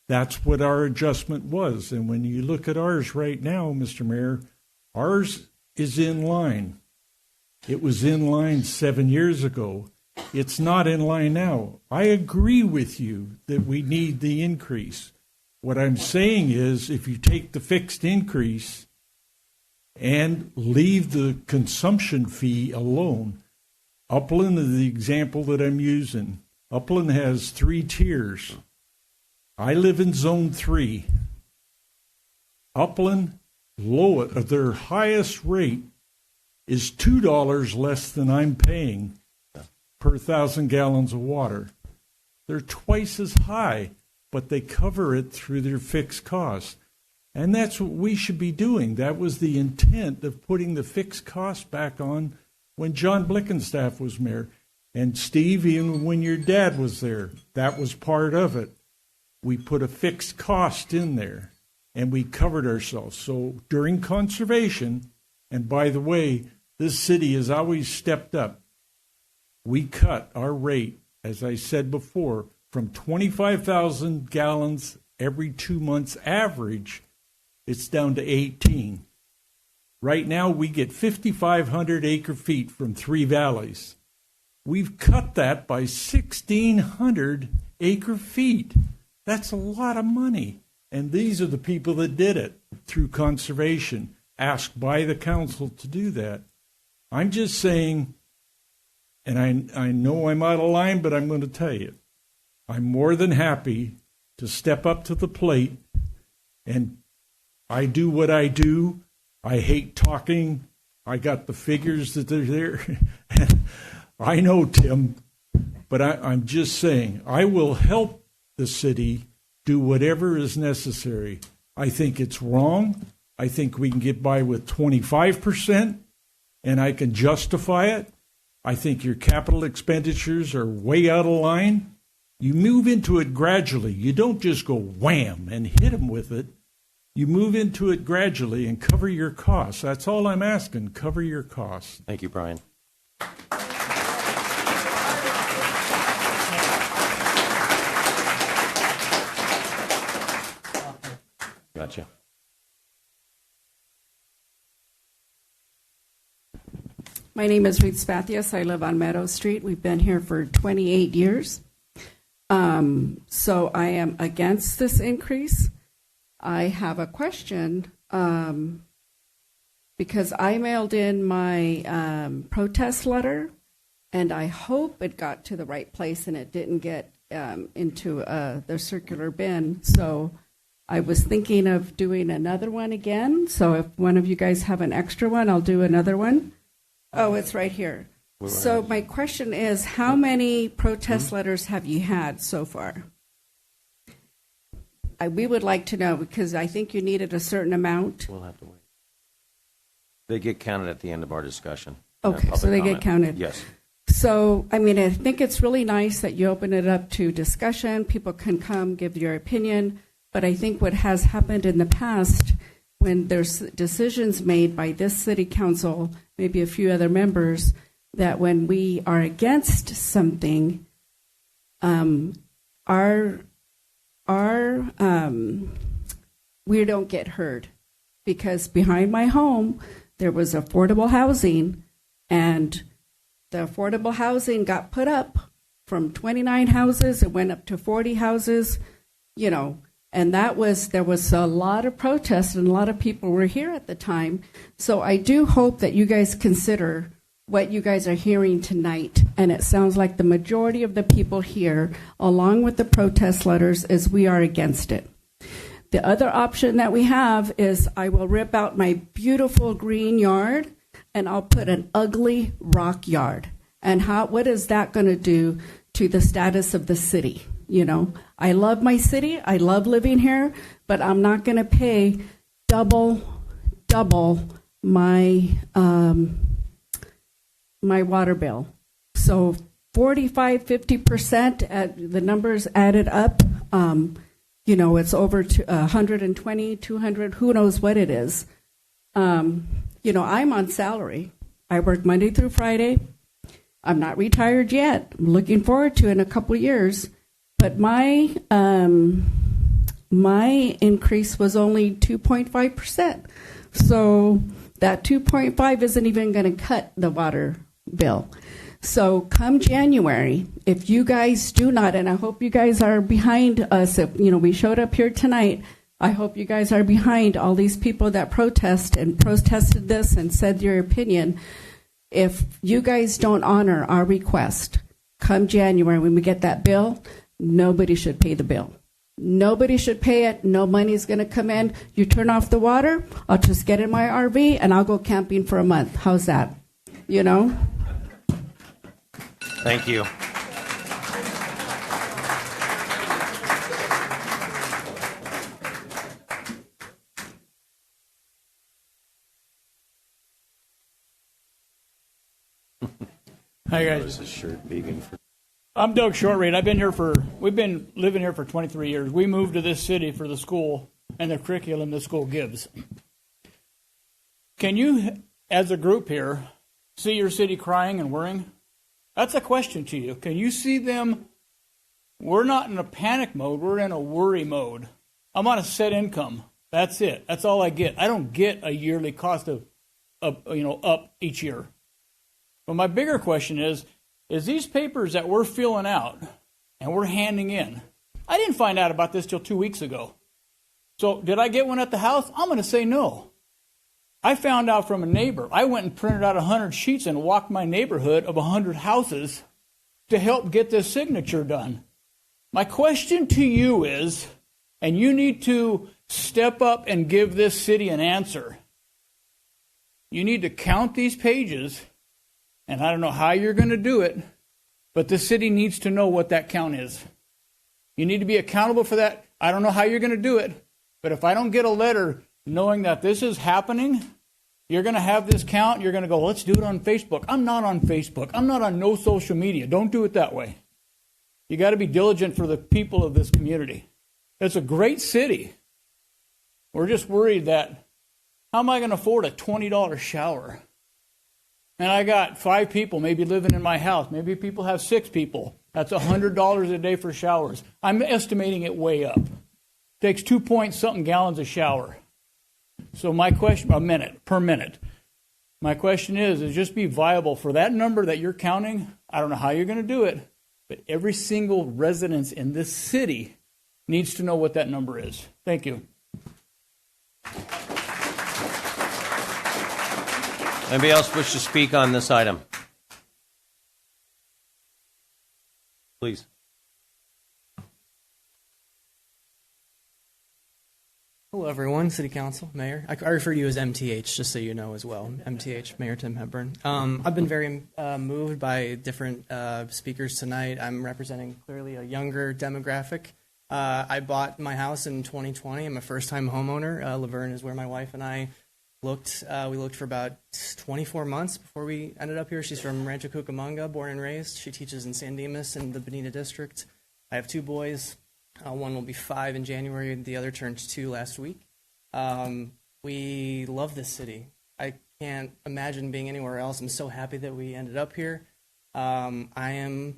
that's what our adjustment was. And when you look at ours right now, Mr. Mayor, ours is in line. It was in line 7 years ago. It's not in line now. I agree with you that we need the increase. What I'm saying is, if you take the fixed increase and leave the consumption fee alone, Upland is the example that I'm using. Upland has 3 tiers. I live in Zone 3. Upland, their highest rate is $2 less than I'm paying per 1,000 gallons of water. They're twice as high, but they cover it through their fixed costs. And that's what we should be doing. That was the intent of putting the fixed costs back on when John Blickenstaff was mayor. And Steve, even when your dad was there, that was part of it. We put a fixed cost in there, and we covered ourselves. So during conservation, and by the way, this city has always stepped up. We cut our rate, as I said before, from 25,000 gallons every 2 months average, it's down to 18. Right now, we get 5,500 acre feet from 3 valleys. We've cut that by 1,600 acre feet. That's a lot of money. And these are the people that did it through conservation, asked by the council to do that. I'm just saying, and I know I'm out of line, but I'm going to tell you, I'm more than happy to step up to the plate, and I do what I do. I hate talking. I got the figures that are there. I know, Tim, but I'm just saying, I will help the city do whatever is necessary. I think it's wrong. I think we can get by with 25%, and I can justify it. I think your capital expenditures are way out of line. You move into it gradually. You don't just go wham and hit them with it. You move into it gradually and cover your costs. That's all I'm asking, cover your costs. Thank you, Brian. Gotcha. My name is Ruth Spathias. I live on Meadow Street. We've been here for 28 years. So I am against this increase. I have a question because I mailed in my protest letter, and I hope it got to the right place and it didn't get into the circular bin. So I was thinking of doing another one again. So if one of you guys have an extra one, I'll do another one. Oh, it's right here. So my question is, how many protest letters have you had so far? We would like to know, because I think you needed a certain amount. We'll have to wait. They get counted at the end of our discussion. Okay, so they get counted. Yes. So, I mean, I think it's really nice that you open it up to discussion. People can come, give your opinion. But I think what has happened in the past, when there's decisions made by this city council, maybe a few other members, that when we are against something, we don't get heard. Because behind my home, there was affordable housing, and the affordable housing got put up from 29 houses. It went up to 40 houses, you know. And there was a lot of protests, and a lot of people were here at the time. So I do hope that you guys consider what you guys are hearing tonight. And it sounds like the majority of the people here, along with the protest letters, is we are against it. The other option that we have is I will rip out my beautiful green yard, and I'll put an ugly rock yard. And what is that going to do to the status of the city? You know, I love my city. I love living here, but I'm not going to pay double my my water bill. So 45-50%, the numbers added up. You know, it's over to 120, 200, who knows what it is. You know, I'm on salary. I work Monday through Friday. I'm not retired yet. I'm looking forward to it in a couple years. But my increase was only 2.5%. So that 2.5 isn't even going to cut the water bill. So come January, if you guys do not, and I hope you guys are behind us, if, you know, we showed up here tonight, I hope you guys are behind all these people that protested this and said your opinion. If you guys don't honor our request, come January when we get that bill, nobody should pay the bill. Nobody should pay it. No money's going to come in. You turn off the water, I'll just get in my RV and I'll go camping for a month. How's that? You know? Thank you. Hi guys. This is shirt vegan for. I'm Doug Shortreed. We've been living here for 23 years. We moved to this city for the school and the curriculum the school gives. Can you, as a group here, see your city crying and worrying? That's a question to you. Can you see them? We're not in a panic mode. We're in a worry mode. I'm on a set income. That's it. That's all I get. I don't get a yearly cost of up each year. But my bigger question is these papers that we're filling out and we're handing in, I didn't find out about this till 2 weeks ago. So did I get one at the house? I'm going to say no. I found out from a neighbor. I went and printed out 100 sheets and walked my neighborhood of 100 houses to help get this signature done. My question to you is, and you need to step up and give this city an answer. You need to count these pages, and I don't know how you're going to do it, but the city needs to know what that count is. You need to be accountable for that. I don't know how you're going to do it, but if I don't get a letter knowing that this is happening. You're going to have this count. You're going to go, let's do it on Facebook. I'm not on Facebook. I'm not on no social media. Don't do it that way. You got to be diligent for the people of this community. It's a great city. We're just worried that how am I going to afford a $20 shower? And I got 5 people maybe living in my house. Maybe people have 6 people. That's $100 a day for showers. I'm estimating it way up. Takes 2 point something gallons a shower. So my question, per minute. My question is just be viable for that number that you're counting. I don't know how you're going to do it, but every single resident in this city needs to know what that number is. Thank you. Anybody else wish to speak on this item? Please. Hello, everyone. City Council, Mayor. I refer to you as MTH, just so you know as well. MTH, Mayor Tim Hepburn. I've been very moved by different speakers tonight. I'm representing clearly a younger demographic. I bought my house in 2020. I'm a first-time homeowner. Laverne is where my wife and I looked. We looked for about 24 months before we ended up here. She's from Rancho Cucamonga, born and raised. She teaches in San Dimas in the Bonita District. I have 2 boys. One will be 5 in January, and the other turned 2 last week. We love this city. I can't imagine being anywhere else. I'm so happy that we ended up here. I am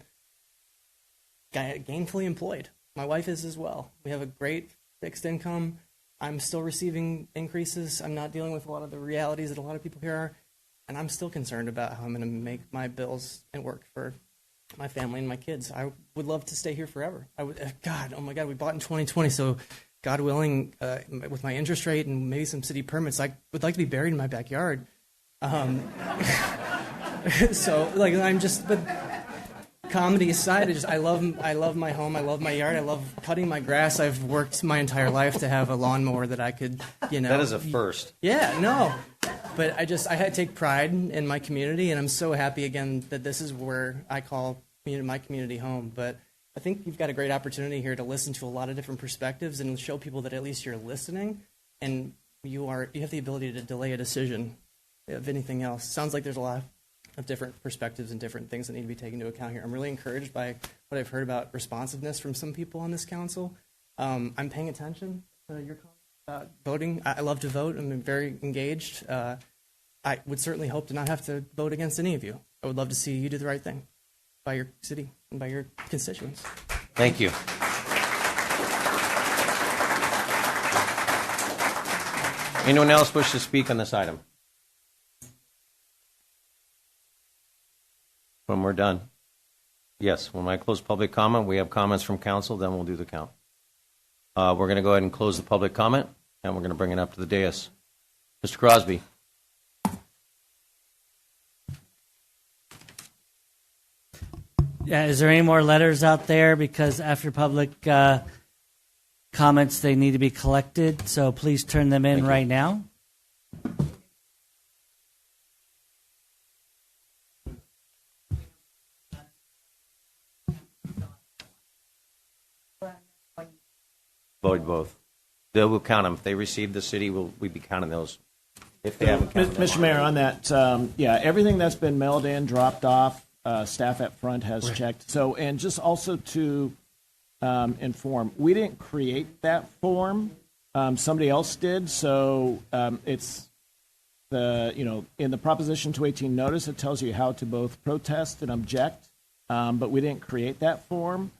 gainfully employed. My wife is as well. We have a great fixed income. I'm still receiving increases. I'm not dealing with a lot of the realities that a lot of people here are, and I'm still concerned about how I'm going to make my bills and work for my family and my kids. I would love to stay here forever. God, oh my God, we bought in 2020, so God willing, with my interest rate and maybe some city permits, I would like to be buried in my backyard. So, like, but comedy aside, I love my home. I love my yard. I love cutting my grass. I've worked my entire life to have a lawnmower that I could, That is a first. Yeah, no. But I had to take pride in my community, and I'm so happy again that this is where I call my community home. But I think you've got a great opportunity here to listen to a lot of different perspectives and show people that at least you're listening, and you have the ability to delay a decision of anything else. Sounds like there's a lot of different perspectives and different things that need to be taken into account here. I'm really encouraged by what I've heard about responsiveness from some people on this council. I'm paying attention to your comments about voting. I love to vote. I'm very engaged. I would certainly hope to not have to vote against any of you. I would love to see you do the right thing by your city and by your constituents. Thank you. Anyone else wish to speak on this item? When we're done. Yes, when I close public comment, we have comments from council, then we'll do the count. We're going to go ahead and close the public comment, and we're going to bring it up to the dais. Mr. Crosby. Yeah, is there any more letters out there? Because after public comments, they need to be collected. So please turn them in right now. Vote both. They will count them. If they receive the city, we'll be counting those. If they haven't counted them. Mr. Mayor, on that, everything that's been mailed in, dropped off, staff at front has checked. So, and just also to inform, we didn't create that form. Somebody else did. So it's in the Proposition 218 notice, it tells you how to both protest and object. But we didn't create that form.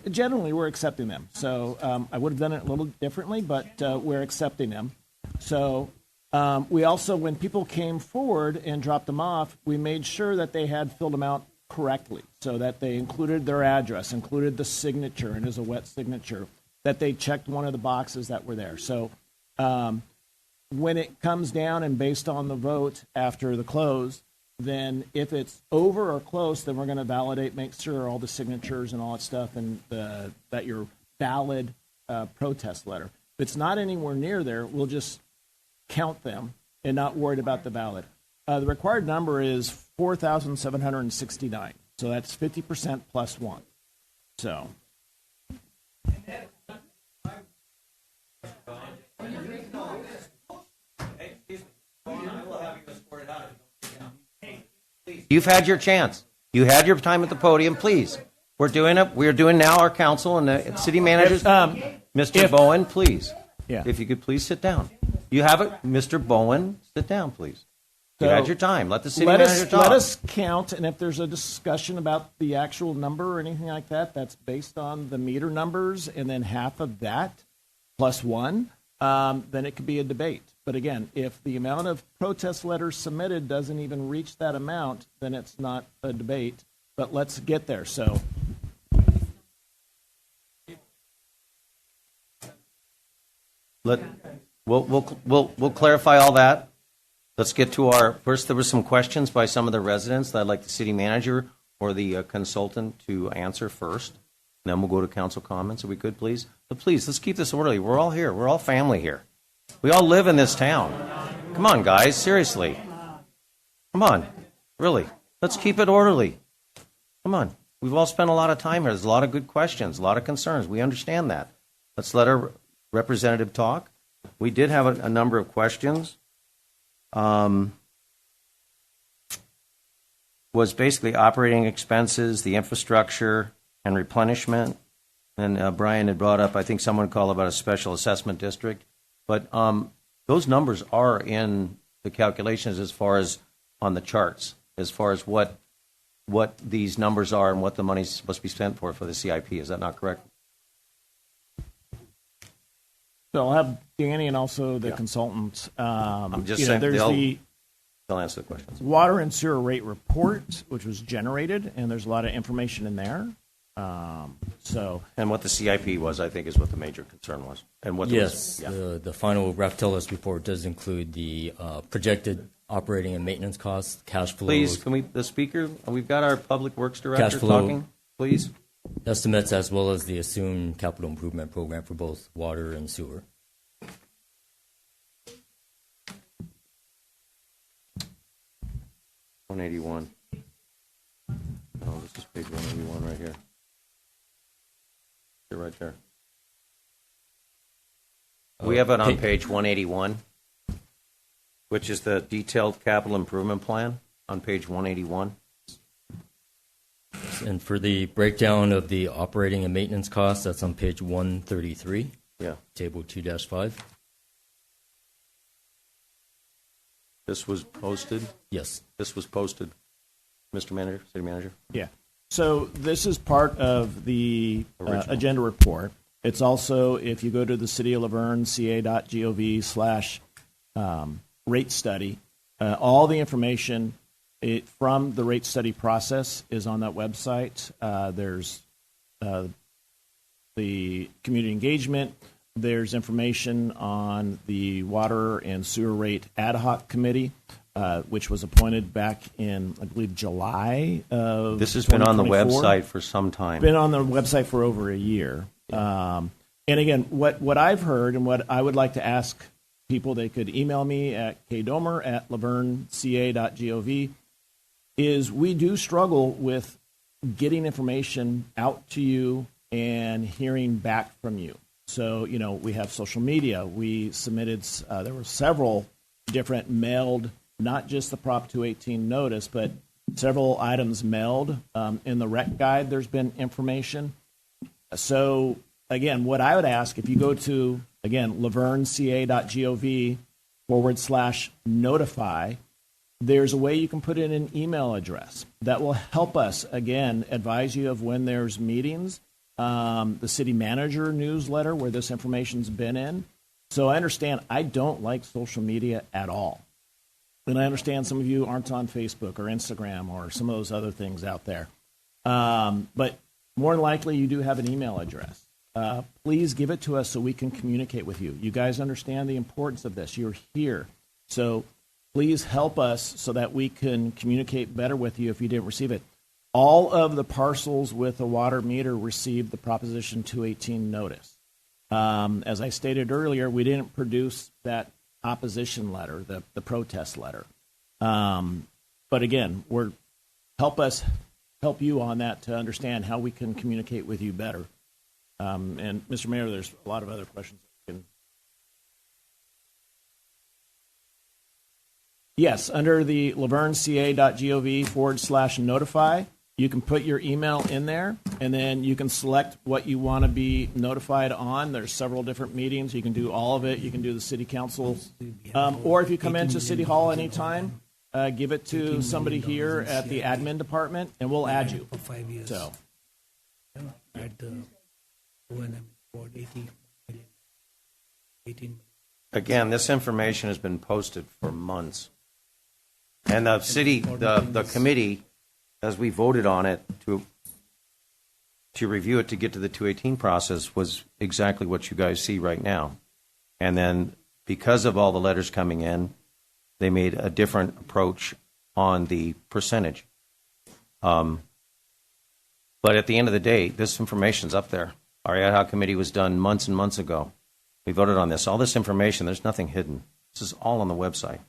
Generally, we're accepting them. So I would have done it a little differently, but we're accepting them. So we also, when people came forward and dropped them off, we made sure that they had filled them out correctly, so that they included their address, included the signature, and as a wet signature, that they checked one of the boxes that were there. So when it comes down and based on the vote after the close, then if it's over or close, then we're going to validate, make sure all the signatures and all that stuff, and that your valid protest letter. If it's not anywhere near there, we'll just count them and not worried about the valid. The required number is 4,769. So that's 50% plus 1. So. You've had your chance. You had your time at the podium. Please, we're doing it. We're doing now our council and the city managers. Mr. Bowen, please. Yeah. If you could please sit down. You have it, Mr. Bowen. Sit down, please. You had your time. Let the city manager talk. Let us count, and if there's a discussion about the actual number or anything like that, that's based on the meter numbers, and then half of that plus one, then it could be a debate. But again, if the amount of protest letters submitted doesn't even reach that amount, then it's not a debate. But let's get there. So. We'll clarify all that. Let's get to our first. There were some questions by some of the residents that I'd like the city manager or the consultant to answer first. And then we'll go to council comments, if we could, please. But please, let's keep this orderly. We're all here. We're all family here. We all live in this town. Come on, guys. Seriously. Come on. Really. Let's keep it orderly. Come on. We've all spent a lot of time here. There's a lot of good questions, a lot of concerns. We understand that. Let's let our representative talk. We did have a number of questions. Was basically operating expenses, the infrastructure, and replenishment. And Brian had brought up, I think someone called about a special assessment district. But those numbers are in the calculations as far as on the charts, as far as what these numbers are and what the money's supposed to be spent for the CIP. Is that not correct? So I'll have Danny and also the consultant. I'm just saying they'll answer the questions. Water and sewer rate report, which was generated, and there's a lot of information in there. And what the CIP was, I think, is what the major concern was. And what the final RAF-TELUS report does include the projected operating and maintenance costs, cash flow. Please, the speaker? We've got our public works director talking. Please. Estimates as well as the assumed capital improvement program for both water and sewer. $181. Oh, this is page 181 right here. You're right there. We have it on page 181, which is the detailed capital improvement plan on page 181. And for the breakdown of the operating and maintenance costs, that's on page 133. Yeah. Table 2-5. This was posted? Yes. This was posted, Mr. Manager, City Manager? Yeah. So this is part of the agenda report. It's also, if you go to the City of Laverne, ca.gov/rate study, all the information from the rate study process is on that website. There's the community engagement. There's information on the water and sewer rate ad hoc committee, which was appointed back in, I believe, July of This has been on the website for some time. Been on the website for over a year. Yeah. And again, what I've heard and what I would like to ask people, they could email me at kdomer@laverneca.gov, is we do struggle with getting information out to you and hearing back from you. So, we have social media. We submitted, there were several different mailed, not just the Prop 218 notice, but several items mailed. In the rec guide, there's been information. So, again, what I would ask, if you go to, again, laverneca.gov/notify, there's a way you can put in an email address that will help us, again, advise you of when there's meetings, the city manager newsletter where this information's been in. So I understand I don't like social media at all. And I understand some of you aren't on Facebook or Instagram or some of those other things out there. But more than likely, you do have an email address. Please give it to us so we can communicate with you. You guys understand the importance of this. You're here. So please help us so that we can communicate better with you if you didn't receive it. All of the parcels with a water meter received the Proposition 218 notice. As I stated earlier, we didn't produce that opposition letter, the protest letter. But again, help you on that to understand how we can communicate with you better. And Mr. Mayor, there's a lot of other questions. Yes, under the laverneca.gov/notify, you can put your email in there, and then you can select what you want to be notified on. There's several different meetings. You can do all of it. You can do the city council. Or if you come into City Hall anytime, give it to somebody here at the admin department, and we'll add you. For 5 years. So, At O&M about 18. Again, this information has been posted for months. And the city, the committee, as we voted on it to review it to get to the 218 process, was exactly what you guys see right now. And then because of all the letters coming in, they made a different approach on the percentage. But at the end of the day, this information's up there. Our ad hoc committee was done months and months ago. We voted on this. All this information, there's nothing hidden. This is all on the website.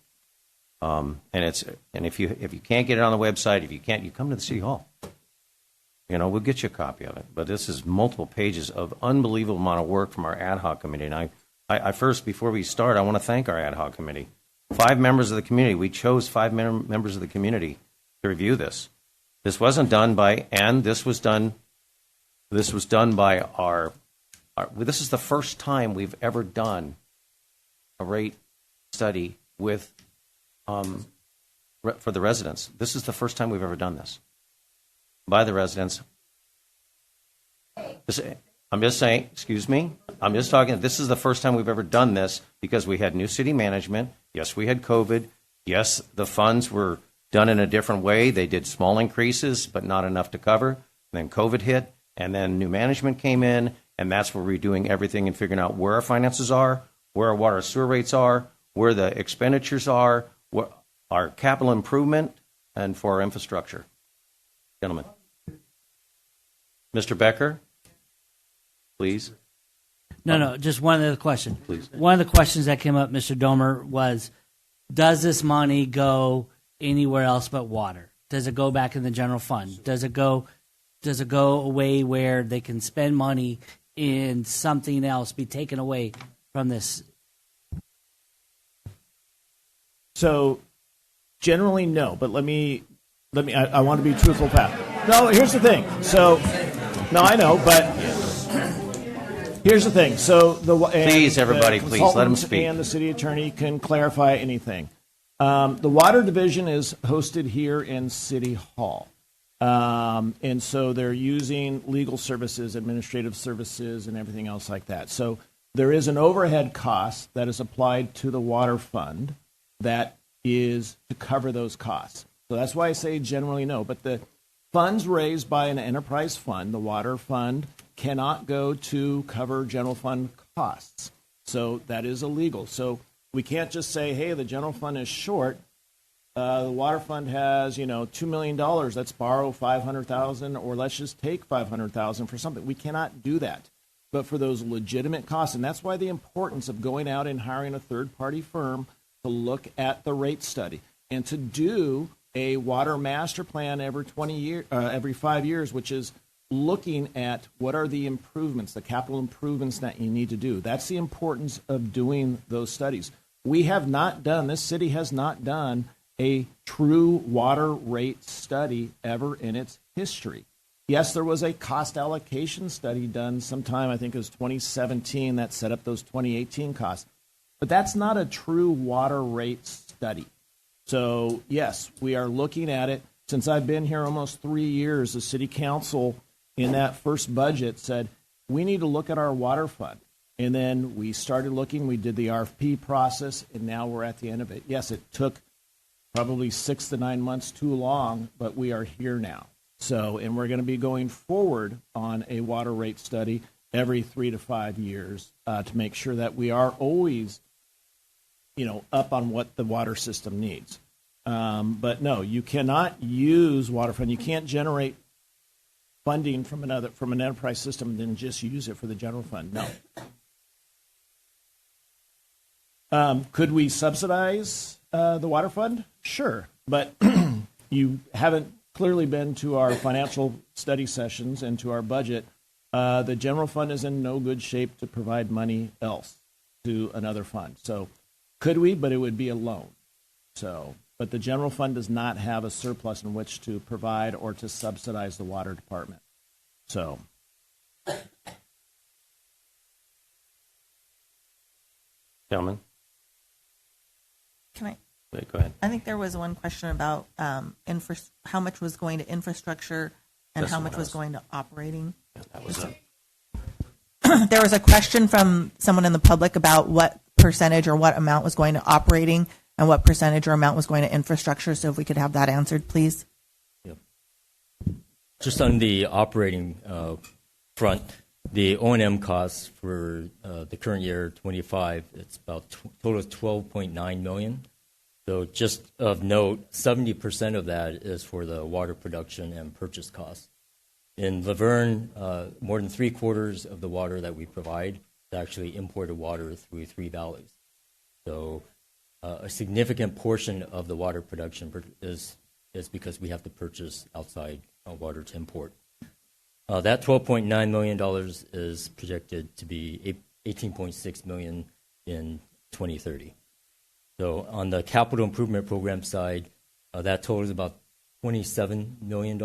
And if you can't get it on the website, if you can't, you come to the city hall. You know, we'll get you a copy of it. But this is multiple pages of unbelievable amount of work from our ad hoc committee. And I first, before we start, I want to thank our ad hoc committee. 5 members of the community. We chose 5 members of the community to review this. This wasn't done by, and this was done by our this is the first time we've ever done a rate study with for the residents. This is the first time we've ever done this by the residents. I'm just saying, excuse me, I'm just talking, this is the first time we've ever done this because we had new city management. Yes, we had COVID. Yes, the funds were done in a different way. They did small increases, but not enough to cover. And then COVID hit, and then new management came in, and that's where we're doing everything and figuring out where our finances are, where our water sewer rates are, where the expenditures are, what our capital improvement, and for our infrastructure. Gentlemen. Mr. Becker, please. No, just one other question. Please. One of the questions that came up, Mr. Domer, was, does this money go anywhere else but water? Does it go back in the general fund? Does it go away where they can spend money in something else, be taken away from this? So generally, no. But let me. I want to be truthful, Pat. No, here's the thing. So, no, I know, but here's the thing. So please, everybody, please let them speak. And the city attorney can clarify anything. The water division is hosted here in City Hall. And so they're using legal services, administrative services, and everything else like that. So there is an overhead cost that is applied to the water fund that is to cover those costs. So that's why I say generally no. But the funds raised by an enterprise fund, the water fund, cannot go to cover general fund costs. So that is illegal. So we can't just say, hey, the general fund is short. The water fund has, $2 million. Let's borrow $500,000, or let's just take $500,000 for something. We cannot do that. But for those legitimate costs, and that's why the importance of going out and hiring a third-party firm to look at the rate study and to do a water master plan every 5 years, which is looking at what are the improvements, the capital improvements that you need to do. That's the importance of doing those studies. This city has not done a true water rate study ever in its history. Yes, there was a cost allocation study done sometime, I think it was 2017, that set up those 2018 costs. But that's not a true water rate study. So, yes, we are looking at it. Since I've been here almost 3 years, the city council in that first budget said, we need to look at our water fund. And then we started looking, we did the RFP process, and now we're at the end of it. Yes, it took probably 6 to 9 months too long, but we are here now. So, and we're going to be going forward on a water rate study every 3 to 5 years to make sure that we are always, up on what the water system needs. But no, you cannot use water fund. You can't generate funding from an enterprise system and then just use it for the general fund. No. Could we subsidize the water fund? Sure, but you haven't clearly been to our financial study sessions and to our budget. The general fund is in no good shape to provide money else to another fund. So could we, but it would be a loan. So, but the general fund does not have a surplus in which to provide or to subsidize the water department. So, Gentlemen, Can I? wait, go ahead. I think there was one question about how much was going to infrastructure and That's how the much one I was was- going to operating. That was it. There was a question from someone in the public about what percentage or what amount was going to operating and what percentage or amount was going to infrastructure. So if we could have that answered, please. Just on the operating front, the O&M costs for the current year, 25, it's about total is 12.9 million. So just of note, 70% of that is for the water production and purchase costs. In Laverne, more than 3/4 of the water that we provide is actually imported water through Three Valleys. So a significant portion of the water production is because we have to purchase outside water to import. That $12.9 million is projected to be $18.6 million in 2030. So on the capital improvement program side, that total is about $27 million.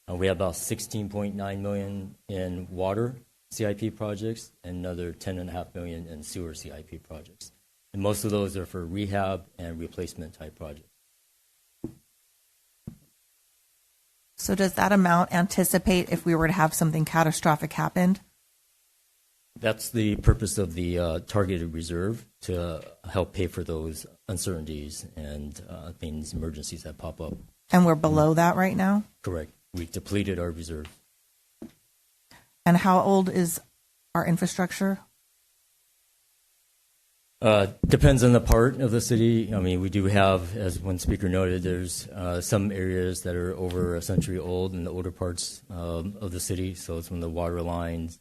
We have about $16.9 million in water CIP projects and another $10.5 million in sewer CIP projects. And most of those are for rehab and replacement type projects. So does that amount anticipate if we were to have something catastrophic happen? That's the purpose of the targeted reserve, to help pay for those uncertainties and things, emergencies that pop up. And we're below that right now? Correct. We depleted our reserve. And how old is our infrastructure? Depends on the part of the city. I mean, we do have, as one speaker noted, there's some areas that are over a century old in the older parts of the city. So it's when the water lines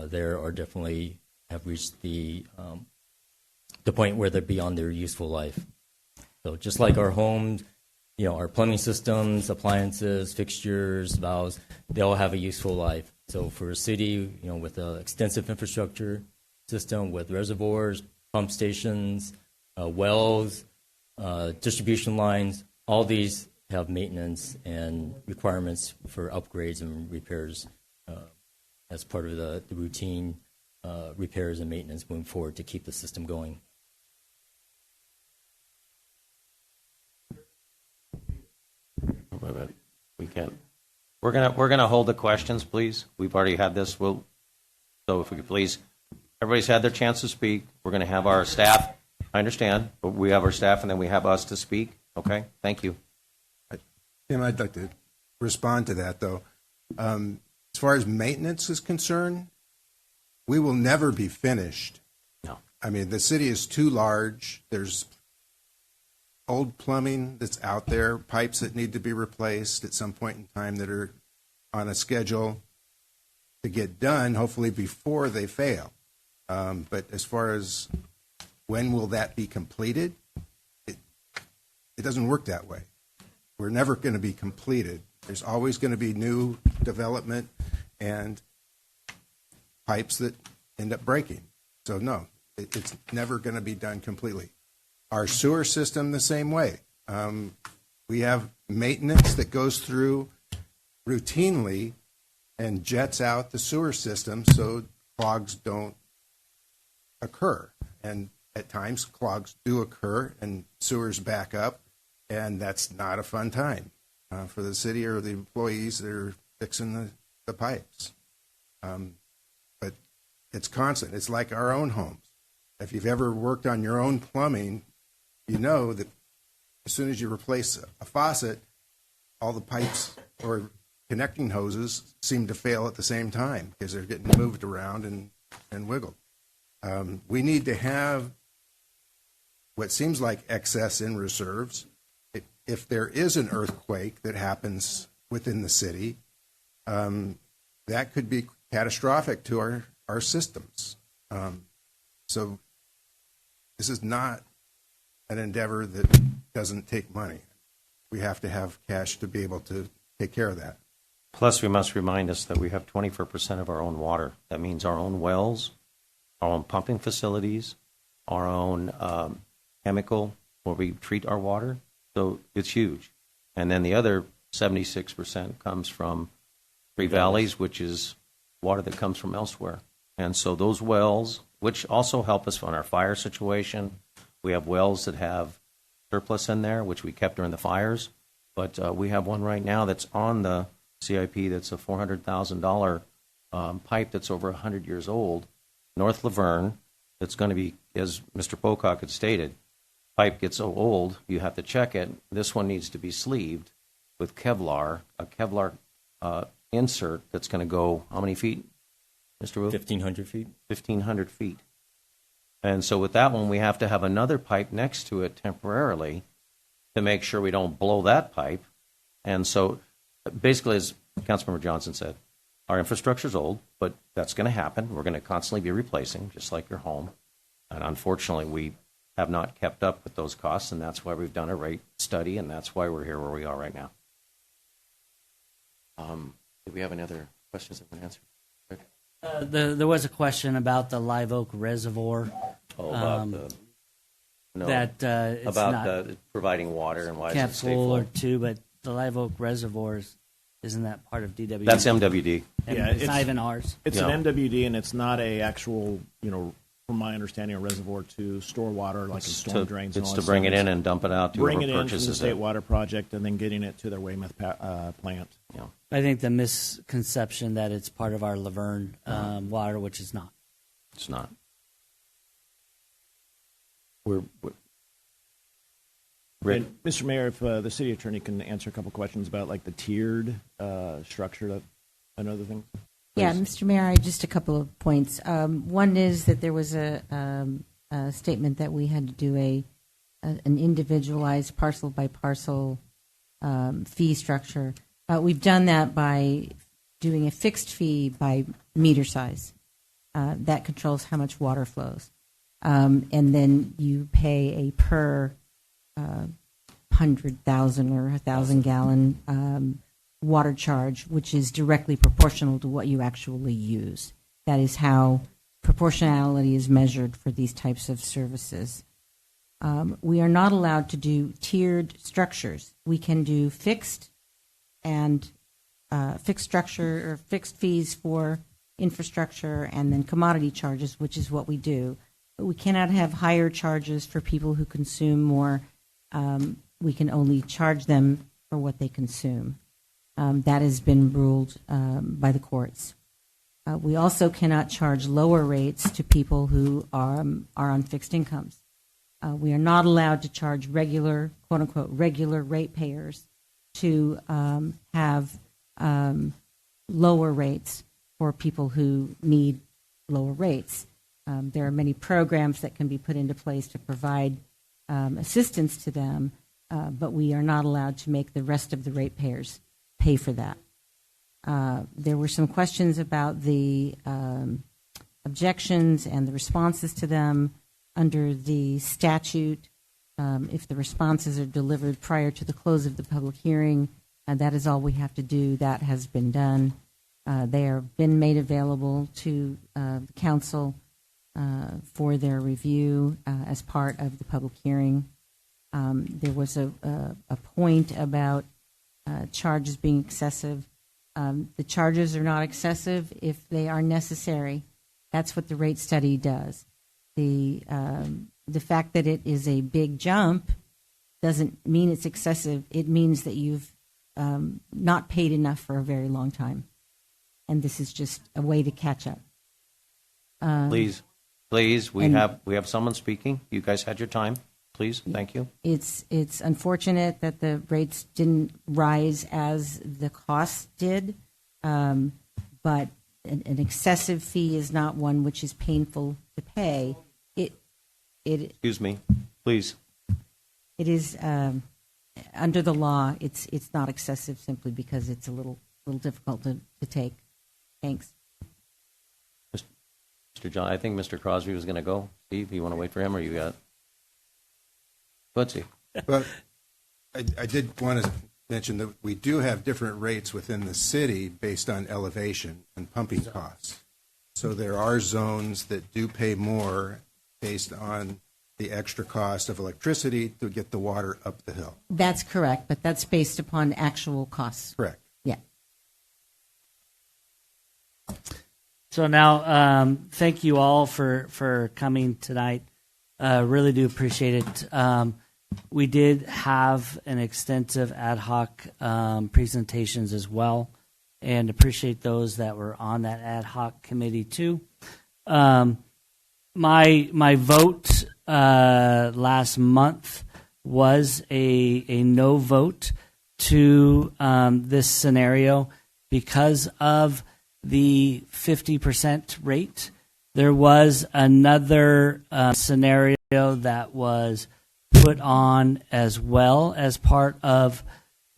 there are definitely have reached the point where they're beyond their useful life. So just like our homes, our plumbing systems, appliances, fixtures, valves, they all have a useful life. So for a city, with an extensive infrastructure system with reservoirs, pump stations, wells, distribution lines, all these have maintenance and requirements for upgrades and repairs as part of the routine repairs and maintenance moving forward to keep the system going. Wait a minute. We can't. We're gonna hold the questions, please. We've already had this. So if we could please, everybody's had their chance to speak. We're gonna have our staff. I understand, but we have our staff, and then we have us to speak. Okay. Thank you. Tim, I'd like to respond to that, though. As far as maintenance is concerned, we will never be finished. No. I mean, the city is too large. There's old plumbing that's out there, pipes that need to be replaced at some point in time that are on a schedule to get done, hopefully before they fail. But as far as when will that be completed, it doesn't work that way. We're never going to be completed. There's always going to be new development and pipes that end up breaking. So no, it's never going to be done completely. Our sewer system the same way. We have maintenance that goes through routinely and jets out the sewer system so clogs don't occur. And at times clogs do occur and sewers back up, and that's not a fun time for the city or the employees that are fixing the pipes. But it's constant. It's like our own homes. If you've ever worked on your own plumbing, you know that as soon as you replace a faucet, all the pipes or connecting hoses seem to fail at the same time because they're getting moved around and wiggled. We need to have what seems like excess in reserves. If there is an earthquake that happens within the city, that could be catastrophic to our systems. So this is not an endeavor that doesn't take money. We have to have cash to be able to take care of that. Plus, we must remind us that we have 24% of our own water. That means our own wells, our own pumping facilities, our own chemical where we treat our water. So it's huge. And then the other 76% comes from Three Valleys, which is water that comes from elsewhere. And so those wells, which also help us on our fire situation, we have wells that have surplus in there, which we kept during the fires. But we have one right now that's on the CIP that's a $400,000 pipe that's over 100 years old, North Laverne, that's going to be, as Mr. Pocock had stated, pipe gets so old, you have to check it. This one needs to be sleeved with Kevlar, a Kevlar insert that's going to go how many feet, Mr. Wu? 1,500 feet. 1,500 feet. And so with that one, we have to have another pipe next to it temporarily to make sure we don't blow that pipe. And so basically, as Councilmember Johnson said, our infrastructure is old, but that's going to happen. We're going to constantly be replacing, just like your home. And unfortunately, we have not kept up with those costs, and that's why we've done a rate study, and that's why we're here where we are right now. Do we have any other questions that we can answer? There was a question about the Live Oak Reservoir. Oh, about the no, that it's about not providing water and why kept does it stay full full? or two, but the Live Oak Reservoirs, isn't that part of DWD? That's MWD. Yeah, it's not even ours. It's an MWD, and it's not a actual, from my understanding, a reservoir to store water like in storm drains. It's to bring it in and dump it out to bring whoever it in from the purchases state it. water project, and then getting it to their Weymouth plant. Yeah. I think the misconception that it's part of our Laverne water, which is not. It's not. Rick? And Mr. Mayor, if the city attorney can answer a couple questions about like the tiered structure and other things. Yeah, Mr. Mayor, just a couple of points. One is that there was a statement that we had to do an individualized parcel by parcel fee structure. We've done that by doing a fixed fee by meter size. That controls how much water flows. And then you pay a per 100,000 or 1,000 gallon water charge, which is directly proportional to what you actually use. That is how proportionality is measured for these types of services. We are not allowed to do tiered structures. We can do fixed and fixed structure or fixed fees for infrastructure and then commodity charges, which is what we do. But we cannot have higher charges for people who consume more. We can only charge them for what they consume. That has been ruled by the courts. We also cannot charge lower rates to people who are on fixed incomes. We are not allowed to charge regular, quote unquote, regular ratepayers to have lower rates for people who need lower rates. There are many programs that can be put into place to provide assistance to them, but we are not allowed to make the rest of the ratepayers pay for that. There were some questions about the objections and the responses to them under the statute. If the responses are delivered prior to the close of the public hearing, that is all we have to do. That has been done. They have been made available to the council for their review as part of the public hearing. There was a point about charges being excessive. The charges are not excessive if they are necessary. That's what the rate study does. The fact that it is a big jump doesn't mean it's excessive. It means that you've not paid enough for a very long time, and this is just a way to catch up. Please, we have someone speaking. You guys had your time. Please, thank you. It's unfortunate that the rates didn't rise as the costs did, but an excessive fee is not one which is painful to pay. Excuse me, please. It is under the law. It's not excessive simply because it's a little difficult to take. Thanks. Mr. John, I think Mr. Crosby was going to go. Steve, you want to wait for him, or you got? Let's see. But I did want to mention that we do have different rates within the city based on elevation and pumping costs. So there are zones that do pay more based on the extra cost of electricity to get the water up the hill. That's correct, but that's based upon actual costs. Correct. Yeah. So now, thank you all for coming tonight. Really do appreciate it. We did have an extensive ad hoc presentations as well, and appreciate those that were on that ad hoc committee too. My vote last month was a no vote to this scenario because of the 50% rate. There was another scenario that was put on as well as part of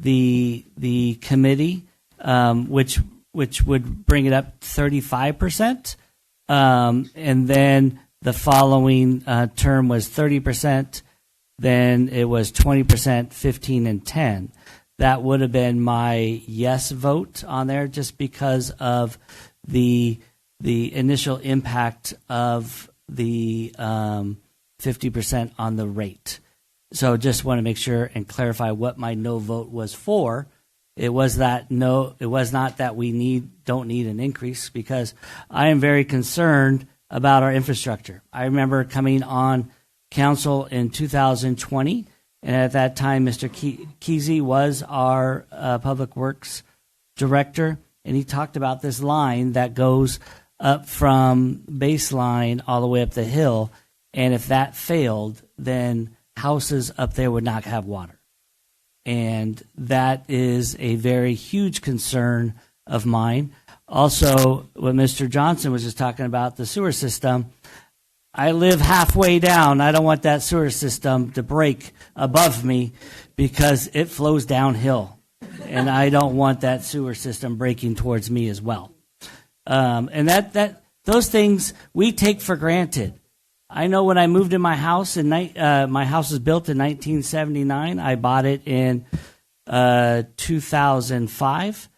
the committee, which would bring it up 35%, and then the following term was 30%. Then it was 20%, 15, and 10. That would have been my yes vote on there, just because of the initial impact of the 50% on the rate. So just want to make sure and clarify what my no vote was for. It was not that we don't need an increase, because I am very concerned about our infrastructure. I remember coming on council in 2020, and at that time, Mr. Kesey was our public works director, and he talked about this line that goes up from baseline all the way up the hill, and if that failed, then houses up there would not have water. And that is a very huge concern of mine. Also, what Mr. Johnson was just talking about, the sewer system, I live halfway down. I don't want that sewer system to break above me because it flows downhill. And I don't want that sewer system breaking towards me as well. And those things we take for granted. I know when I moved in my house, my house was built in 1979. I bought it in 2005.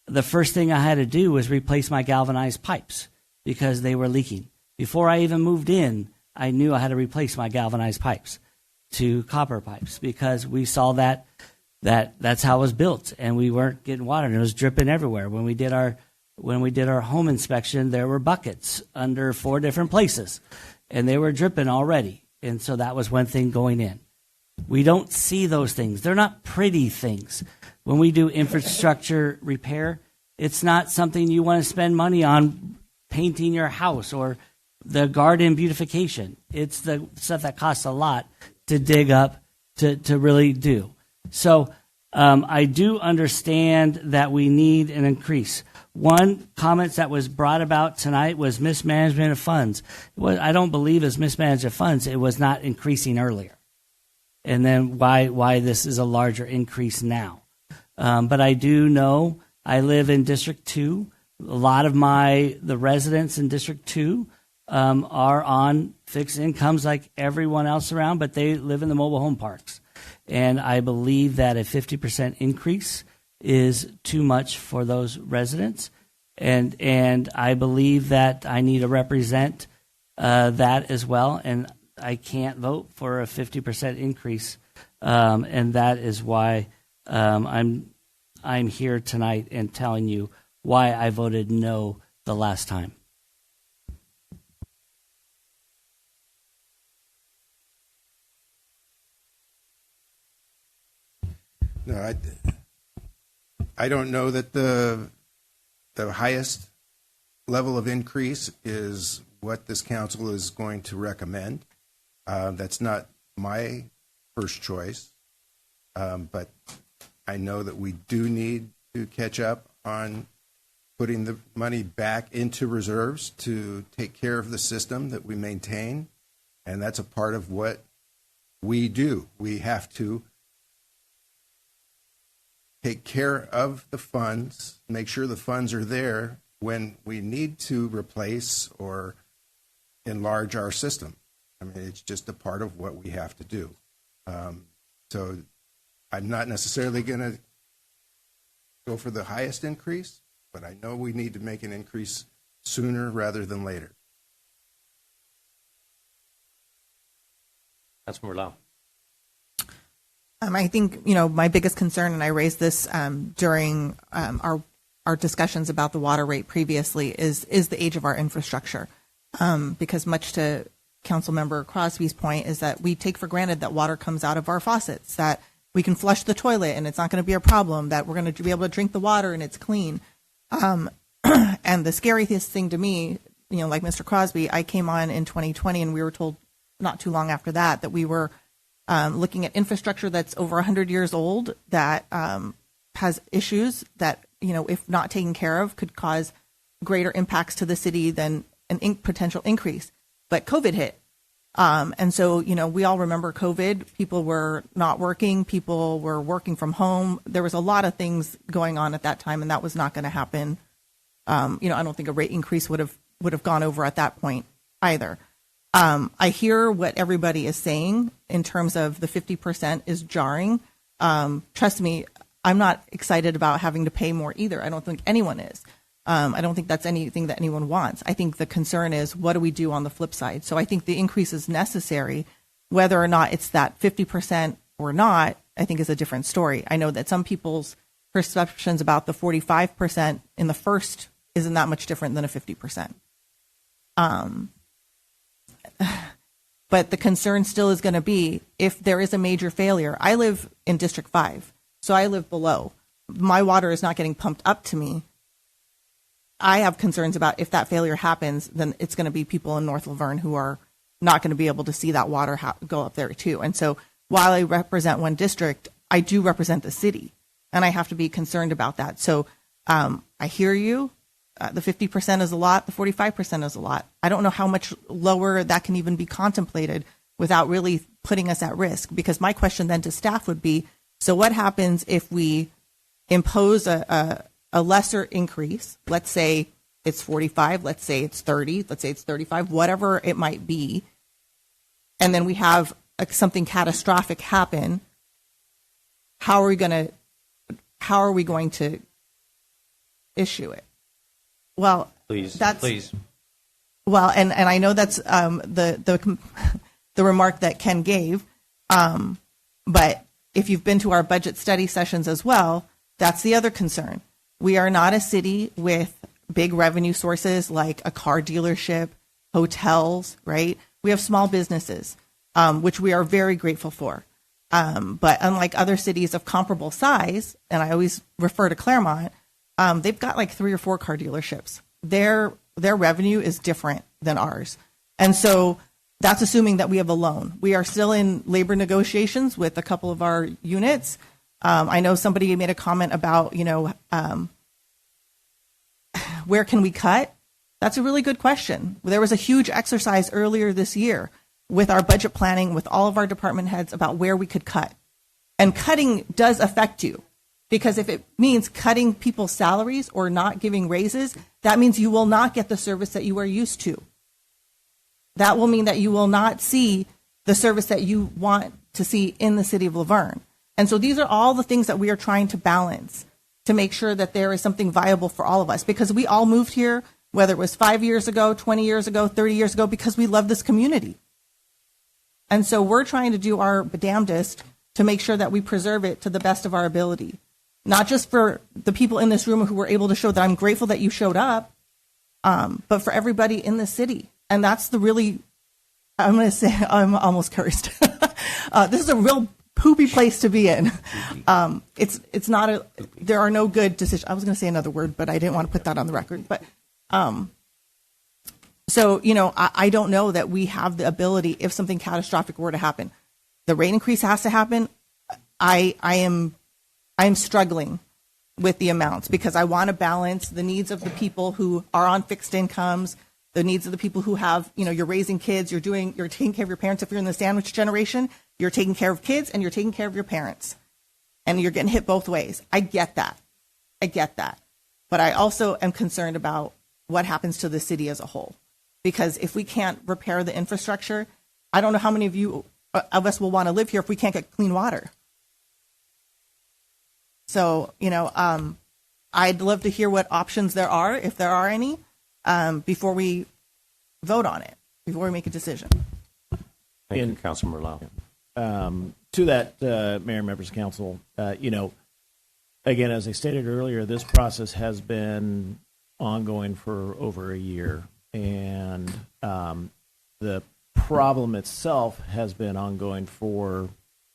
The first thing I had to do was replace my galvanized pipes because they were leaking. Before I even moved in, I knew I had to replace my galvanized pipes to copper pipes because we saw that's how it was built, and we weren't getting water, and it was dripping everywhere. When we did our home inspection, there were buckets under 4 different places, and they were dripping already. And so that was one thing going in. We don't see those things. They're not pretty things. When we do infrastructure repair, it's not something you want to spend money on painting your house or the garden beautification. It's the stuff that costs a lot to dig up to really do. So I do understand that we need an increase. One comment that was brought about tonight was mismanagement of funds. I don't believe it's mismanagement of funds. It was not increasing earlier. And then why this is a larger increase now. But I do know I live in District 2. A lot of the residents in District 2 are on fixed incomes like everyone else around, but they live in the mobile home parks. And I believe that a 50% increase is too much for those residents. And I believe that I need to represent that as well. And I can't vote for a 50% increase. And that is why I'm here tonight and telling you why I voted no the last time. No, I don't know that the highest level of increase is what this council is going to recommend. That's not my first choice, but I know that we do need to catch up on putting the money back into reserves to take care of the system that we maintain, and that's a part of what we do. We have to take care of the funds, make sure the funds are there when we need to replace or enlarge our system. I mean, it's just a part of what we have to do. So I'm not necessarily going to go for the highest increase, but I know we need to make an increase sooner rather than later. Councilmember Lau. I think, my biggest concern, and I raised this during our discussions about the water rate previously, is the age of our infrastructure. Because much to Councilmember Crosby's point is that we take for granted that water comes out of our faucets, that we can flush the toilet and it's not going to be a problem, that we're going to be able to drink the water and it's clean. And the scariest thing to me, like Mr. Crosby, I came on in 2020 and we were told not too long after that we were looking at infrastructure that's over 100 years old, that has issues that, if not taken care of, could cause greater impacts to the city than an potential increase. But COVID hit. And so, we all remember COVID. People were not working. People were working from home. There was a lot of things going on at that time, and that was not going to happen. I don't think a rate increase would have gone over at that point either. I hear what everybody is saying in terms of the 50% is jarring. Trust me, I'm not excited about having to pay more either. I don't think anyone is. I don't think that's anything that anyone wants. I think the concern is, what do we do on the flip side? So I think the increase is necessary. Whether or not it's that 50% or not, I think is a different story. I know that some people's perceptions about the 45% in the first isn't that much different than a 50%. But the concern still is going to be, if there is a major failure. I live in District 5, so I live below. My water is not getting pumped up to me. I have concerns about, if that failure happens, then it's going to be people in North Laverne who are not going to be able to see that water go up there too. And so while I represent one district, I do represent the city, and I have to be concerned about that. So I hear you. The 50% is a lot. The 45% is a lot. I don't know how much lower that can even be contemplated without really putting us at risk. Because my question then to staff would be, so what happens if we impose a lesser increase? Let's say it's 45, let's say it's 30, let's say it's 35, whatever it might be. And then we have something catastrophic happen. How are we going to issue it? Well, Please. Well, and I know that's the remark that Ken gave. But if you've been to our budget study sessions as well, that's the other concern. We are not a city with big revenue sources like a car dealership, hotels, right? We have small businesses, which we are very grateful for. But unlike other cities of comparable size, and I always refer to Claremont, they've got like 3 or 4 car dealerships. Their revenue is different than ours. And so that's assuming that we have a loan. We are still in labor negotiations with a couple of our units. I know somebody made a comment about, where can we cut? That's a really good question. There was a huge exercise earlier this year with our budget planning, with all of our department heads, about where we could cut. And cutting does affect you, because if it means cutting people's salaries or not giving raises, that means you will not get the service that you are used to. That will mean that you will not see the service that you want to see in the city of Laverne. And so these are all the things that we are trying to balance to make sure that there is something viable for all of us, because we all moved here, whether it was 5 years ago, 20 years ago, 30 years ago, because we love this community. And so we're trying to do our damnedest to make sure that we preserve it to the best of our ability. Not just for the people in this room who were able to show that I'm grateful that you showed up, but for everybody in the city. And that's the really, I'm going to say, I'm almost cursed. This is a real poopy place to be in. It's not there are no good decisions. I was going to say another word, but I didn't want to put that on the record. But so, I don't know that we have the ability, if something catastrophic were to happen. The rate increase has to happen. I am struggling with the amounts, because I want to balance the needs of the people who are on fixed incomes, the needs of the people who have, you're raising kids, you're taking care of your parents. If you're in the sandwich generation, you're taking care of kids and you're taking care of your parents, and you're getting hit both ways. I get that. But I also am concerned about what happens to the city as a whole, because if we can't repair the infrastructure, I don't know how many of us will want to live here if we can't get clean water. So, I'd love to hear what options there are, if there are any, before we vote on it, before we make a decision. Thank you, Councilman Lau. To that, Mayor and members of council, again, as I stated earlier, this process has been ongoing for over a year, and the problem itself has been ongoing for,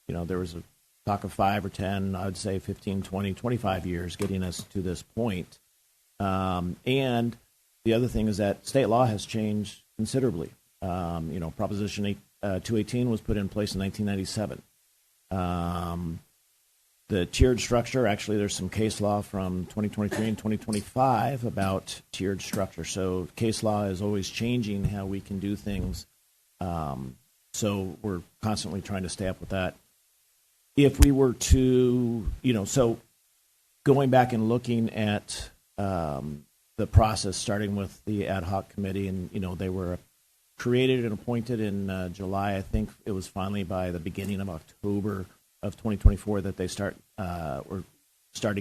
there was a talk of 5 or 10, I would say 15, 20, 25 years getting us to this point. And the other thing is that state law has changed considerably. Proposition 218 was put in place in 1997. The tiered structure, actually, there's some case law from 2023 and 2025 about tiered structure. So case law is always changing how we can do things. So we're constantly trying to stay up with that. If we were to, so going back and looking at the process, starting with the ad hoc committee, and, they were created and appointed in July. I think it was finally by the beginning of October of 2024 that they started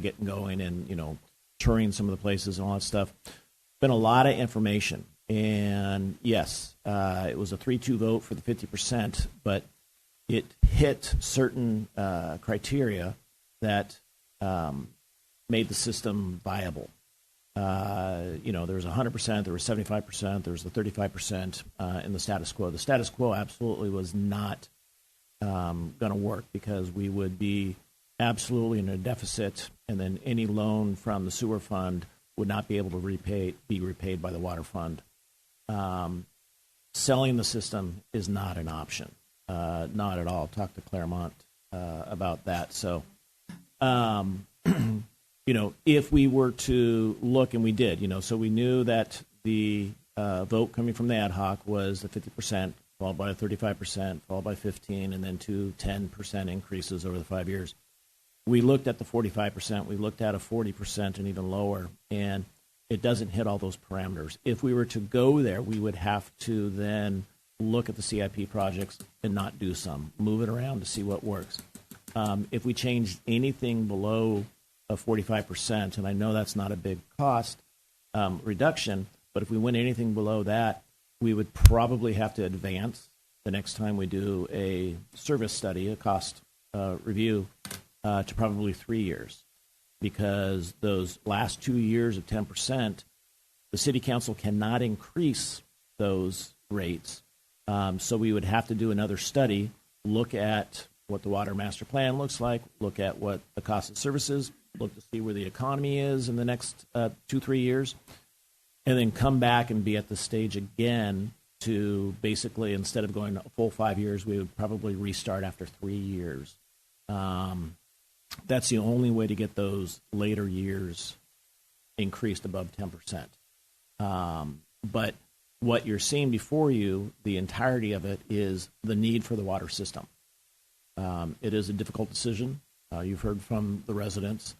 getting going and, touring some of the places and all that stuff. Been a lot of information. And yes, it was a 3-2 vote for the 50%, but it hit certain criteria that made the system viable. There was 100%, there was 75%, there was the 35% in the status quo. The status quo absolutely was not going to work because we would be absolutely in a deficit, and then any loan from the sewer fund would not be able to be repaid by the water fund. Selling the system is not an option, not at all. Talk to Claremont about that. So, if we were to look, and we did, so we knew that the vote coming from the ad hoc was the 50%, followed by a 35%, followed by 15%, and then 10% increases over the 5 years. We looked at the 45%, we looked at a 40% and even lower, and it doesn't hit all those parameters. If we were to go there, we would have to then look at the CIP projects and not do some, move it around to see what works. If we changed anything below a 45%, and I know that's not a big cost reduction, but if we went anything below that, we would probably have to advance the next time we do a service study, a cost review, to probably 3 years. Because those last 2 years of 10%, the city council cannot increase those rates. So we would have to do another study, look at what the water master plan looks like, look at what the cost of services, look to see where the economy is in the next 2-3 years, and then come back and be at the stage again to basically, instead of going a full 5 years, we would probably restart after 3 years. That's the only way to get those later years increased above 10%. But what you're seeing before you, the entirety of it, is the need for the water system. It is a difficult decision. You've heard from the residents.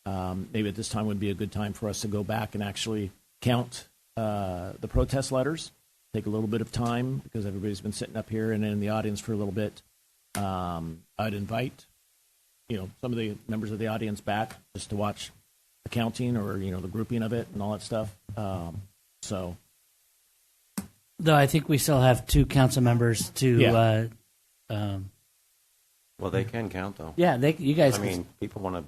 Maybe at this time would be a good time for us to go back and actually count the protest letters. Take a little bit of time because everybody's been sitting up here and in the audience for a little bit. I'd invite some of the members of the audience back just to watch the counting or, the grouping of it and all that stuff. Though I think we still have 2 council members to. Yeah. Well, they can count, though. Yeah, you guys. I mean, people want.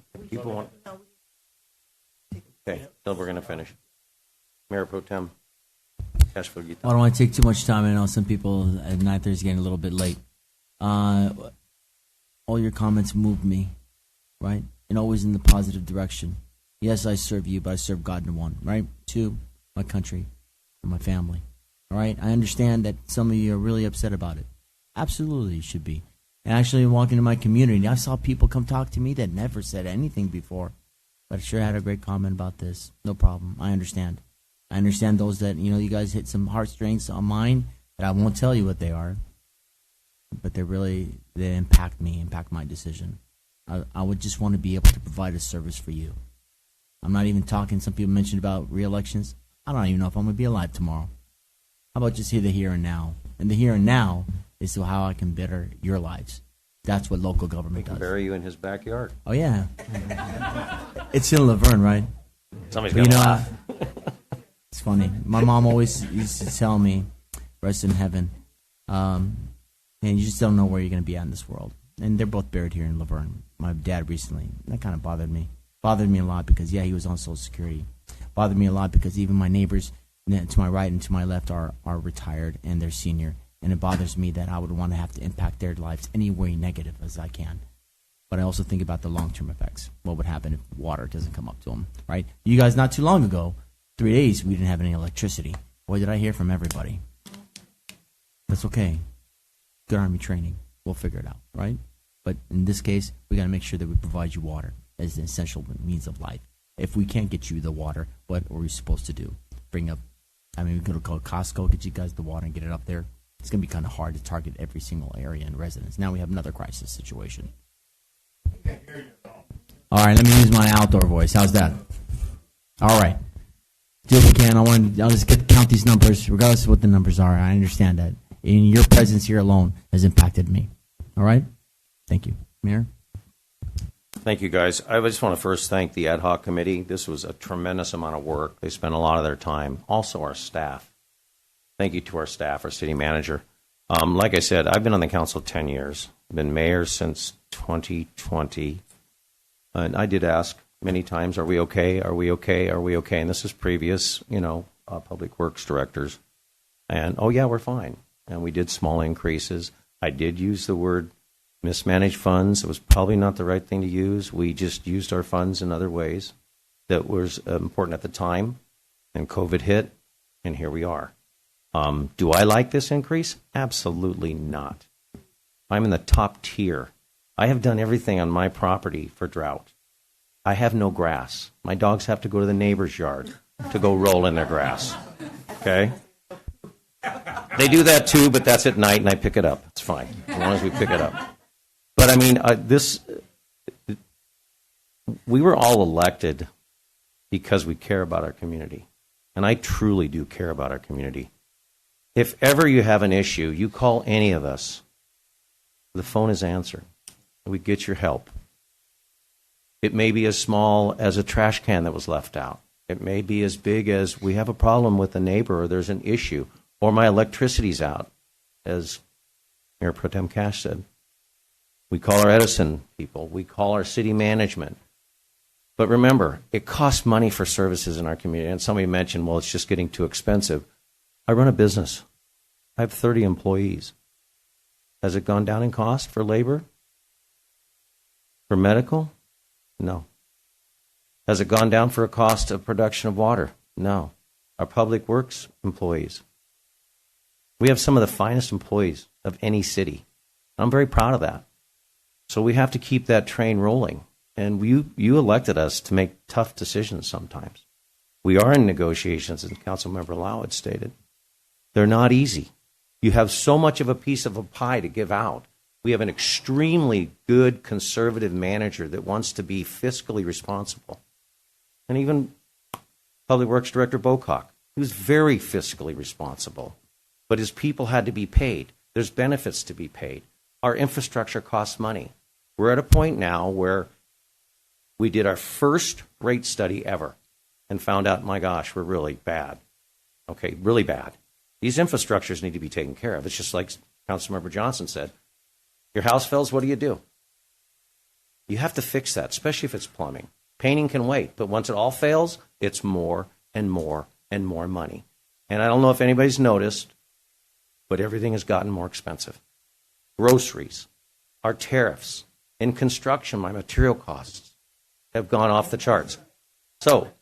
Okay, so we're going to finish. Mayor Pro Tem Cashflow. I don't want to take too much time. I know some people at 9:30 is getting a little bit late. All your comments moved me, right? And always in the positive direction. Yes, I serve you, but I serve God in one, right? 2, my country and my family. All right? I understand that some of you are really upset about it. Absolutely, you should be. And actually, walking in my community, I saw people come talk to me that never said anything before, but I sure had a great comment about this. No problem. I understand. I understand those that, you guys hit some heartstrings on mine that I won't tell you what they are, but they impact me, impact my decision. I would just want to be able to provide a service for you. I'm not even talking, some people mentioned about re-elections. I don't even know if I'm going to be alive tomorrow. How about just the here and now? And the here and now is to how I can better your lives. That's what local government does. Bury you in his backyard. Oh, yeah. It's in Laverne, right? Somebody's going to laugh. It's funny. My mom always used to tell me, rest in heaven, and you just don't know where you're going to be at in this world. And they're both buried here in Laverne. My dad recently, that kind of bothered me. Bothered me a lot because, yeah, he was on Social Security. Bothered me a lot because even my neighbors to my right and to my left are retired and they're senior. And it bothers me that I would want to have to impact their lives any way negative as I can. But I also think about the long-term effects. What would happen if water doesn't come up to them, right? You guys, not too long ago, 3 days, we didn't have any electricity. Boy, did I hear from everybody. That's okay. Good Army training. We'll figure it out, right? But in this case, we got to make sure that we provide you water as an essential means of life. If we can't get you the water, what are we supposed to do? We could go to Costco, get you guys the water and get it up there. It's going to be kind of hard to target every single area and residence. Now we have another crisis situation. All right, let me use my outdoor voice. How's that? All right. Do what we can. I'll just count these numbers, regardless of what the numbers are. I understand that. And your presence here alone has impacted me. All right? Thank you. Mayor? Thank you, guys. I just want to first thank the ad hoc committee. This was a tremendous amount of work. They spent a lot of their time. Also, our staff. Thank you to our staff, our city manager. Like I said, I've been on the council 10 years. I've been mayor since 2020. And I did ask many times, are we okay? Are we okay? Are we okay? And this is previous, public works directors. And, oh, yeah, we're fine. And we did small increases. I did use the word mismanaged funds. It was probably not the right thing to use. We just used our funds in other ways that was important at the time. And COVID hit, and here we are. Do I like this increase? Absolutely not. I'm in the top tier. I have done everything on my property for drought. I have no grass. My dogs have to go to the neighbor's yard to go roll in their grass. Okay? They do that too, but that's at night, and I pick it up. It's fine, as long as we pick it up. But I mean, we were all elected because we care about our community. And I truly do care about our community. If ever you have an issue, you call any of us. The phone is answered. We get your help. It may be as small as a trash can that was left out. It may be as big as we have a problem with a neighbor or there's an issue or my electricity's out, as Mayor Pro Tem Cash said. We call our Edison people. We call our city management. But remember, it costs money for services in our community. And somebody mentioned, well, it's just getting too expensive. I run a business. I have 30 employees. Has it gone down in cost for labor? For medical? No. Has it gone down for a cost of production of water? No. Our public works employees. We have some of the finest employees of any city. I'm very proud of that. So we have to keep that train rolling. And you elected us to make tough decisions sometimes. We are in negotiations, as Councilmember Lau had stated. They're not easy. You have so much of a piece of a pie to give out. We have an extremely good conservative manager that wants to be fiscally responsible. And even Public Works Director Bocock, he was very fiscally responsible. But his people had to be paid. There's benefits to be paid. Our infrastructure costs money. We're at a point now where we did our first rate study ever and found out, my gosh, we're really bad. Okay, really bad. These infrastructures need to be taken care of. It's just like Councilmember Johnson said. Your house fails, what do? You have to fix that, especially if it's plumbing. Painting can wait, but once it all fails, it's more and more and more money. And I don't know if anybody's noticed, but everything has gotten more expensive. Groceries, our tariffs, in construction, my material costs have gone off the charts. So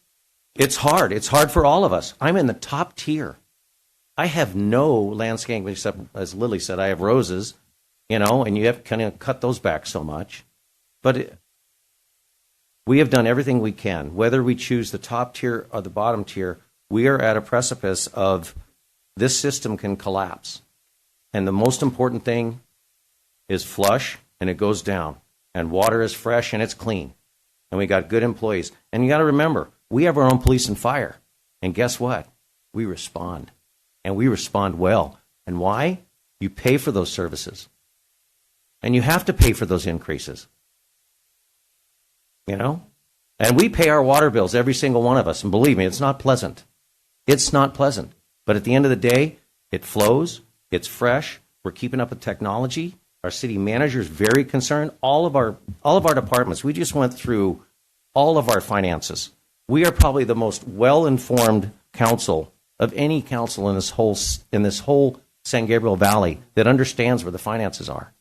it's hard. It's hard for all of us. I'm in the top tier. I have no landscaping except, as Lily said, I have roses, and you have to kind of cut those back so much. But we have done everything we can. Whether we choose the top tier or the bottom tier, we are at a precipice of this system can collapse. And the most important thing is flush, and it goes down. And water is fresh, and it's clean. And we got good employees. And you got to remember, we have our own police and fire. And guess what? We respond. And we respond well. And why? You pay for those services. And you have to pay for those increases. And we pay our water bills, every single one of us. And believe me, it's not pleasant. It's not pleasant. But at the end of the day, it flows, it's fresh, We're keeping up with technology. Our city manager is very concerned. All of our departments. We just went through all of our finances. We are probably the most well-informed council of any council in this whole San Gabriel Valley that understands where the finances are.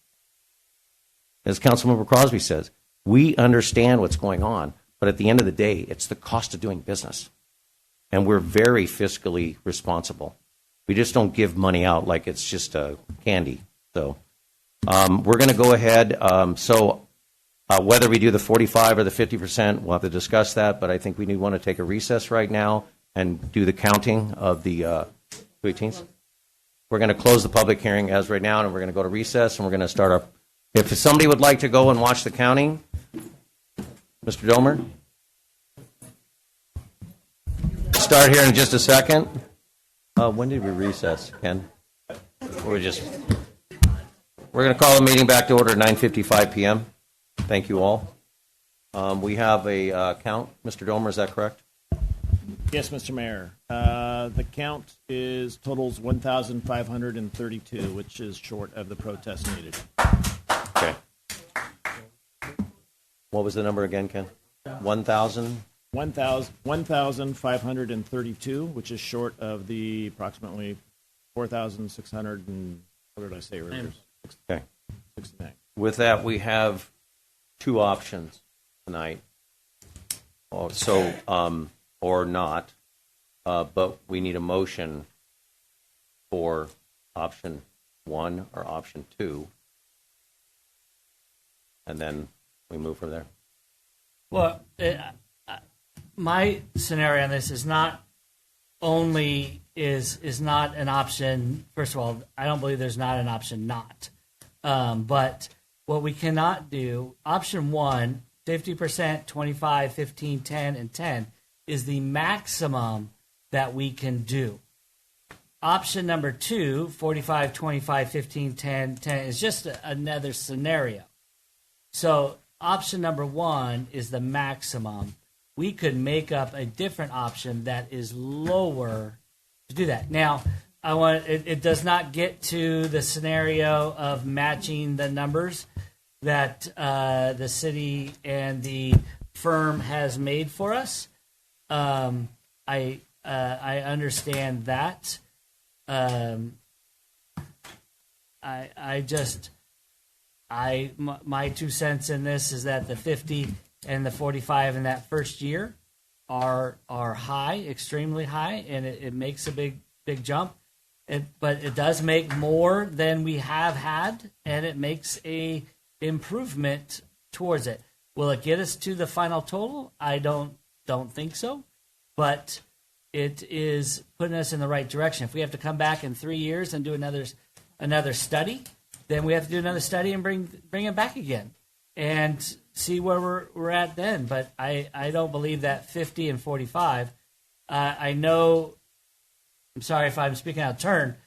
As Councilmember Crosby says, we understand what's going on, but at the end of the day, it's the cost of doing business. And we're very fiscally responsible. We just don't give money out like it's just candy. So we're going to go ahead. Whether we do the 45 or the 50%, we'll have to discuss that, but I think we want to take a recess right now and do the counting of the 218s. We're going to close the public hearing as right now, and we're going to go to recess, and we're going to start our... If somebody would like to go and watch the counting, Mr. Domer? Start here in just a second. When did we recess, Ken? We're going to call the meeting back to order at 9:55 p.m. Thank you all. We have a count. Mr. Domer, is that correct? Yes, Mr. Mayor. The count totals 1,532, which is short of the protest needed. Okay. What was the number again, Ken? 1,000? 1,532, which is short of the approximately 4,600 and, what did I say earlier? Okay. 69. With that, we have two options tonight. Or not, but we need a motion for option 1 or option 2, and then we move from there. Well, my scenario on this is not only is not an option. First of all, I don't believe there's not an option not. But what we cannot do, option 1, 50%, 25, 15, 10, and 10 is the maximum that we can do. Option number 2, 45, 25, 15, 10, 10 is just another scenario. So option number 1 is the maximum. We could make up a different option that is lower to do that. Now, it does not get to the scenario of matching the numbers that the city and the firm has made for us. I understand that. My 2 cents in this is that the 50 and the 45 in that first year are high, extremely high, and it makes a big jump. But it does make more than we have had, and it makes a improvement towards it. Will it get us to the final total? I don't think so, but it is putting us in the right direction. If we have to come back in 3 years and do another study, then we have to do another study and bring it back again and see where we're at then. But I don't believe that 50 and 45. I know. I'm sorry if I'm speaking out of turn.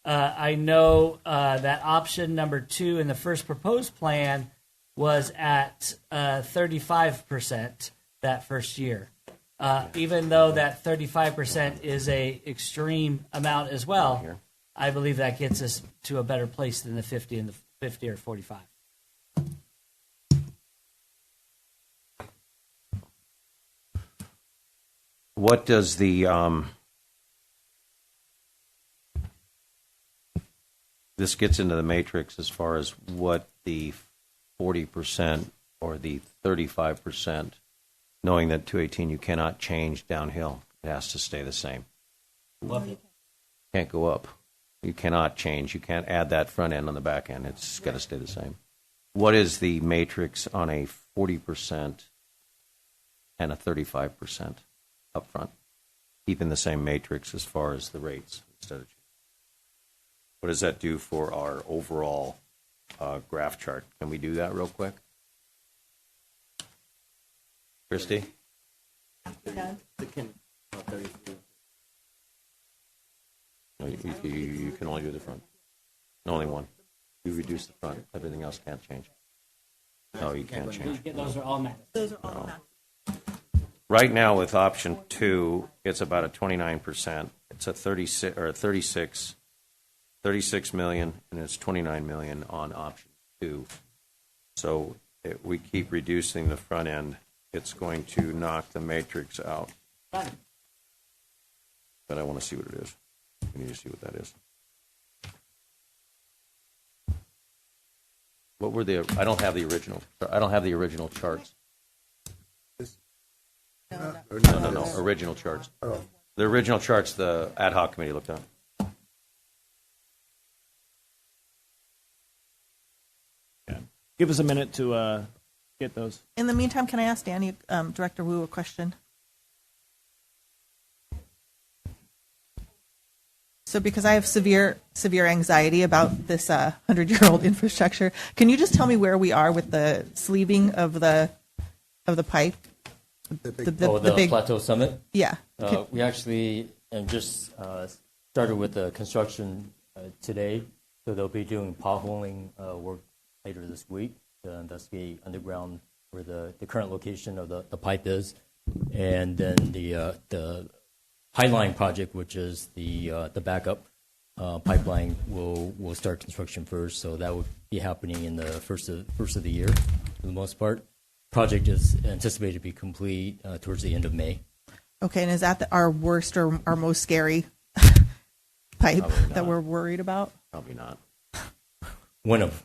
I know that option number 2 in the first proposed plan was at 35% that first year. Even though that 35% is a extreme amount as well, I believe that gets us to a better place than the 50 and the 50 or 45. What does the this gets into the matrix as far as what the 40% or the 35%, knowing that 218 you cannot change downhill. It has to stay the same. Can't go up. You cannot change. You can't add that front end on the back end. It's got to stay the same. What is the matrix on a 40% and a 35% up front? Keeping the same matrix as far as the rates instead of. What does that do for our overall graph chart? Can we do that real quick? Christy? No, you can only do the front. Only one. You reduce the front. Everything else can't change. No, you can't change. Those are all max. Right now with option 2, it's about a 29%. It's a 36 or a 36 36 million, and it's 29 million on option 2. So we keep reducing the front end. It's going to knock the matrix out. But I want to see what it is. We need to see what that is. What were the? I don't have the original. I don't have the original charts. No. Original charts. Oh. The original charts the ad hoc committee looked at. Give us a minute to get those. In the meantime, can I ask Danny, Director Wu, a question? So because I have severe anxiety about this 100-year-old infrastructure, can you just tell me where we are with the sleeving of the pipe? The big Plateau Summit? Yeah. We actually just started with the construction today, so they'll be doing potholing work later this week to investigate underground where the current location of the pipe is. And then the Highline project, which is the backup pipeline, will start construction first. So that would be happening in the first of the year for the most part. Project is anticipated to be complete towards the end of May. Okay, and is that our worst or our most scary pipe that we're worried about? Probably not. One of.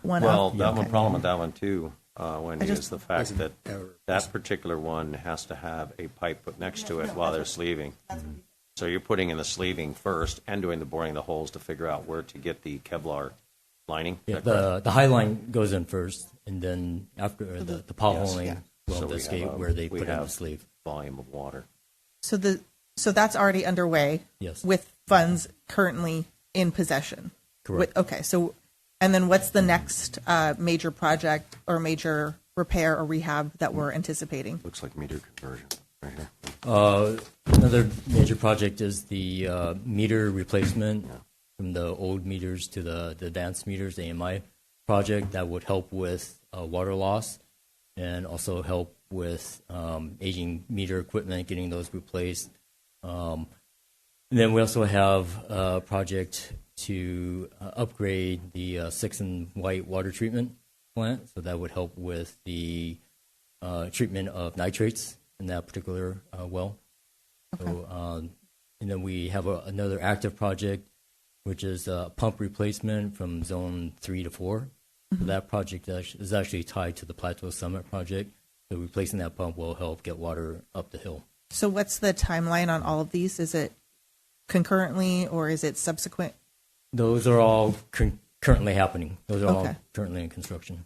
Well, Yeah. one problem with that one too, Wendy, just- is the fact that that particular one has to have a pipe put next to it while they're sleeving. So you're putting in the sleeving first and doing the boring of the holes to figure out where to get the Kevlar lining. Yeah, the high line goes in first, and then after the potholing will investigate where they put in the sleeve. Volume of water. So that's already underway. Yes. With funds currently in possession. Correct. Okay, so and then what's the next major project or major repair or rehab that we're anticipating? Looks like meter conversion right here. Another major project is the meter replacement from the old meters to the advanced meters, the AMI project. That would help with water loss and also help with aging meter equipment, getting those replaced. And then we also have a project to upgrade the 6 and White water treatment plant. So that would help with the treatment of nitrates in that particular well. Okay. So, and then we have another active project, which is a pump replacement from zone 3 to 4. Mm-hmm. So that project is actually tied to the Plateau Summit project. So replacing that pump will help get water up the hill. So what's the timeline on all of these? Is it concurrently or is it subsequent? Those are all currently happening. Those are all currently in construction.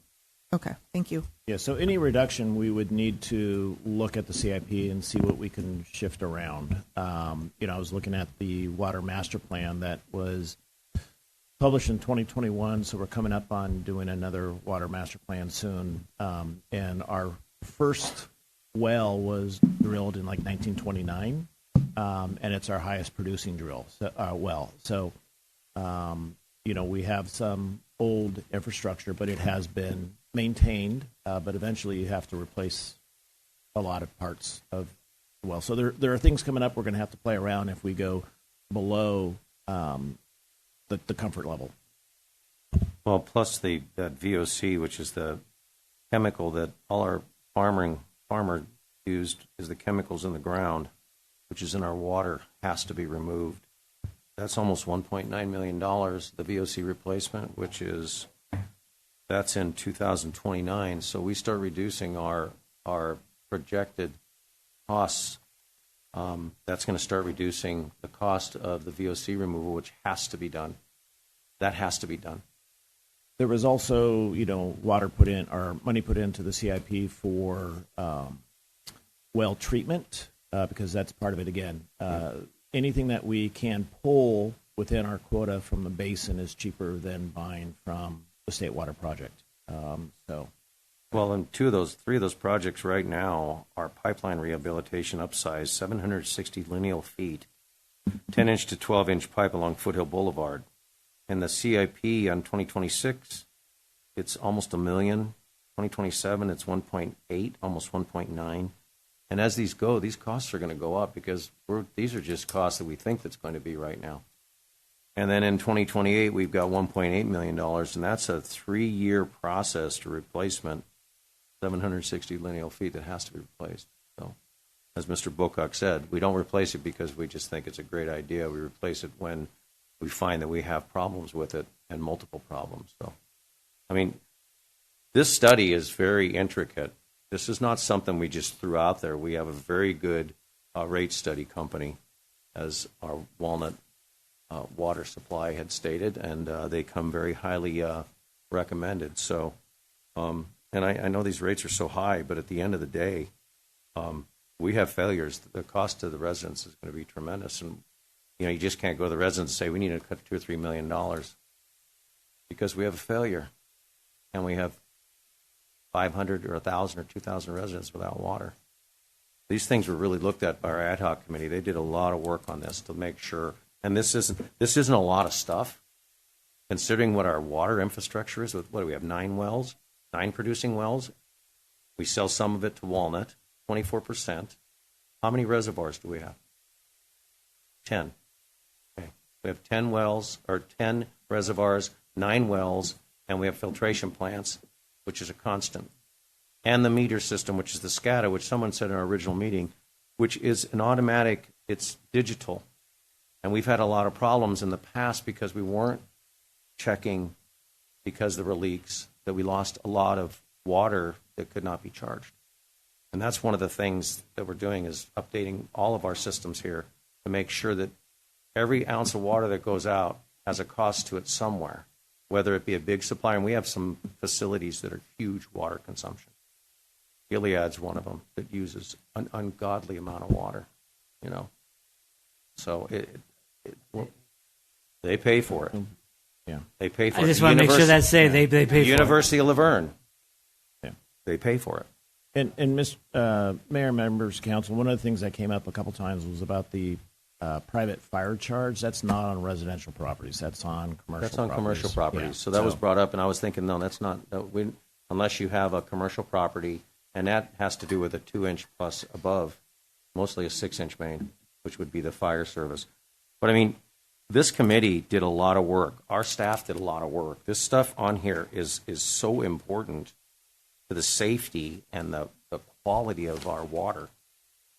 Okay, thank you. Yeah, so any reduction, we would need to look at the CIP and see what we can shift around. I was looking at the water master plan that was published in 2021, so we're coming up on doing another water master plan soon. And our first well was drilled in like 1929, and it's our highest producing well. So, we have some old infrastructure, but it has been maintained, but eventually you have to replace a lot of parts of the well. So there are things coming up we're going to have to play around if we go below the comfort level. Well, plus that VOC, which is the chemical that all our farmer used, is the chemicals in the ground, which is in our water, has to be removed. That's almost $1.9 million, the VOC replacement, that's in 2029. So we start reducing our projected costs. That's going to start reducing the cost of the VOC removal, which has to be done. That has to be done. There was also, water put in, or money put into the CIP for well treatment, because that's part of it again. Anything that we can pull within our quota from the basin is cheaper than buying from the State Water Project. Well, and three of those projects right now are pipeline rehabilitation upsize, 760 lineal feet, 10-inch to 12-inch pipe along Foothill Boulevard. And the CIP on 2026, it's almost $1 million. 2027, it's 1.8, almost 1.9. And as these go, these costs are going to go up because these are just costs that we think that's going to be right now. And then in 2028, we've got $1.8 million, and that's a 3-year process to replacement, 760 lineal feet that has to be replaced. So, as Mr. Bocock said, we don't replace it because we just think it's a great idea. We replace it when we find that we have problems with it and multiple problems. So, I mean, this study is very intricate. This is not something we just threw out there. We have a very good rate study company, as our Walnut water supply had stated, and they come very highly recommended. So, and I know these rates are so high, but at the end of the day, we have failures. The cost to the residents is going to be tremendous, and you just can't go to the residents and say we need to cut $2 or $3 million because we have a failure, and we have 500 or 1,000 or 2,000 residents without water. These things were really looked at by our ad hoc committee. They did a lot of work on this to make sure. And this isn't a lot of stuff, considering what our water infrastructure is. What do we have? 9 wells, 9 producing wells. We sell some of it to Walnut, 24%. How many reservoirs do we have? 10. Okay. We have 10 wells, or 10 reservoirs, 9 wells, and we have filtration plants, which is a constant. And the meter system, which is the SCADA, which someone said in our original meeting, which is an automatic, it's digital. And we've had a lot of problems in the past because we weren't checking because there were leaks, that we lost a lot of water that could not be charged. And that's one of the things that we're doing is updating all of our systems here to make sure that every ounce of water that goes out has a cost to it somewhere, whether it be a big supplier. And we have some facilities that are huge water consumption. Gilead's one of them that uses an ungodly amount of water, So they pay for it. Yeah, they pay for it. I just want to make sure that's safe. They pay for it. University of Laverne. Yeah, they pay for it. And Mayor, members, council, one of the things that came up a couple times was about the private fire charge. That's not on residential properties. That's on commercial. That's on properties. commercial properties. Yeah. So that was brought up, and I was thinking, no, that's not. Unless you have a commercial property, and that has to do with a 2-inch plus above, mostly a 6-inch main, which would be the fire service. But I mean, this committee did a lot of work. Our staff did a lot of work. This stuff on here is so important to the safety and the quality of our water.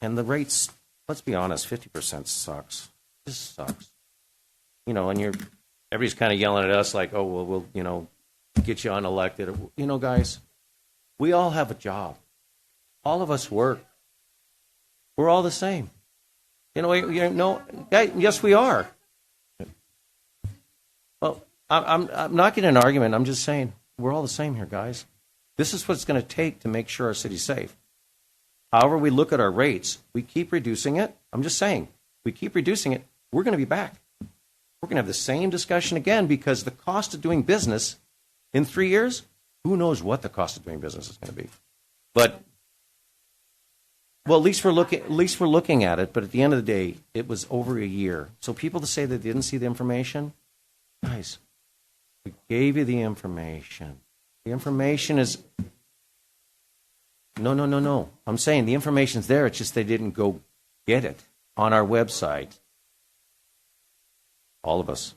And the rates, let's be honest, 50% sucks. This sucks. And everybody's kind of yelling at us like, oh, well, we'll, get you unelected. Guys, we all have a job. All of us work. We're all the same. Yes, we are. Well, I'm not getting an argument. I'm just saying we're all the same here, guys. This is what it's going to take to make sure our city's safe. However we look at our rates, we keep reducing it. I'm just saying, we keep reducing it, we're going to be back. We're going to have the same discussion again because the cost of doing business in 3 years, who knows what the cost of doing business is going to be. But, well, at least we're looking at it, but at the end of the day, it was over a year. So people to say that they didn't see the information, guys, we gave you the information. The information is... No. I'm saying the information's there. It's just they didn't go get it on our website. All of us.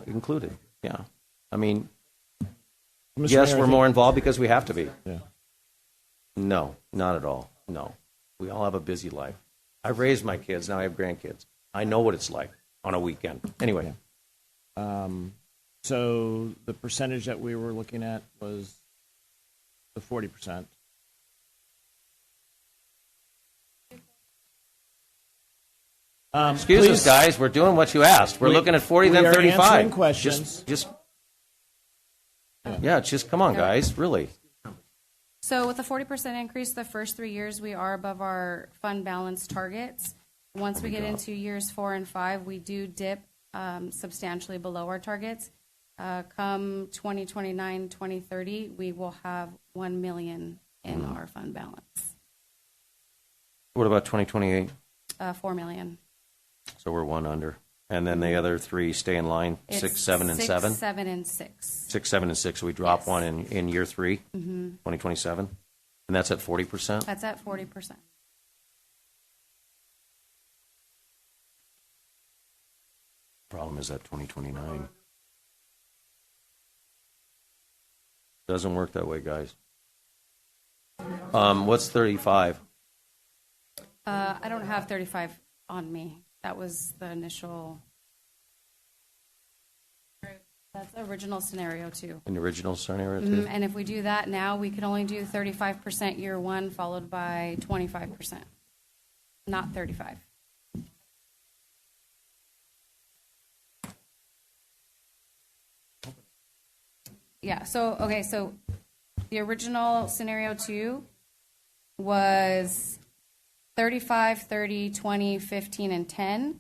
Included, yeah. I mean, Mr. yes, Mayor, we're more involved because we have to be. Yeah. No, not at all. No. We all have a busy life. I've raised my kids. Now I have grandkids. I know what it's like on a weekend. Anyway. So the percentage that we were looking at was the 40%. Excuse us, guys. We're doing what you asked. We're looking at 40, then 35. Answering questions. Just come on, guys. Really. So with a 40% increase the first 3 years, we are above our fund balance targets. Once we get into years 4 and 5, we do dip substantially below our targets. Come 2029, 2030, we will have $1 million in our fund balance. What about 2028? $4 million. So we're 1 under. And then the other 3 stay in line, It's 6, 7, and 7? 6, 7, and 6. 6, 7, and 6. So we drop Yes. one in year 3, Mm-hmm. 2027? And that's at 40%? That's at 40%. Problem is that 2029. Doesn't work that way, guys. What's 35? I don't have 35 on me. That was the initial. That's the original scenario too. In the original scenario, too? And if we do that now, we could only do 35% year one, followed by 25%, not 35. Yeah, so, okay, so the original scenario two was 35, 30, 20, 15, and 10.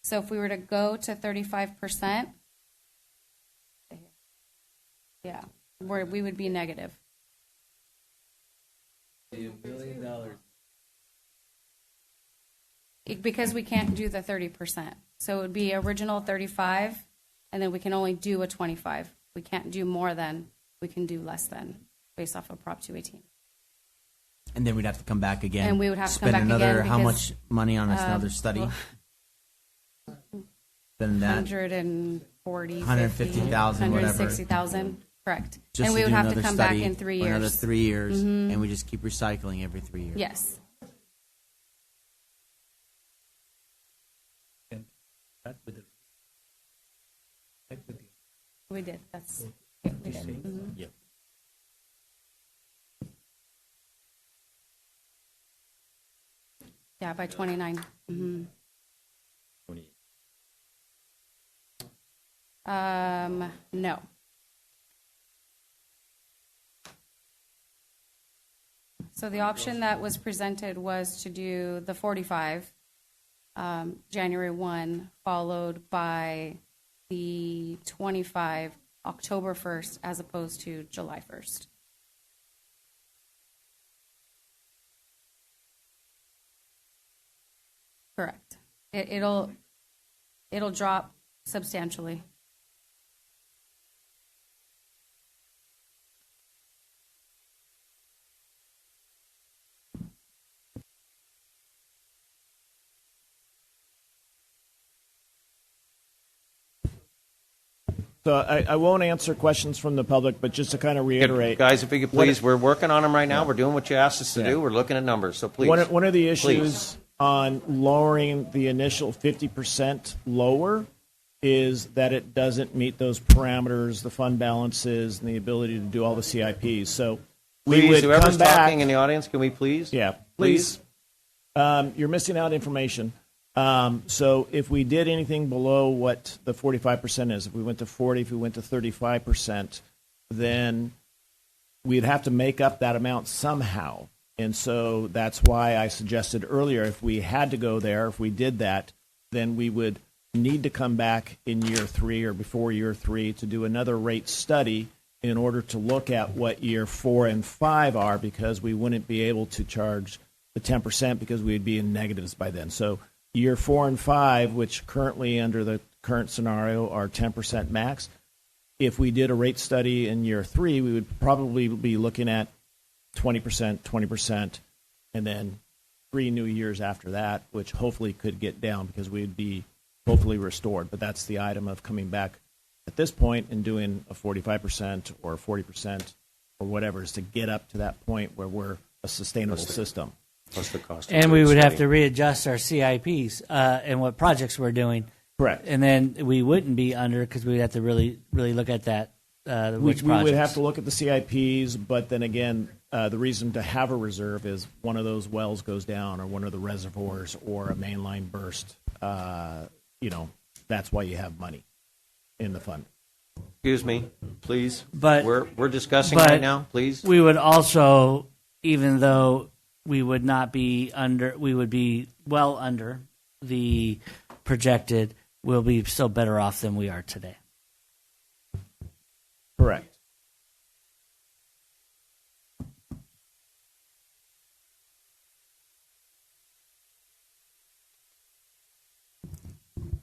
So if we were to go to 35%, yeah, we would be negative. $1 million. Because we can't do the 30%. So it would be original 35, and then we can only do a 25. We can't do more than, we can do less than, based off of Prop 218. And then we'd have to come back again. And we would have to come spend back another, again how because, much money on another study? well, Than that? 140, 150,000, whatever. 160,000, correct. Just And we to would do have to another come back study in 3 for years. another 3 years, Mhm. and we just keep recycling every 3 years. Yes. We did. That's, yeah, we did. Mhm. Yep. Yeah, by 29. Mhm. No. So the option that was presented was to do the 45, January 1, followed by the 25, October 1st, as opposed to July 1st. Correct. It'll drop substantially. So I won't answer questions from the public, but just to kind of reiterate. Guys, if you could please, we're working on them right now. We're doing what you asked us to do. We're looking at numbers, so please. One of the issues Please. on lowering the initial 50% lower is that it doesn't meet those parameters, the fund balances, and the ability to do all the CIPs. So we Please, would whoever's come back. talking in the audience, can we please? Yeah, Please? please. You're missing out information. So if we did anything below what the 45% is, if we went to 40, if we went to 35%, then we'd have to make up that amount somehow. And so that's why I suggested earlier, if we had to go there, if we did that, then we would need to come back in year 3 or before year 3 to do another rate study in order to look at what year 4 and 5 are, because we wouldn't be able to charge the 10% because we'd be in negatives by then. So year 4 and 5, which currently under the current scenario are 10% max, if we did a rate study in year 3, we would probably be looking at 20%, 20%, and then 3 new years after that, which hopefully could get down because we'd be hopefully restored. But that's the item of coming back at this point and doing a 45% or 40% or whatever, is to get up to that point where we're a sustainable system. Plus the cost. And we would have to readjust our CIPs and what projects we're doing. Correct. And then we wouldn't be under because we'd have to really look at that. We Which would have projects. to look at the CIPs, but then again, the reason to have a reserve is one of those wells goes down, or one of the reservoirs, or a main line burst. That's why you have money in the fund. Excuse me, please. But we're discussing but right now, please. We would also, even though we would not be under, we would be well under the projected, we'll be still better off than we are today. Correct.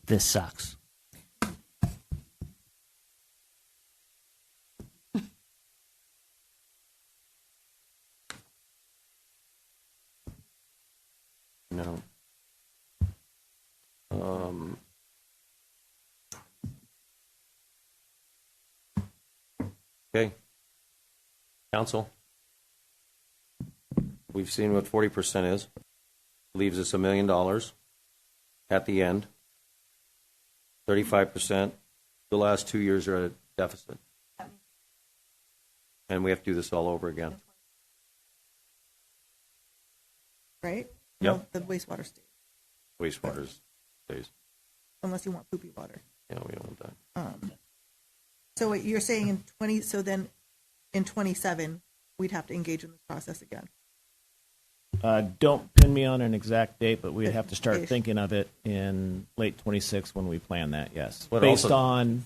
This sucks. No. Okay. Council, we've seen what 40% is. Leaves us $1 million at the end. 35%. The last 2 years are at a deficit. And we have to do this all over again. Right? Yep. No, the wastewater stays, Wastewater stays. unless you want poopy water. Yeah, we don't want that. So what you're saying in 20, so then in 27, we'd have to engage in this process again. Don't pin me on an exact date, but we'd have to start Ish. thinking of it in late 26 when we plan that, yes. But Based also- on,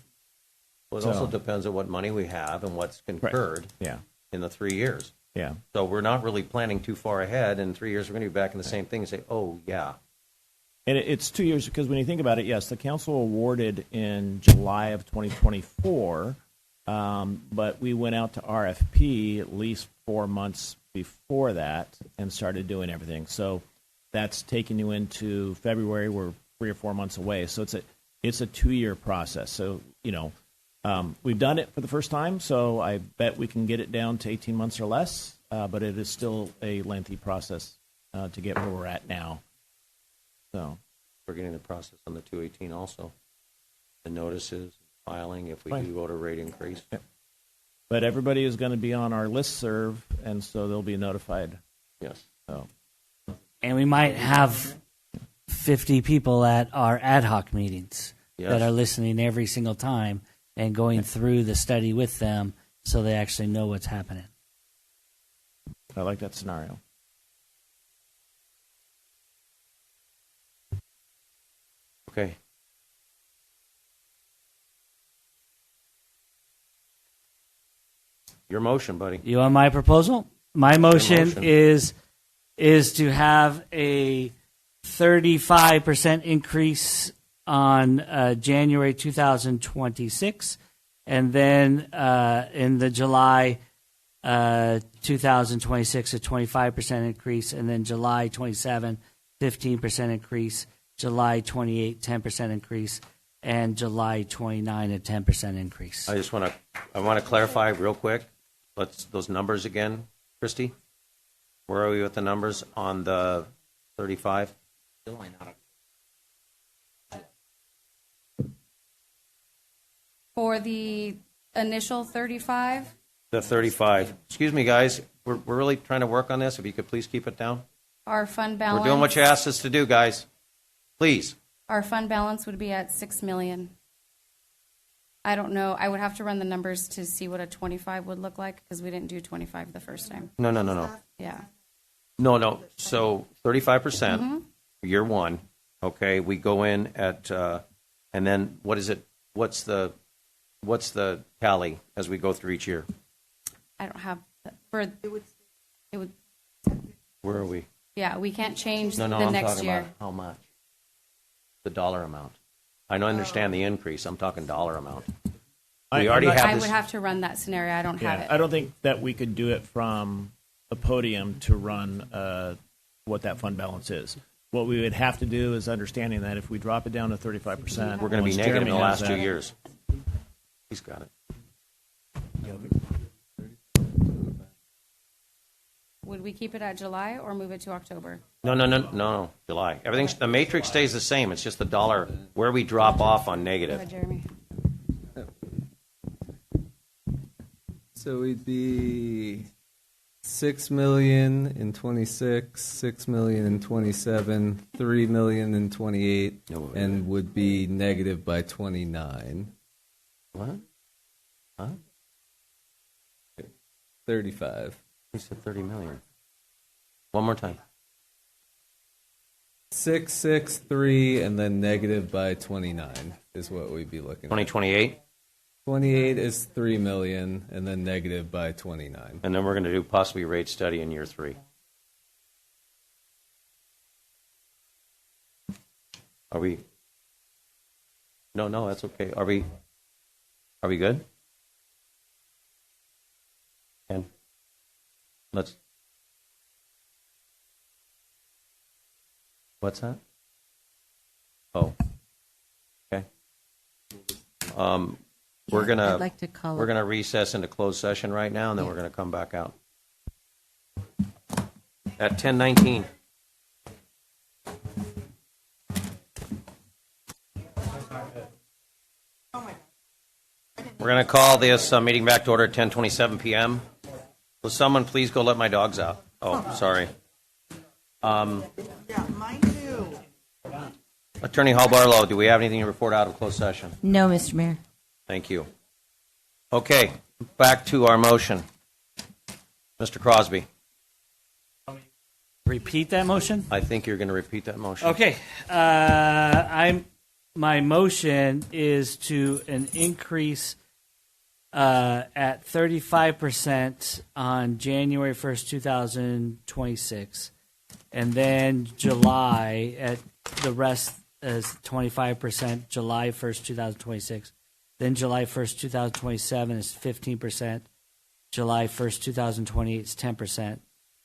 Well, it So- also depends on what money we have and what's concurred yeah, in the 3 years. yeah. So we're not really planning too far ahead. In 3 years, we're going to be back in the same thing and say, oh, yeah. And it's 2 years because when you think about it, yes, the council awarded in July of 2024, but we went out to RFP at least 4 months before that and started doing everything. So that's taking you into February. We're 3 or 4 months away. So it's a 2-year process. So, we've done it for the first time, so I bet we can get it down to 18 months or less, but it is still a lengthy process to get where we're at now. So We're getting the process on the 218 also. The notices, filing, if we Right. do vote a rate increase. Yep. But everybody is going to be on our listserv, and so they'll be notified. Yes. So And we might have 50 people at our ad hoc meetings Yes. that are listening every single time and going through the study with them so they actually know what's happening. I like that scenario. Okay. Your motion, buddy. You want my proposal? My motion, motion. is to have a 35% increase on January 2026, and then in the July 2026 a 25% increase, and then July 27 15% increase, July 28 10% increase, and July 29 a 10% increase. I want to clarify real quick. Let's those numbers again, Christy. Where are we with the numbers on the 35? For the initial 35, The 35. Excuse me, guys. We're really trying to work on this. If you could please keep it down. our fund balance. We're doing what you asked us to do, guys. Please. Our fund balance would be at 6 million. I don't know. I would have to run the numbers to see what a 25 would look like because we didn't do 25 the first time. No. Yeah. No. So 35%, Mm-hmm. year one. Okay, we go in at, and then what is it? What's the tally as we go through each year? I don't have for it would Where are we? yeah, we can't change No, the I'm next talking year. about how much? The dollar amount. I don't understand the increase. I'm talking dollar amount. We already have I this. would have to run that scenario. I don't have it. I don't think that we could do it from the podium to run what that fund balance is. What we would have to do is understanding that if we drop it down to 35%, We're going to be once negative in Jeremy the has last 2 that- years. He's got it. Would we keep it at July or move it to October? No. July. Everything's the matrix stays the same. It's just the dollar where we drop off on Go negative. ahead, Jeremy. So we'd be 6 million in 26, 6 million in 27, 3 million in 28, and would be negative by 29. What? Huh? 35. He said 30 million. One more time. 6, 6, 3, and then negative by 29 is what we'd be looking at. 2028. 28 is 3 million, and then negative by 29. And then we're going to do possibly rate study in year 3. Are we? No, that's okay. Are we good? And let's. What's that? Oh. Okay. We're I'd like to call we're it- gonna recess into closed session right now, and then we're gonna come back out at 10:19. We're gonna call this meeting back to order at 10:27 p.m. Will someone please go let my dogs out? Oh, sorry. Yeah, mine too. Attorney Hall Barlow, do we have anything to report out of closed session? No, Mr. Mayor. Thank you. Okay, back to our motion. Mr. Crosby, Repeat that motion? I think you're going to repeat that motion. Okay. My motion is to an increase at 35% on January 1st, 2026, and then July at the rest as 25%, July 1st, 2026. Then July 1st, 2027 is 15%. July 1st, 2028 is 10%.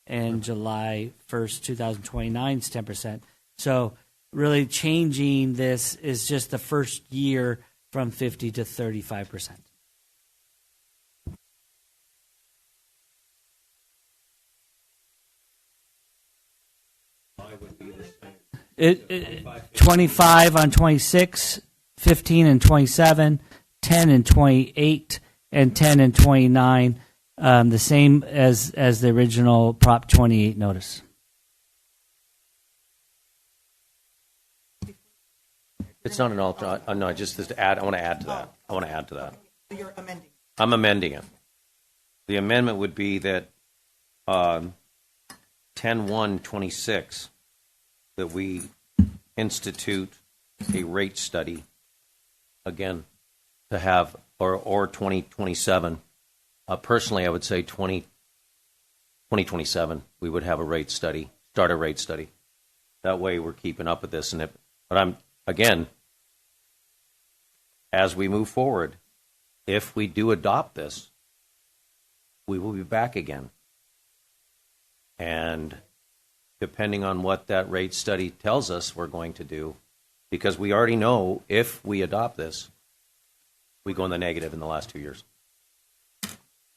And July 1st, 2029 is 10%. So really changing this is just the first year from 50 to 35%. It 25 on 26, 15 and 27, 10 and 28, and 10 and 29, the same as the original Prop 28 notice. It's not an alternate. No, just to add. I want to add to that. I want to add to that. You're amending. I'm amending it. The amendment would be that 10-1-26, that we institute a rate study again to have, or 2027. Personally, I would say 2027, we would have a rate study, start a rate study. That way we're keeping up with this. But again, as we move forward, if we do adopt this, we will be back again. And depending on what that rate study tells us we're going to do, because we already know if we adopt this, we go in the negative in the last 2 years.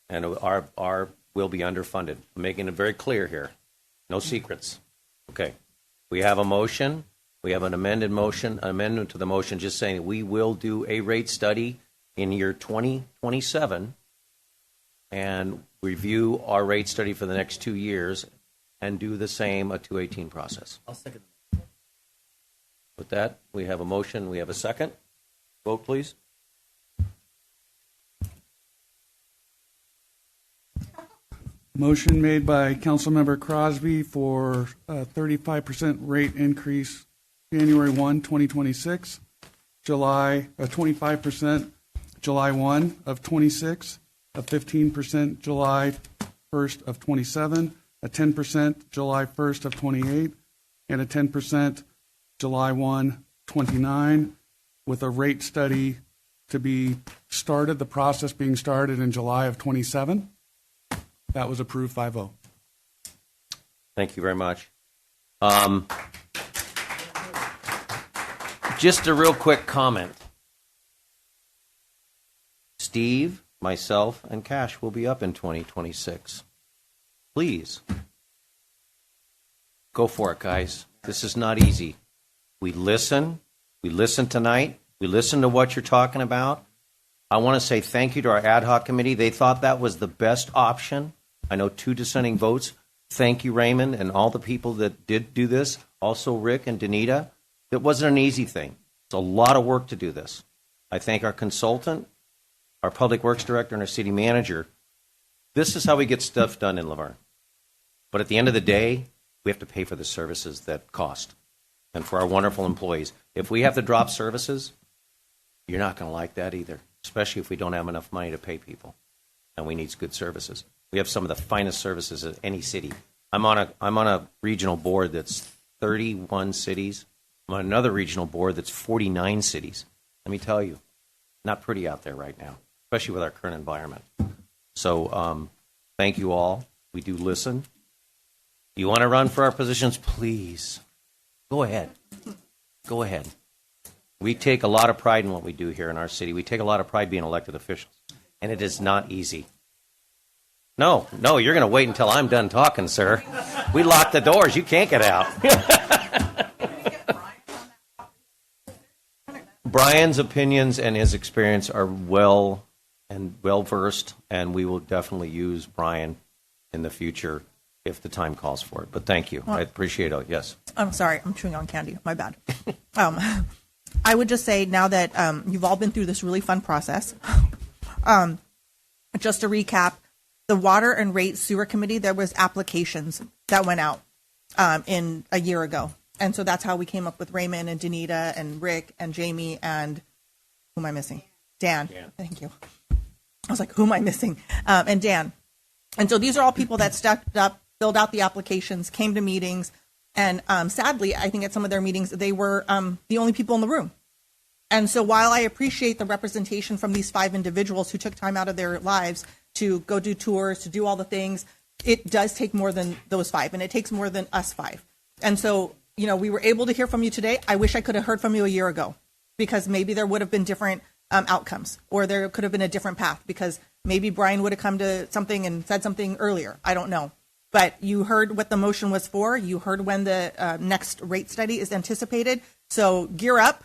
And our will be underfunded. I'm making it very clear here. No secrets. Okay. We have a motion. We have an amendment to the motion just saying we will do a rate study in year 2027 and review our rate study for the next 2 years and do the same, a 218 process. I'll second. With that, we have a motion. We have a second. Vote, please. Motion made by Councilmember Crosby for a 35% rate increase January 1, 2026, July 25% July 1 of 26, a 15% July 1st of 27, a 10% July 1st of 28, and a 10% July 1, 29, with a rate study to be started, the process being started in July of 27. That was approved 5-0. Thank you very much. Just a real quick comment. Steve, myself, and Cash will be up in 2026. Please, go for it, guys. This is not easy. We listen tonight. We listen to what you're talking about. I want to say thank you to our ad hoc committee. They thought that was the best option. I know 2 dissenting votes. Thank you, Raymond, and all the people that did do this. Also, Rick and Danita. It wasn't an easy thing. It's a lot of work to do this. I thank our consultant, our public works director, and our city manager. This is how we get stuff done in Laverne. But at the end of the day, we have to pay for the services that cost and for our wonderful employees. If we have to drop services, you're not going to like that either, especially if we don't have enough money to pay people and we need good services. We have some of the finest services in any city. I'm on a regional board that's 31 cities. I'm on another regional board that's 49 cities. Let me tell you, not pretty out there right now, especially with our current environment. So thank you all. We do listen. You want to run for our positions? Please. Go ahead. Go ahead. We take a lot of pride in what we do here in our city. We take a lot of pride being elected officials, and it is not easy. No, you're going to wait until I'm done talking, sir. We lock the doors. You can't get out. Brian's opinions and his experience are well versed, and we will definitely use Brian in the future if the time calls for it. But thank you. I appreciate it. Yes. I'm sorry, I'm chewing on candy. My bad. I would just say now that you've all been through this really fun process, just to recap, the Water and Rate Sewer Committee, there was applications that went out in a year ago. And so that's how we came up with Raymond and Danita and Rick and Jamie and who am I missing? Dan. Thank you. I was like, who am I missing? And Dan. And so these are all people that stepped up, filled out the applications, came to meetings. And sadly, I think at some of their meetings, they were the only people in the room. And so while I appreciate the representation from these 5 individuals who took time out of their lives to go do tours, to do all the things, it does take more than those 5, and it takes more than us 5. And so, we were able to hear from you today. I wish I could have heard from you a year ago, because maybe there would have been different outcomes, or there could have been a different path, because maybe Brian would have come to something and said something earlier. I don't know. But you heard what the motion was for. You heard when the next rate study is anticipated. So gear up.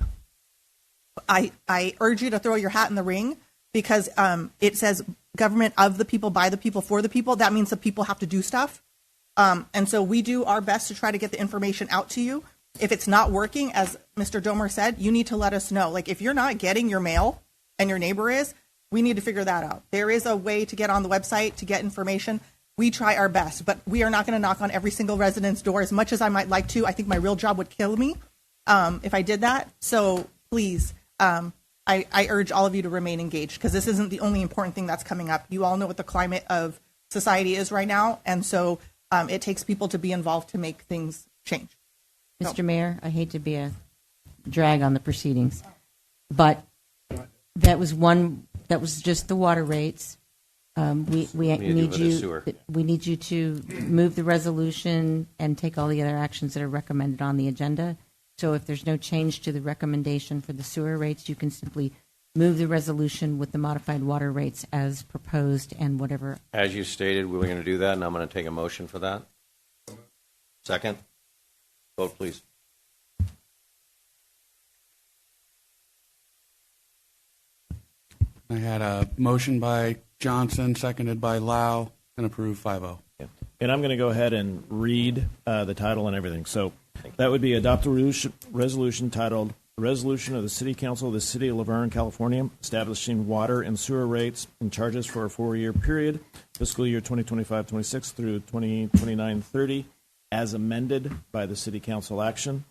I urge you to throw your hat in the ring, because it says government of the people, by the people, for the people. That means the people have to do stuff. And so we do our best to try to get the information out to you. If it's not working, as Mr. Domer said, you need to let us know. Like, if you're not getting your mail and your neighbor is, we need to figure that out. There is a way to get on the website to get information. We try our best, but we are not going to knock on every single resident's door as much as I might like to. I think my real job would kill me if I did that. So please, I urge all of you to remain engaged, because this isn't the only important thing that's coming up. You all know what the climate of society is right now, and so it takes people to be involved to make things change. Mr. Mayor, I hate to be a drag on the proceedings, but that was just the water rates. We need you to move the resolution and take all the other actions that are recommended on the agenda. So if there's no change to the recommendation for the sewer rates, you can simply move the resolution with the modified water rates as proposed, and whatever. As you stated, we were going to do that, and I'm going to take a motion for that. Second. Vote, please. I had a motion by Johnson, seconded by Lau, and approved 5-0. And I'm going to go ahead and read the title and everything. So that would be adopt a resolution titled Resolution of the City Council of the City of Laverne, California, establishing water and sewer rates and charges for a 4-year period, fiscal year 2025-26 through 2029-30, as amended by the City Council action,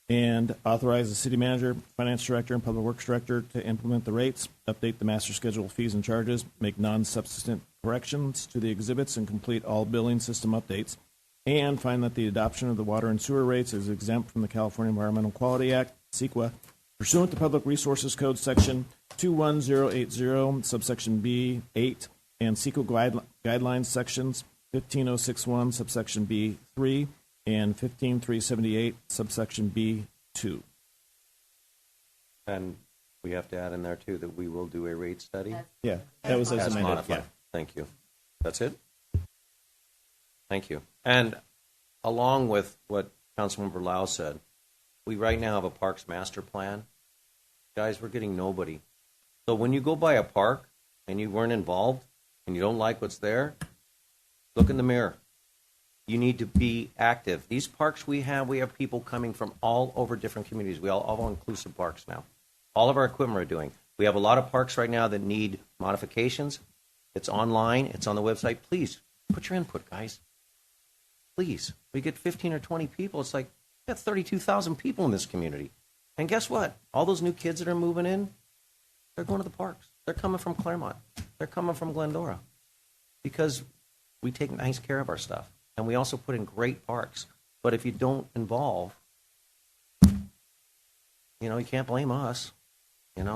and authorize the City Manager, Finance Director, and Public Works Director to implement the rates, update the master schedule of fees and charges, make non-substantive corrections to the exhibits, and complete all billing system updates, and find that the adoption of the water and sewer rates is exempt from the California Environmental Quality Act, CEQA, pursuant to Public Resources Code Section 21080, subsection B8, and CEQA guidelines sections 15061, subsection B3, and 15378, subsection B2. And we have to add in there, too, that we will do a rate study? Yeah, that was as amended. Modified. Yeah. Thank you. That's it? Thank you. And along with what Councilmember Lau said, we right now have a parks master plan. Guys, we're getting nobody. So when you go by a park and you weren't involved and you don't like what's there, look in the mirror. You need to be active. These parks we have people coming from all over different communities. We all inclusive parks now. All of our equipment are doing. We have a lot of parks right now that need modifications. It's online. It's on the website. Please put your input, guys. Please. We get 15 or 20 people. It's like we got 32,000 people in this community. And guess what? All those new kids that are moving in, they're going to the parks. They're coming from Claremont. They're coming from Glendora, because we take nice care of our stuff. And we also put in great parks. But if you don't involve, you can't blame us.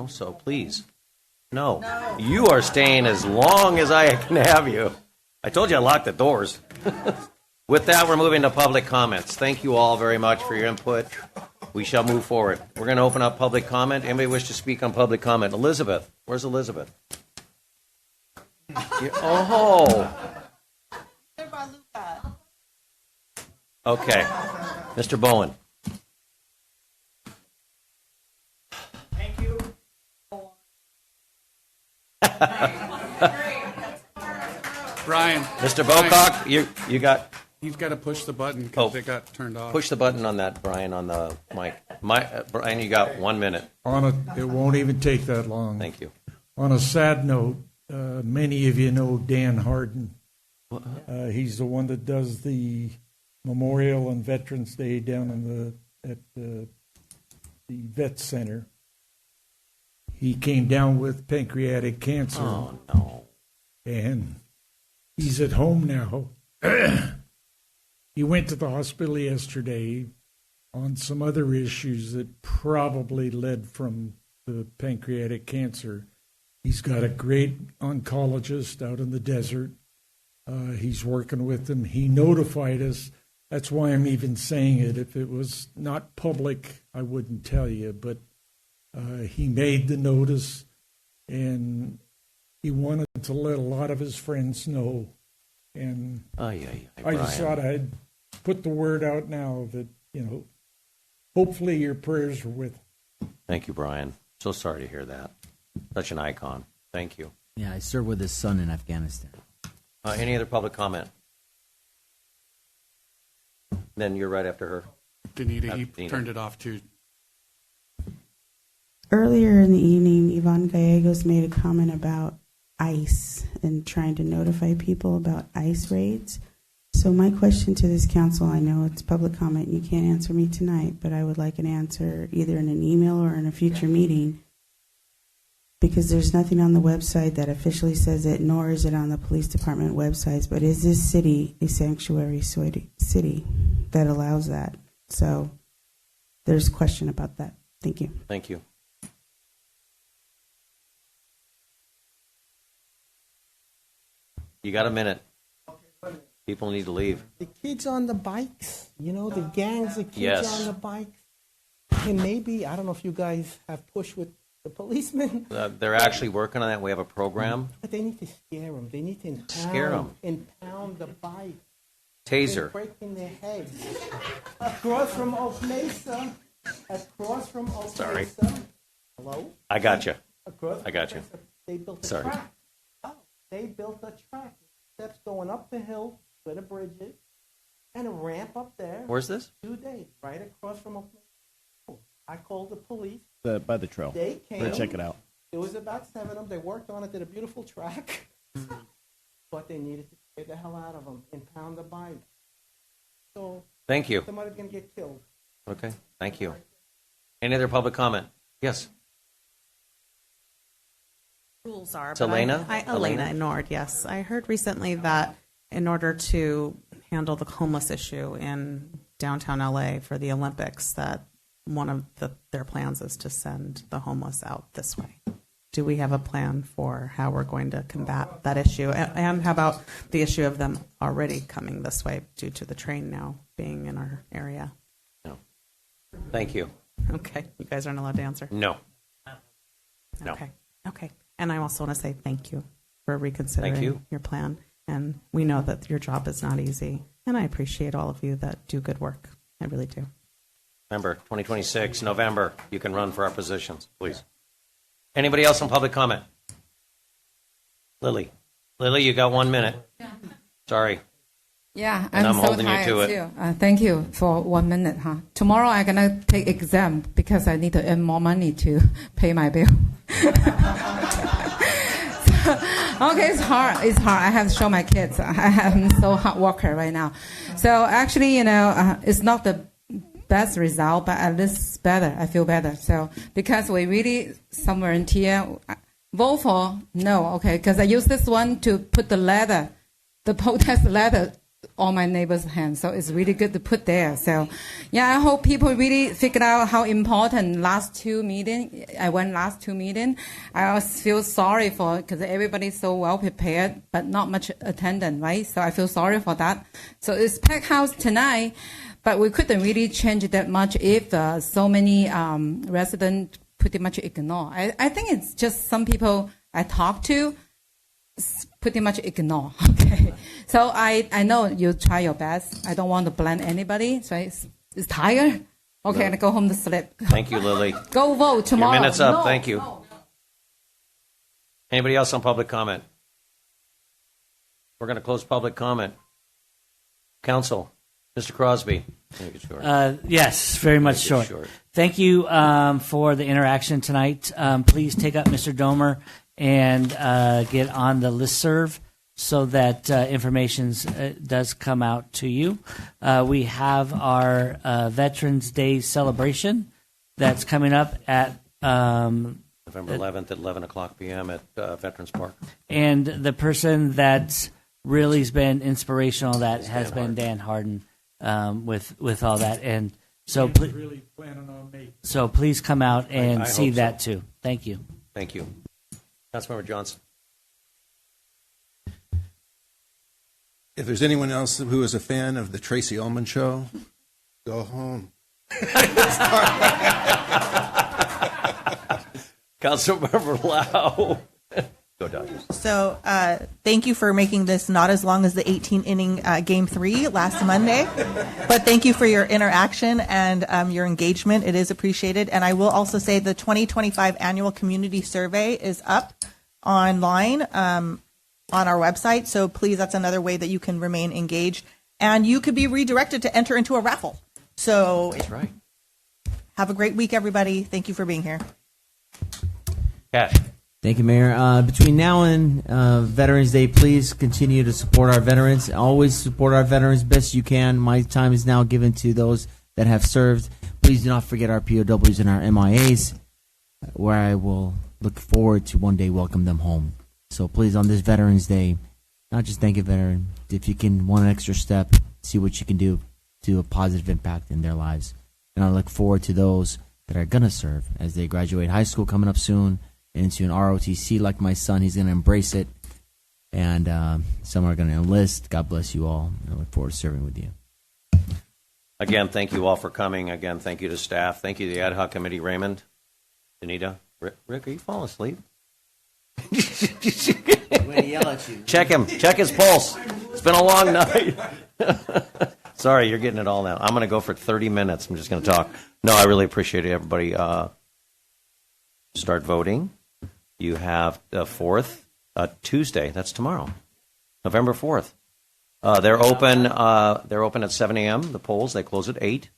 So please. No. You are staying as long as I can have you. I told you I locked the doors. With that, we're moving to public comments. Thank you all very much for your input. We shall move forward. We're going to open up public comment. Anybody wish to speak on public comment? Elizabeth. Where's Elizabeth? Oh. Okay. Mr. Bowen. Thank you. Brian. Mr. Bocock, you got... He's got to push the button because it got turned off. Push the button on that, Brian, on the mic. Brian, you got 1 minute. It won't even take that long. Thank you. On a sad note, many of you know Dan Harden. He's the one that does the Memorial and Veterans Day down at the vet center. He came down with pancreatic cancer. Oh, no. And he's at home now. He went to the hospital yesterday on some other issues that probably led from the pancreatic cancer. He's got a great oncologist out in the desert. He's working with them. He notified us. That's why I'm even saying it. If it was not public, I wouldn't tell you. But he made the notice, and he wanted to let a lot of his friends know. And I just thought I'd put the word out now that, hopefully your prayers are with him. Thank you, Brian. So sorry to hear that. Such an icon. Thank you. Yeah, I served with his son in Afghanistan. Any other public comment? Then you're right after her. Danita, he turned it off too. Earlier in the evening, Yvonne Gallegos made a comment about ICE and trying to notify people about ICE raids. So my question to this council, I know it's public comment, you can't answer me tonight, but I would like an answer either in an email or in a future meeting, because there's nothing on the website that officially says it, nor is it on the police department websites. But is this city a sanctuary city that allows that? So there's a question about that. Thank you. Thank you. You got a minute. People need to leave. The kids on the bikes, the gangs of kids Yes. on the bikes. And maybe, I don't know if you guys have pushed with the policemen. They're actually working on that. We have a program. But they need to scare them. They need to Scare 'em. impound the bike. Taser. They're breaking their heads. Across from Oak Mesa. Sorry. Mesa. Hello? I got you. Across I got you. They built a Sorry. track. Oh, they built a track. Steps going up the hill where the bridge is, and a ramp up there. Where's this? 2 days, right across from Oak Mesa. I called the police. By the trail. They came. Check it out. There was about 7 of them. They worked on it, did a beautiful track. But they needed to get the hell out of them, impound the bike. So Thank you. somebody's going to get killed. Okay. Thank you. Any other public comment? Yes. Rules are. It's but Elena? Elena Nord, yes. I heard recently that in order to handle the homeless issue in downtown LA for the Olympics, that one of their plans is to send the homeless out this way. Do we have a plan for how we're going to combat that issue? And how about the issue of them already coming this way due to the train now being in our area? No. Thank you. Okay. You guys aren't allowed to answer? No. No. Okay. And I also want to say thank you for reconsidering Thank you. your plan. And we know that your job is not easy. And I appreciate all of you that do good work. I really do. Remember, 2026, November, you can run for our positions, please. Anybody else on public comment? Lily. Lily, you got 1 minute. Sorry. Yeah, And I'm so holding you tired to it. too. Thank you for 1 minute. Tomorrow I'm gonna take exam because I need to earn more money to pay my bill. Okay, it's hard. I have to show my kids. I'm so hard worker right now. So actually, it's not the best result, but at least better. I feel better. So because we really some volunteer vote for no, okay, because I use this one to put the protest letter on my neighbor's hand. So it's really good to put there. So yeah, I hope people really figured out how important last two meeting. I went last two meeting. I always feel sorry for, because everybody's so well prepared, but not much attendance, right? So I feel sorry for that. So it's packed house tonight. but we couldn't really change that much if so many residents pretty much ignore. I think it's just some people I talk to pretty much ignore. Okay, so I know you try your best. I don't want to blame anybody. So it's tired. Okay, and go home to sleep. Thank you, Lily. Go vote tomorrow. Your minute's up. No, Thank you. no. Anybody else on public comment? We're going to close public comment. Council, Mr. Crosby. Make it short. Yes, very much Make it short. short. Thank you for the interaction tonight. Please take up Mr. Domer and get on the listserv so that information does come out to you. We have our Veterans Day celebration that's coming up at November 11th at 11 o'clock p.m. at Veterans Park. and the person that really has been inspirational that has been Dan Harden with all that. And so, Really planning on making. so please come out and I see hope so. that too. Thank you. Thank you. Councilmember Johnson. If there's anyone else who is a fan of the Tracy Ullman Show, go home. Councilmember Lau. Go Dodgers. So thank you for making this not as long as the 18-inning Game 3 last Monday. But thank you for your interaction and your engagement. It is appreciated. And I will also say the 2025 Annual Community Survey is up online on our website. So please, that's another way that you can remain engaged. And you could be redirected to enter into a raffle. So That's right. have a great week, everybody. Thank you for being here. Cash. Thank you, Mayor. Between now and Veterans Day, please continue to support our veterans. Always support our veterans best you can. My time is now given to those that have served. Please do not forget our POWs and our MIAs, where I will look forward to one day welcome them home. So please, on this Veterans Day, not just thank a veteran. If you can, one extra step, see what you can do to a positive impact in their lives. And I look forward to those that are going to serve as they graduate high school coming up soon, into an ROTC like my son. He's going to embrace it. And some are going to enlist. God bless you all. I look forward to serving with you. Again, thank you all for coming. Again, thank you to staff. Thank you to the ad hoc committee, Raymond, Danita. Rick, are you falling asleep? I'm going to yell at you. Check him. Check his pulse. It's been a long night. Sorry, you're getting it all now. I'm going to go for 30 minutes. I'm just going to talk. No, I really appreciate it, everybody. Start voting. You have the 4th, Tuesday. That's tomorrow, November 4th. They're open. They're open at 7 a.m. The polls. They close at 8.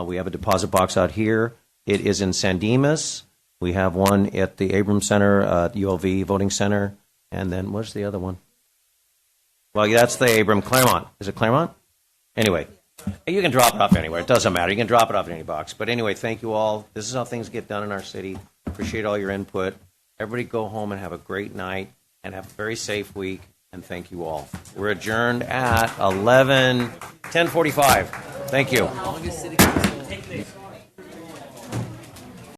We have a deposit box out here. It is in San Dimas. We have one at the Abrams Center, ULV Voting Center, and then what's the other one? Well, that's the Abram Claremont. Is it Claremont? Anyway, you can drop it off anywhere. It doesn't matter. You can drop it off in any box. But anyway, thank you all. This is how things get done in our city. Appreciate all your input. Everybody go home and have a great night and have a very safe week. And thank you all. We're adjourned at 10:45. Thank you.